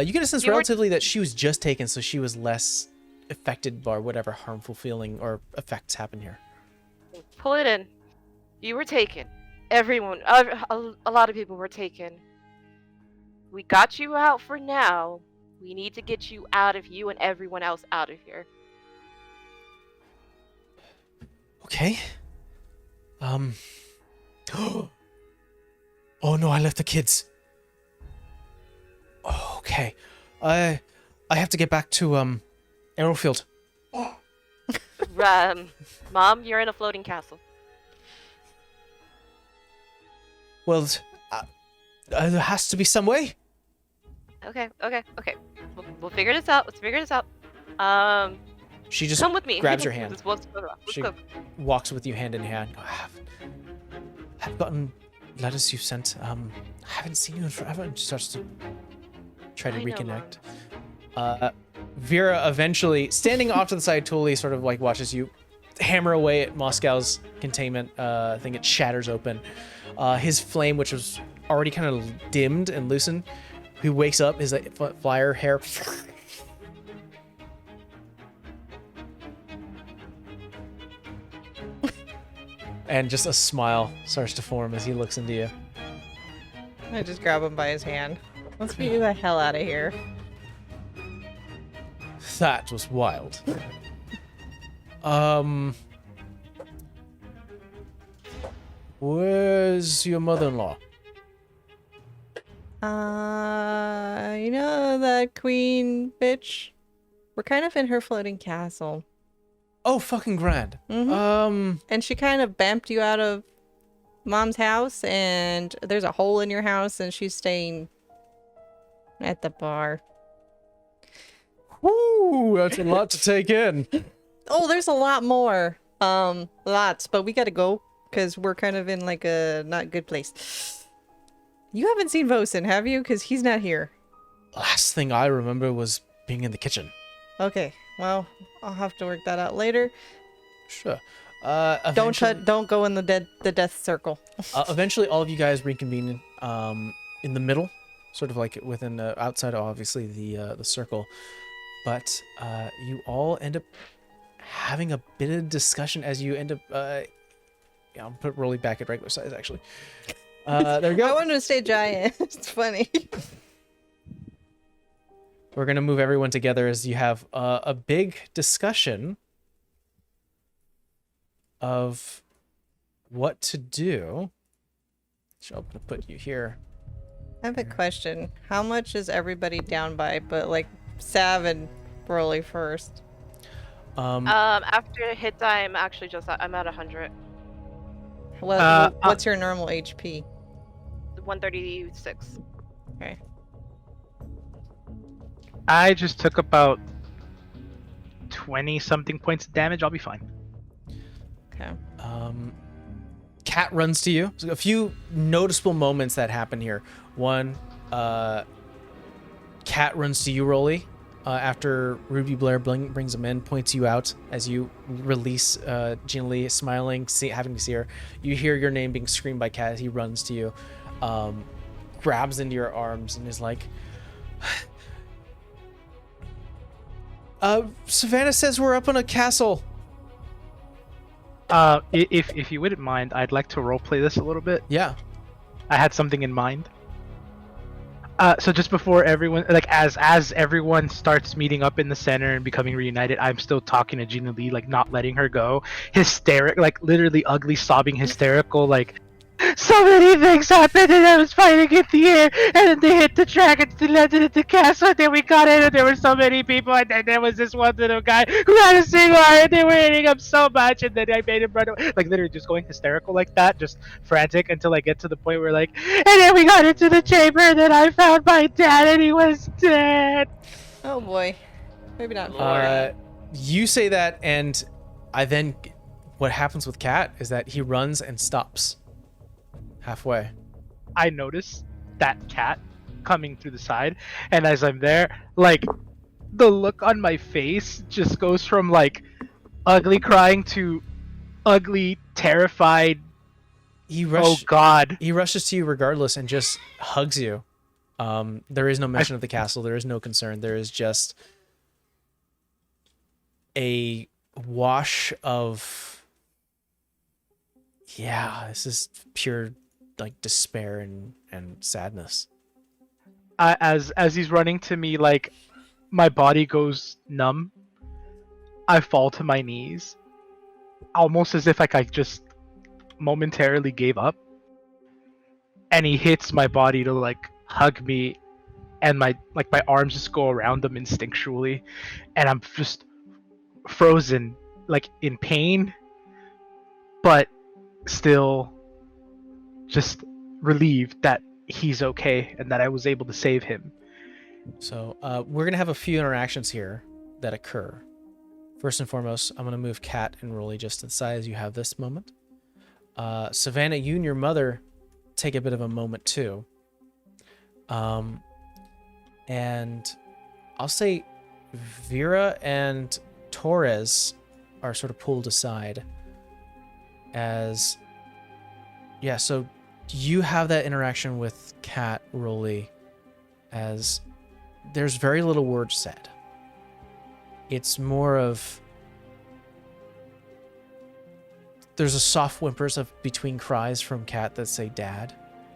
You get a sense You were- relatively that she was just taken, so she was less affected by whatever harmful feeling or effects happen here. Pull it in. You were taken. Everyone, a lot of people were taken. We got you out for now. We need to get you out of you and everyone else out of here. Okay. Oh no, I left the kids. Okay. I have to get back to Arrowfield. Mom, you're in a floating castle. Well, there has to be some way. Okay. We'll figure this out. Let's figure this out. She just Come with me. grabs your hand. Let's She go. walks with you hand in hand. I've gotten letters you've sent. I haven't seen you in forever. And she starts to try to I know, reconnect. Vera eventually, standing off to the side, totally sort of like watches you hammer away at Moscow's containment thing. It shatters open. His flame, which was already kind of dimmed and loosened, he wakes up, his flyer hair and just a smile starts to form as he looks into you. I just grab him by his hand. Let's get the hell out of here. That was wild. Where's your mother-in-law? You know that queen bitch? We're kind of in her floating castle. Oh, fucking grand. Mhm. And she kind of bamped you out of Mom's house, and there's a hole in your house, and she's staying at the bar. Whoo, that's a lot to take in. Oh, there's a lot more. Lots, but we gotta go, because we're kind of in like a not good place. You haven't seen Vosen, have you? Because he's not here. Last thing I remember was being in the kitchen. Okay, well, I'll have to work that out later. Sure. Don't go in the death circle. Eventually, all of you guys reconvene in the middle, sort of like within outside, obviously the circle. But you all end up having a bit of discussion as you end up. I'll put Rolly back at regular size actually. There you go. I wanted to stay giant. It's funny. We're gonna move everyone together as you have a big discussion of what to do. So I'm gonna put you here. I have a question. How much is everybody down by? But like Sav and Broly first. After hit die, I'm actually I'm at 100. What's your normal HP? 136. Okay. I just took about 20 something points of damage. I'll be fine. Okay. Cat runs to you. So a few noticeable moments that happen here. One, Cat runs to you, Rolly, after Ruby Blair brings him in, points you out as you release Gina Lee, smiling, having to see her. You hear your name being screamed by Cat as he runs to you, grabs into your arms, and is like, Savannah says we're up on a castle. If you wouldn't mind, I'd like to roleplay this a little bit. Yeah. I had something in mind. So just before everyone, like as everyone starts meeting up in the center and becoming reunited, I'm still talking to Gina Lee, like not letting her go, hysteric, like literally ugly, sobbing, hysterical, like so many things happened and I was fighting in the air and then they hit the track and they landed at the castle and then we got in and there were so many people and then there was this one little guy who had a single eye and they were hitting him so much and then I made him run away, like literally just going hysterical like that, just frantic until I get to the point where like, and then we got into the chamber and then I found my dad and he was dead. Oh boy. Maybe not. You say that, and I then, what happens with Cat is that he runs and stops halfway. I notice that cat coming through the side, and as I'm there, like the look on my face just goes from like ugly crying to ugly, terrified, Oh God. He rushes to you regardless and just hugs you. There is no mention of the castle. There is no concern. There is just a wash of, this is pure like despair and sadness. As he's running to me, like my body goes numb. I fall to my knees, almost as if like I just momentarily gave up. And he hits my body to like hug me, and my arms just go around him instinctually, and I'm just frozen, like in pain, but still just relieved that he's okay and that I was able to save him. So we're gonna have a few interactions here that occur. First and foremost, I'm gonna move Kat and Rolly just to the side as you have this moment. Savannah, you and your mother take a bit of a moment too. And I'll say Vera and Torres are sort of pulled aside as, so you have that interaction with Kat, Rolly, as there's very little words said. It's more of, there's a soft whimpers of between cries from Kat that say dad,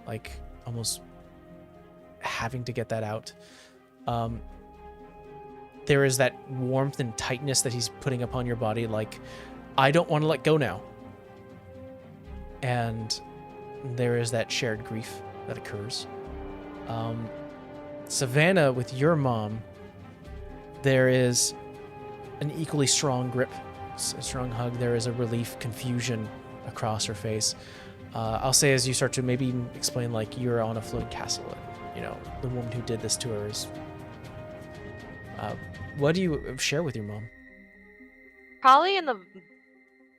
like almost having to get that out. There is that warmth and tightness that he's putting upon your body, like, I don't want to let go now. And there is that shared grief that occurs. Savannah, with your mom, there is an equally strong grip, a strong hug. There is a relief, confusion across her face. I'll say as you start to maybe even explain, like, you're on a floating castle, and, you know, the woman who did this to her is... what do you share with your mom? Probably in the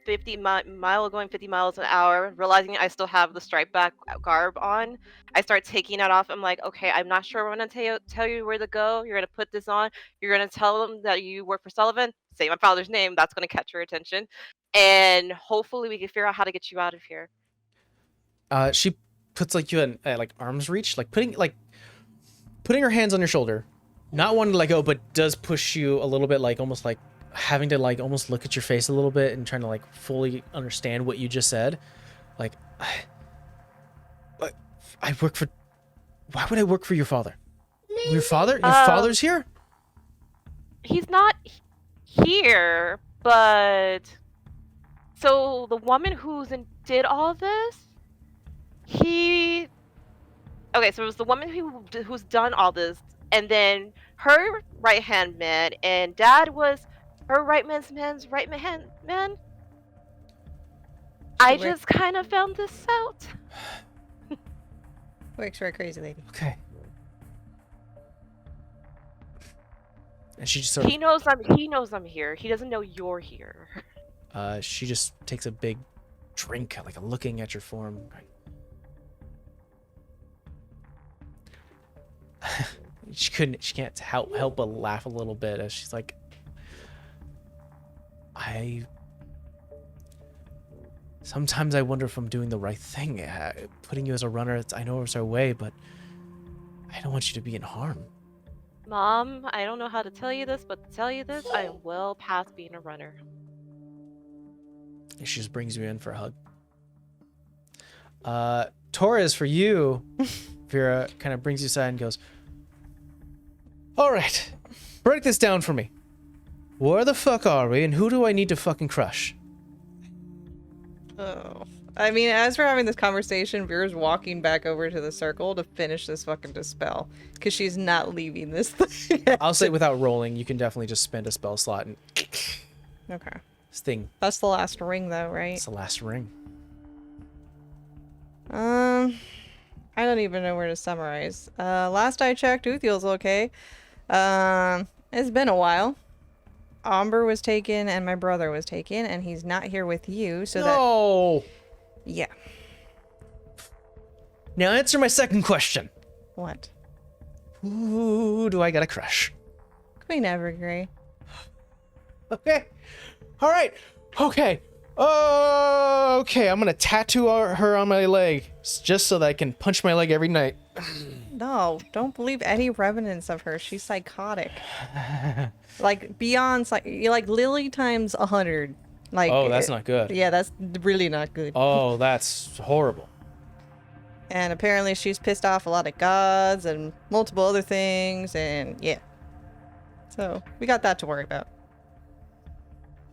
50 mile going 50 miles an hour, realizing I still have the stripe back garb on, I start taking it off. I'm like, okay, I'm not sure I'm gonna tell you where to go. You're gonna put this on. You're gonna tell them that you work for Sullivan. Say my father's name. That's gonna catch your attention, and hopefully we can figure out how to get you out of here. She puts like you in like arm's reach, like putting her hands on your shoulder, not wanting to let go, but does push you a little bit, like almost like having to like almost look at your face a little bit and trying to like fully understand what you just said. Like, I work for... Why would I work for your father? Your father? Your father's here? He's not here, but... So, the woman did all this? Okay, so it was the woman who's done all this, and then her right-hand man, and Dad was her man's right-hand man? I just kind of found this out. Works for a crazy lady. Okay. And she just sort of... He knows I'm here. He doesn't know you're here. She just takes a big drink, like looking at your form. She can't help but laugh a little bit as she's like, sometimes I wonder if I'm doing the right thing. Putting you as a runner, I know it's our way, but I don't want you to be in harm. Mom, I don't know how to tell you this, but to tell you this, I am well past being a runner. And she just brings you in for a hug. Torres, for you, Vera kind of brings you aside and goes, all right, break this down for me. Where the fuck are we, and who do I need to fucking crush? Oh. I mean, as we're having this conversation, Vera's walking back over to the circle to finish this fucking dispel. Because she's not leaving this thing. I'll say without rolling, you can definitely just spend a spell slot and... Okay. Sting. That's the last ring, though, right? It's the last ring. I don't even know where to summarize. Last I checked, Uthiel's okay. It's been a while. Amber was taken and my brother was taken, and he's not here with you, so No! Yeah. Now answer my second question. What? Who do I got a crush? Queen Evergrey. Okay. All right. Okay. Oh, okay. I'm gonna tattoo her on my leg just so that I can punch my leg every night. No, don't believe any revenants of her. She's psychotic. Like beyond like Lily times 100. Like Oh, that's not good. Yeah, that's really not good. Oh, that's horrible. And apparently she's pissed off a lot of gods and multiple other things, and yeah. So we got that to worry about.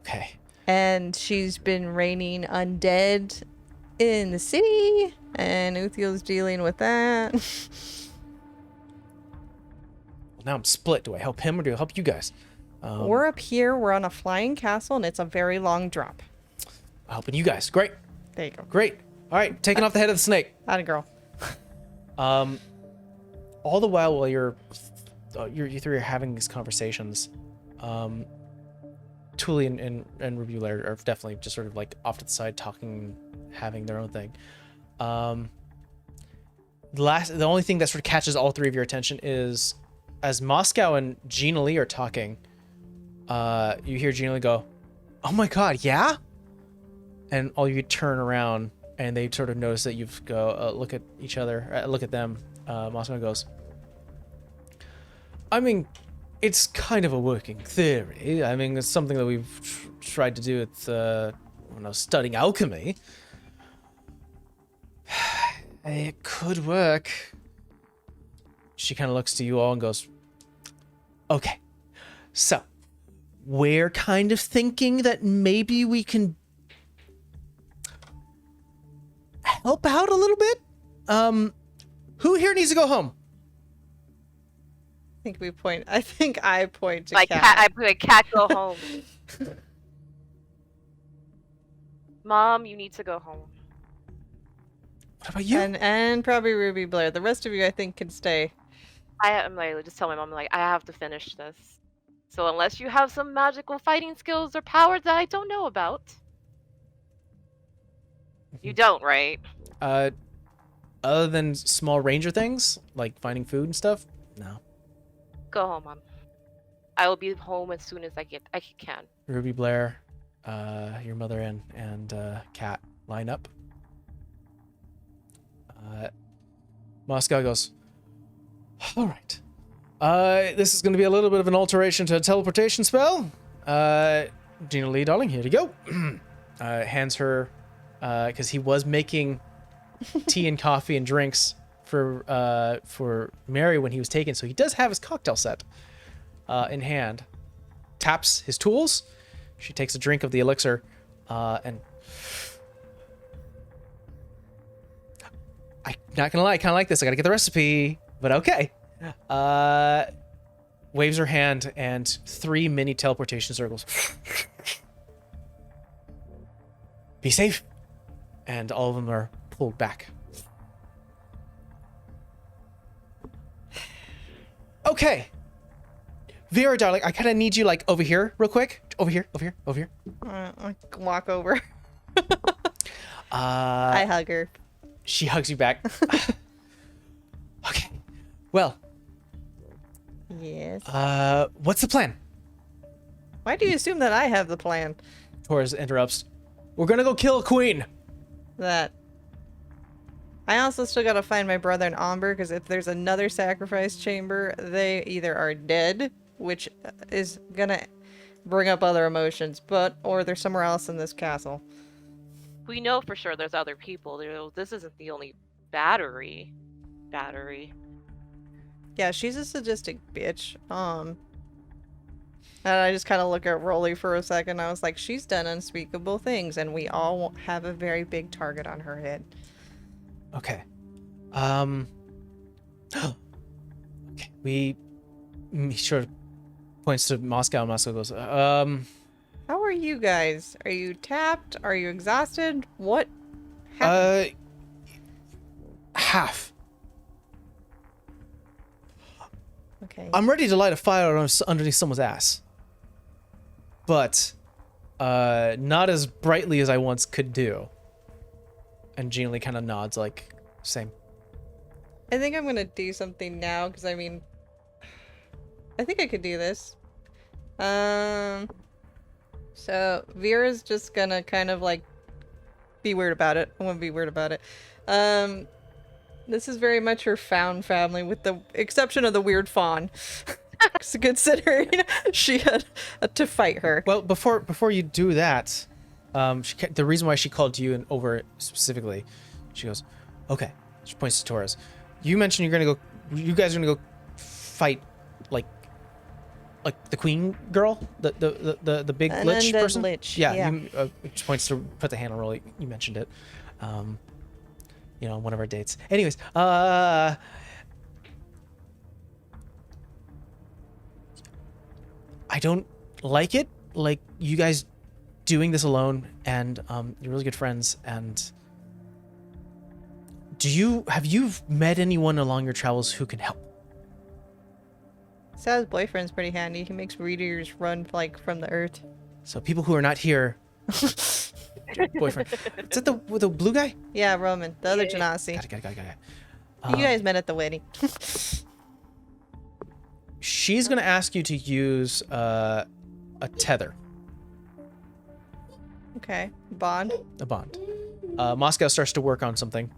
Okay. And she's been raining undead in the city, and Uthiel's dealing with that. Well, now I'm split. Do I help him or do I help you guys? We're up here, we're on a flying castle, and it's a very long drop. I'm helping you guys. Great. There you go. Great. All right, taking off the head of the snake. Atta girl. All the while you three are having these conversations, Tuli and Ruby are definitely just sort of like off to the side talking, having their own thing. The only thing that sort of catches all three of your attention is as Moscow and Gina Lee are talking, you hear Gina Lee go, "Oh my god, yeah?" And all you turn around and they sort of notice that you've go look at each other, look at them. Moscow goes, "I mean, it's kind of a working theory. I mean, it's something that we've tried to do with when I was studying alchemy. It could work." She kind of looks to you all and goes, "Okay, so we're kind of thinking that maybe we can help out a little bit. Who here needs to go home?" I think I point to Like Cat. I put a cat go home. Mom, you need to go home. What about you? And probably Ruby Blair. The rest of you, I think, can stay. I'm like, just tell my mom, like, I have to finish this. So unless you have some magical fighting skills or powers that I don't know about. You don't, right? Other than small ranger things, like finding food and stuff? No. Go home, Mom. I will be home as soon as I can. Ruby Blair, your mother and Kat line up. Moscow goes, "All right. This is going to be a little bit of an alteration to a teleportation spell. Gina Lee, darling, here you go." Hands her, because he was making tea and coffee and drinks for Mary when he was taken, so he does have his cocktail set in hand. Taps his tools. She takes a drink of the elixir, and I'm not gonna lie, I kind of like this. I gotta get the recipe, but okay. Waves her hand, and 3 mini teleportation circles. Be safe. And all of them are pulled back. Okay. Vera, darling, I kind of need you, like, over here real quick. Over here. I walk over. I hug her. She hugs you back. Okay. Well. Yes. What's the plan? Why do you assume that I have the plan? Torres interrupts. We're gonna go kill a queen. That. I also still gotta find my brother and Amber, because if there's another sacrifice chamber, they either are dead, which is gonna bring up other emotions, or they're somewhere else in this castle. We know for sure there's other people. This isn't the only battery. Yeah, she's a sadistic bitch. And I just kind of look at Rolly for a second. I was like, she's done unspeakable things, and we all have a very big target on her head. Okay. Okay. He sort of points to Moscow, and Moscow goes, How are you guys? Are you tapped? Are you exhausted? What happened? Half. Okay. I'm ready to light a fire underneath someone's ass. But, not as brightly as I once could do. And Gina Lee kind of nods, like, same. I think I'm gonna do something now, because I mean, I think I could do this. So Vera's just gonna kind of like be weird about it. I want to be weird about it. This is very much her found family, with the exception of the weird fawn. Considering she had to fight her. Well, before you do that, the reason why she called you and over specifically, she goes, okay. She points to Torres. You mentioned you guys are gonna go fight like the queen girl, the big An lich undead person. lich, Yeah. yeah. She points to put the hand on roll. You mentioned it. On one of our dates. Anyways, I don't like it. Like, you guys doing this alone, and you're really good friends. And have you met anyone along your travels who can help? Sal's boyfriend's pretty handy. He makes readers run like from the earth. So people who are not here. Your boyfriend. Is it the blue guy? Yeah, Roman, the other Genasi. Got it. You guys met at the wedding. She's gonna ask you to use a tether, Okay, bond. a bond. Moscow starts to work on something.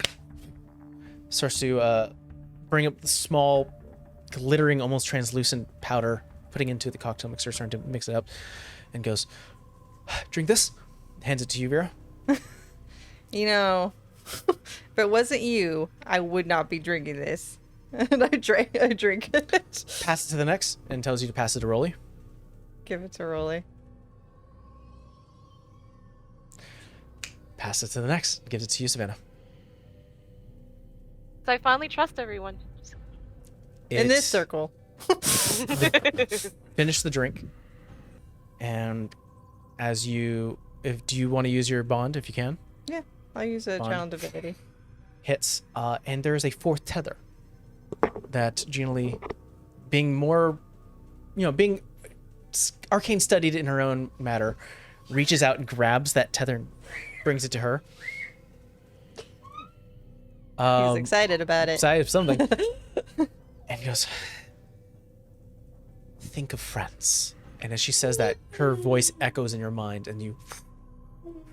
Starts to bring up the small, glittering, almost translucent powder, putting into the cocktail mixer, starting to mix it up, and goes, "Drink this." Hands it to you, Vera. You know, if it wasn't you, I would not be drinking this. And I drink it. Pass it to the next, and tells you to pass it to Rolly. Give it to Rolly. Pass it to the next. Gives it to you, Savannah. So I finally trust everyone. In this It's- circle. Finish the drink, and do you want to use your bond if you can? Yeah, I'll use a Bond. channel divinity. Hits, and there is a fourth tether that Gina Lee, being more, being arcane studied in her own matter, reaches out and grabs that tether and brings it to her. He's excited about it. Excited of something. And he goes, think of friends. And as she says that, her voice echoes in your mind, and you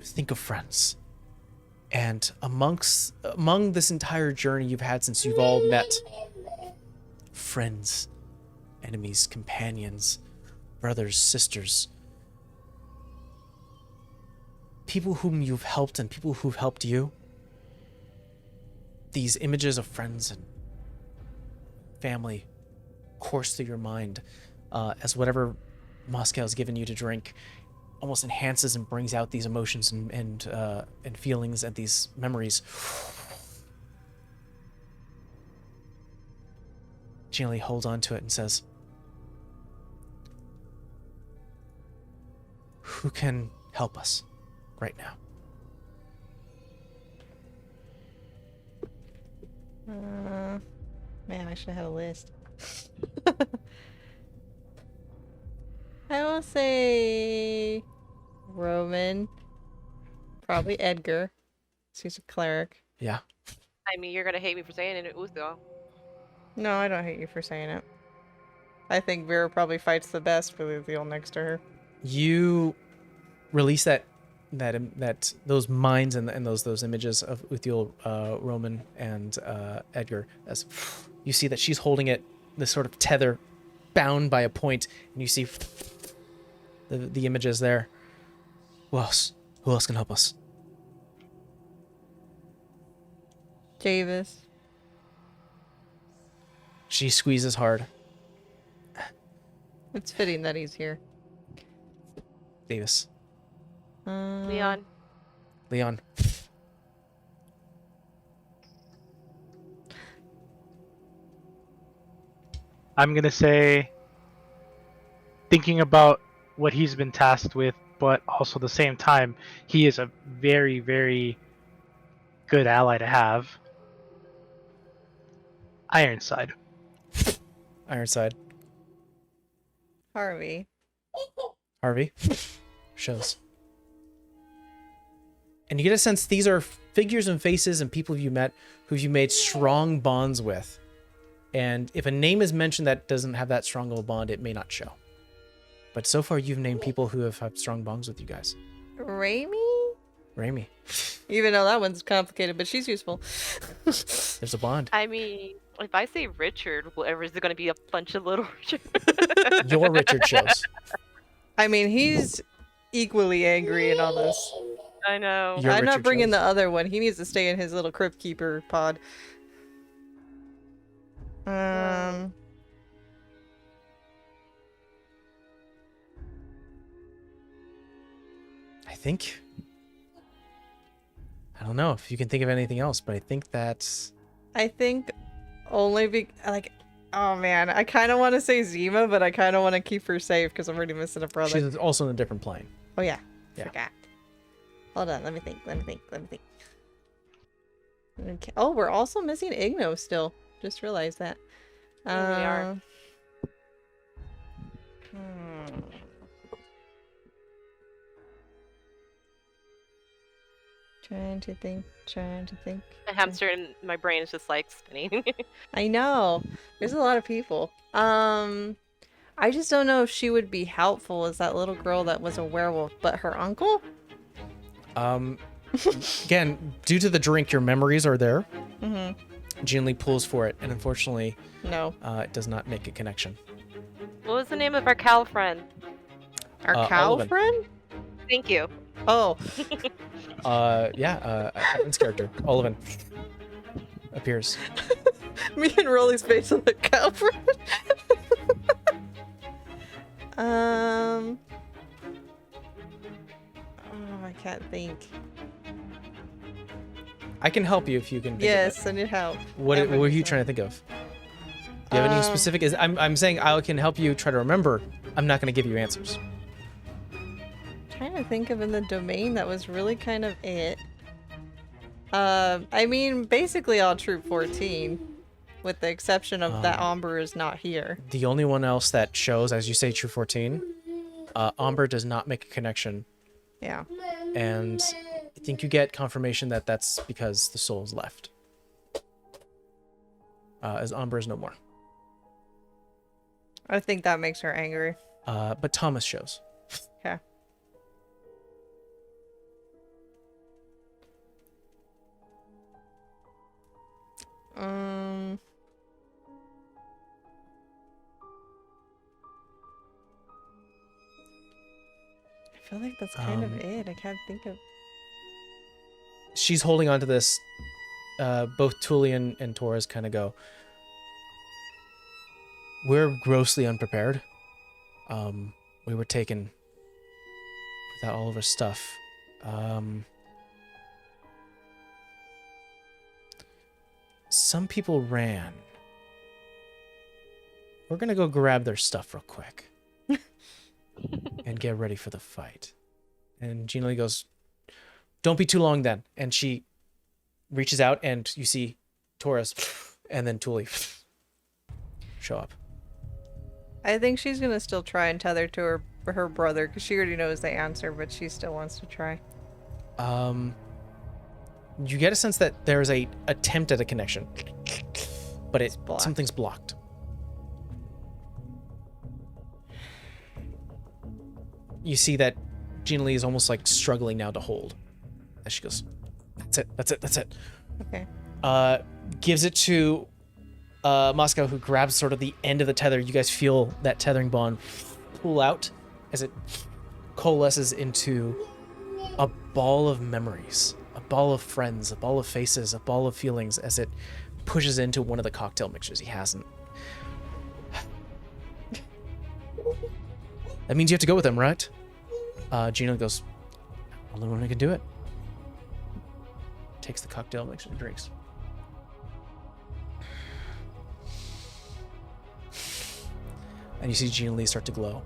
think of friends. And among this entire journey you've had since you've all met, friends, enemies, companions, brothers, sisters, people whom you've helped and people who've helped you, these images of friends and family course through your mind as whatever Moscow has given you to drink almost enhances and brings out these emotions and feelings and these memories. Gina Lee holds on to it and says, who can help us right now? Man, I should have had a list. I will say Roman. Probably Edgar. He's a cleric. Yeah. I mean, you're gonna hate me for saying it, Uzo. No, I don't hate you for saying it. I think Vera probably fights the best with Uthiel next to her. You release those minds and those images of Uthiel, Roman, and Edgar, as you see that she's holding it, this sort of tether, bound by a point, and you see the images there. Who else? Who else can help us? Javis. She squeezes hard. It's fitting that he's here. Davis. Leon. Leon. I'm gonna say, thinking about what he's been tasked with, but also at the same time, he is a very, very good ally to have. Ironside. Ironside. Harvey. Harvey. Shows. And you get a sense these are figures and faces and people you met who you made strong bonds with. And if a name is mentioned that doesn't have that strong of a bond, it may not show. But so far, you've named people who have had strong bonds with you guys. Raimi? Raimi, Even though that one's complicated, but she's useful. there's a bond. I mean, if I say Richard, whatever, is it going to be a bunch of little Richard? Your Richard shows. I mean, he's equally angry in all this. I know. Your I'm not Richard bringing shows. the other one. He needs to stay in his little crypt keeper pod. I think. I don't know if you can think of anything else, but I think that's. I think only like, oh man, I kind of want to say Zima, but I kind of want to keep her safe because I'm already missing a brother. She's also in a different plane. Oh yeah, Yeah. forgot. Hold on, let me think. Okay. Oh, we're also missing Igno still. Just realized that. Yeah, we are. Hmm. Trying to think. The hamster in my brain is just like spinning. I know. There's a lot of people. I just don't know if she would be helpful as that little girl that was a werewolf, but her uncle? Again, due to the drink, your memories are there. Mm-hmm. Jean Lee pulls for it, and unfortunately, No. it does not make a connection. What was the name of our cow friend? Our cow Oliven. friend? Thank you. Oh. Evan's character, Oliven, appears. Me and Rolly's face on the cow friend. Oh, I can't think. I can help you if you can think Yes, of I need help. it. What I'm were ready you for trying to think of? Do you have any specific? I'm saying I can help you try to remember. I'm not going to give you answers. Trying to think of in the domain that was really kind of it. I mean, basically all Troop 14, with the exception of that Amber is not here. The only one else that shows, as you say, True 14, Amber does not make a connection, Yeah. and I think you get confirmation that that's because the soul is left, as Amber is no more. I think that makes her angry. But Thomas shows. Okay. I feel like that's kind of it. I can't think of. She's holding on to this. Both Tullian and Torres kind of go, we're grossly unprepared. We were taken without all of our stuff. Some people ran. We're gonna go grab their stuff real quick and get ready for the fight. And Gina Lee goes, don't be too long then. And she reaches out and you see Torres and then Tuli show up. I think she's gonna still try and tether to her brother because she already knows the answer, but she still wants to try. You get a sense that there's a attempt at a connection, but blocked. something's blocked. You see that Gina Lee is almost like struggling now to hold. As she goes, that's it. Okay. Gives it to Moscow, who grabs sort of the end of the tether. You guys feel that tethering bond pull out as it coalesces into a ball of memories, a ball of friends, a ball of faces, a ball of feelings as it pushes into one of the cocktail mixtures he hasn't. That means you have to go with him, right? Gina goes, only one who can do it. Takes the cocktail mixture and drinks. And you see Gina Lee start to glow.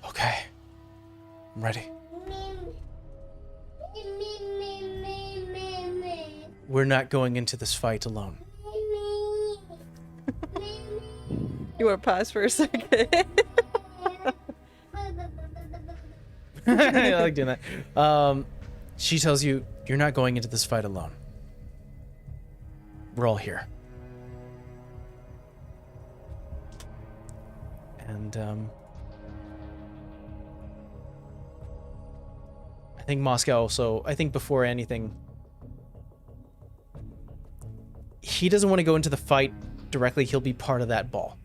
Okay. I'm ready. We're not going into this fight alone. You want to pause for a second? I like doing that. She tells you, you're not going into this fight alone. We're all here. And I think Moscow also, I think before anything, he doesn't want to go into the fight directly. He'll be part of that ball,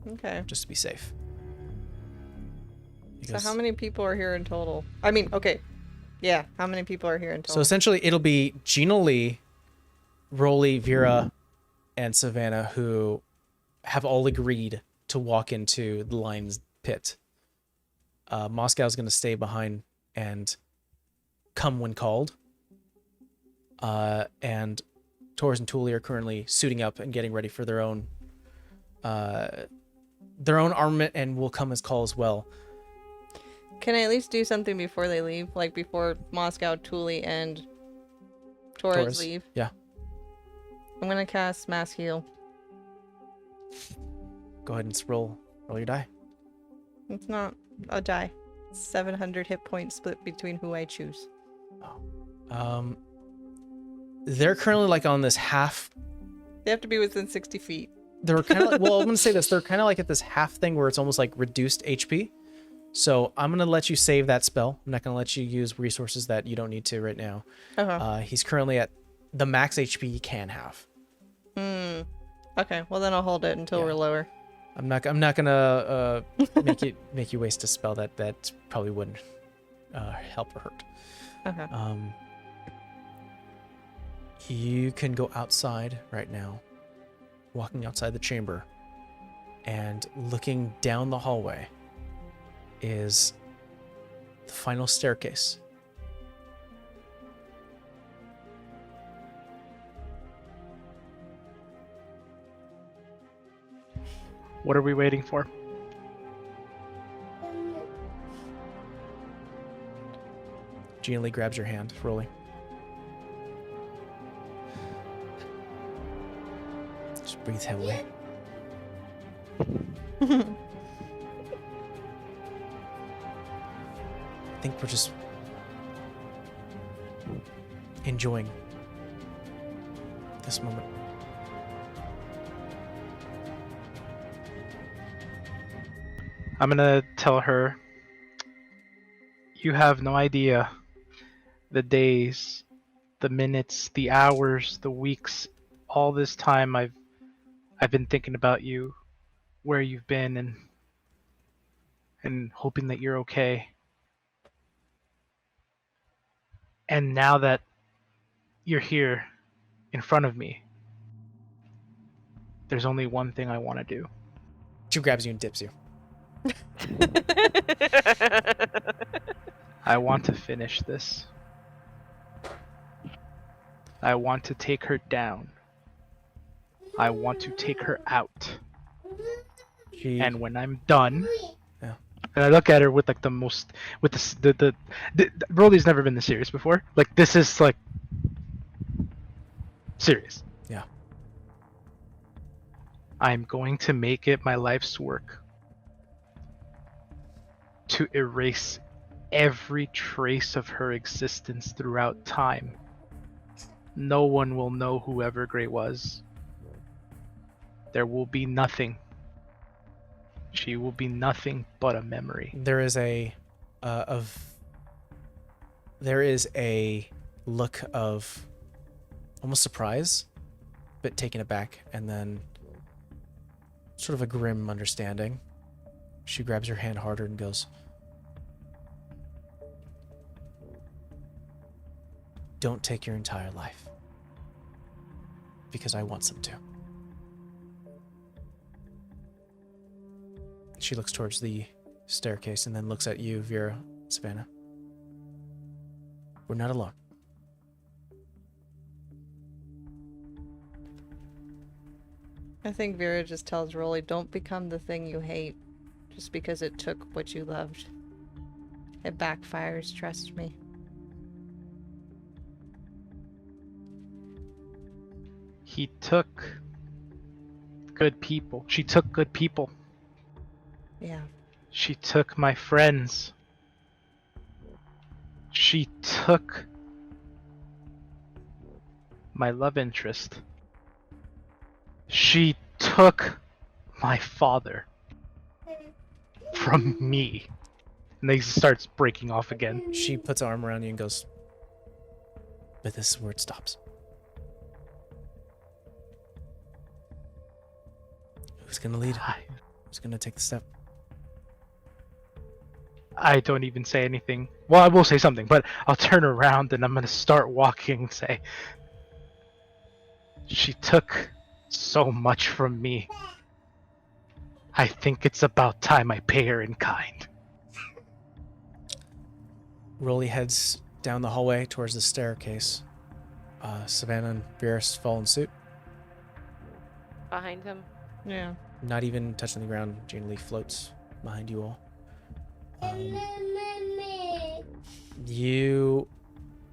Okay. just to be safe. So how many people are here in total? I mean, okay. Yeah, how many people are here in So total? essentially, it'll be Gina Lee, Rolly, Vera, and Savannah who have all agreed to walk into the lion's pit. Moscow's going to stay behind and come when called. And Torres and Thule are currently suiting up and getting ready for their own armament, and will come as call as well. Can I at least do something before they leave? Like before Moscow, Thule, and Torres leave? Yeah. I'm gonna cast Mass Heal. Go ahead and roll your die. It's not a die. 700 hit points split between who I choose. They're currently like on this half. They have to be within 60 feet. They're kind of like, well, I'm gonna say this. They're kind of like at this half thing where it's almost like reduced HP. So I'm gonna let you save that spell. I'm not gonna let you use resources that you don't need to right now. Okay. He's currently at the max HP he can have. Okay, well then I'll hold it until we're lower. I'm not gonna make you waste a spell that probably wouldn't help or hurt. Okay. You can go outside right now, walking outside the chamber, and looking down the hallway is the final staircase. What are we waiting for? Gina Lee grabs your hand, Rolly. Just breathe heavily. I think we're just enjoying this moment. I'm gonna tell her, you have no idea the days, the minutes, the hours, the weeks, all this time I've been thinking about you, where you've been, and hoping that you're okay. And now that you're here in front of me, there's only one thing I want to do. She grabs you and dips you. I want to finish this. I want to take her down. I want to take her out. And when I'm done, Yeah. and I look at her with like the most, with the Broly's never been this serious before. Like this is like serious. Yeah. I'm going to make it my life's work to erase every trace of her existence throughout time. No one will know who Evergrey was. There will be nothing. She will be nothing but a memory. There is a look of almost surprise, but taken aback, and then sort of a grim understanding. She grabs your hand harder and goes, "Don't take your entire life, because I want some to." She looks towards the staircase and then looks at you, Vera, Savannah. We're not alone. I think Vera just tells Rolly, don't become the thing you hate just because it took what you loved. It backfires, trust me. He took good people. She took good people. Yeah. She took my friends. She took my love interest. She took my father from me. And then he starts breaking off again. She puts her arm around you and goes, but this is where it stops. Who's gonna lead? Who's gonna take the step? I don't even say anything. Well, I will say something, but I'll turn around and I'm gonna start walking and say, she took so much from me. I think it's about time I pay her in kind. Rolly heads down the hallway towards the staircase. Savannah and Varys follow in suit. Behind him. Yeah. Not even touching the ground, Jane Lee floats behind you all. You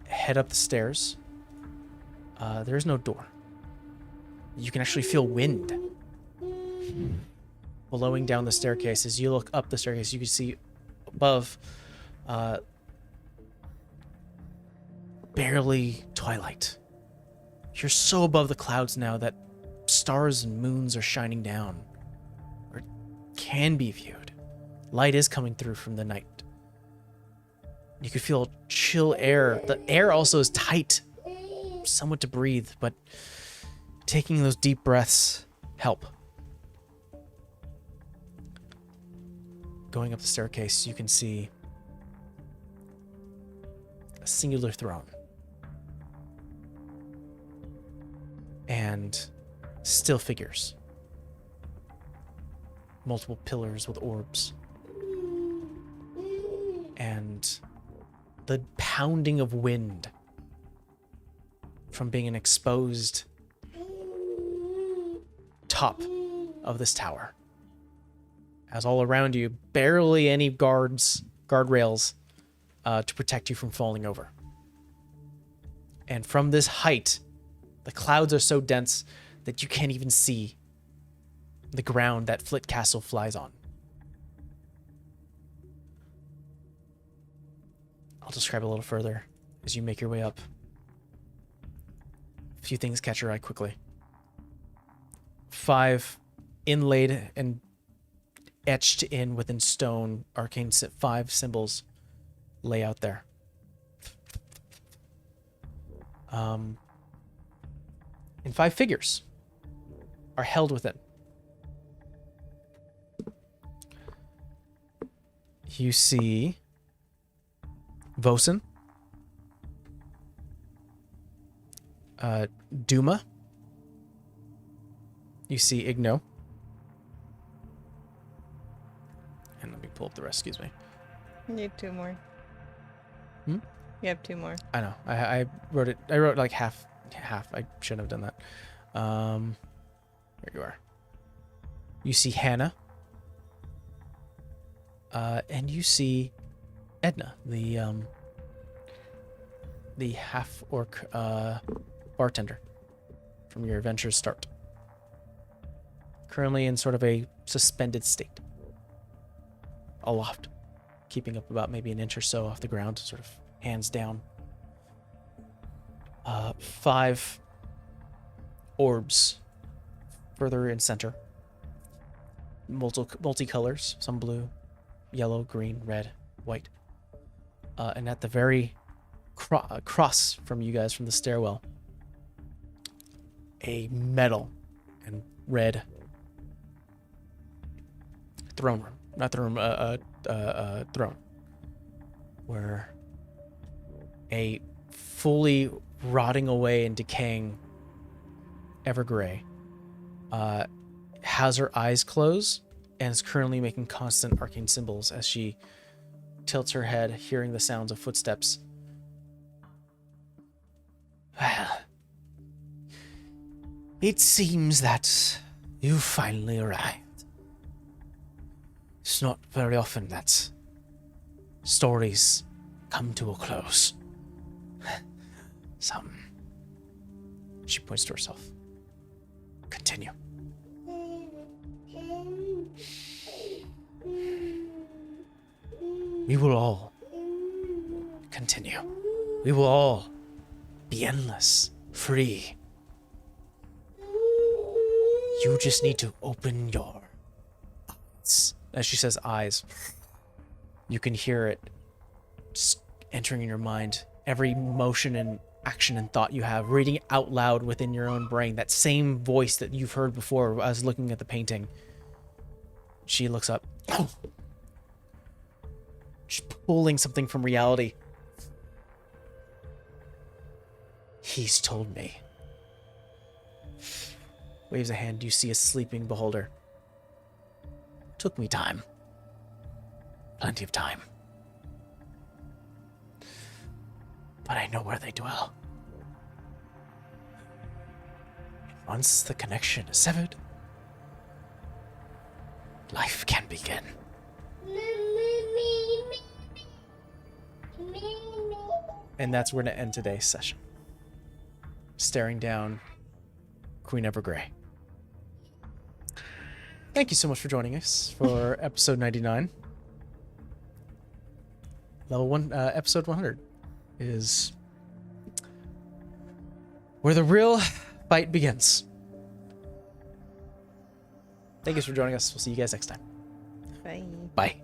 head up the stairs. There is no door. You can actually feel wind blowing down the staircase. As you look up the staircase, you can see above barely twilight. You're so above the clouds now that stars and moons are shining down, or can be viewed. Light is coming through from the night. You could feel chill air. The air also is tight, somewhat to breathe, but taking those deep breaths help. Going up the staircase, you can see a singular throne. And still figures. Multiple pillars with orbs. And the pounding of wind from being an exposed top of this tower. As all around you, barely any guardrails to protect you from falling over. And from this height, the clouds are so dense that you can't even see the ground that Flit Castle flies on. I'll describe a little further as you make your way up. A few things catch your eye quickly. 5 inlaid and etched in within stone arcane 5 symbols lay out there. And 5 figures are held within. You see Vosen, Duma. You see Igno. And let me pull up the rest, excuse me. You need 2 more. Hmm? You have 2 more. I know. I wrote it. I wrote like half. I shouldn't have done that. There you are. You see Hannah. And you see Edna, the half-orc bartender from your adventure's start. Currently in sort of a suspended state. Aloft. Keeping up about maybe an inch or so off the ground, sort of hands down. 5 orbs further in center. Multicolors, some blue, yellow, green, red, white. And at the very cross from you guys from the stairwell, a metal and red throne room. Not throne room, throne. Where a fully rotting away and decaying Evergrey has her eyes closed and is currently making constant arcane symbols as she tilts her head, hearing the sounds of footsteps. Well, it seems that you finally arrived. It's not very often that stories come to a close. Some. She points to herself. Continue. We will all continue. We will all be endless, free. You just need to open your As she says eyes, you can hear it just entering in your mind. Every motion and action and thought you have, reading out loud within your own brain. That same voice that you've heard before as looking at the painting. She looks up. She's pulling something from reality. He's told me. Waves a hand. You see a sleeping beholder. Took me time. Plenty of time. But I know where they dwell. Once the connection is severed, life can begin. And that's where we're going to end today's session. Staring down Queen Evergrey. Thank you so much for joining us for episode 99. Episode 100 is where the real fight begins. Thank you for joining us. We'll see you guys next time. Bye. Bye.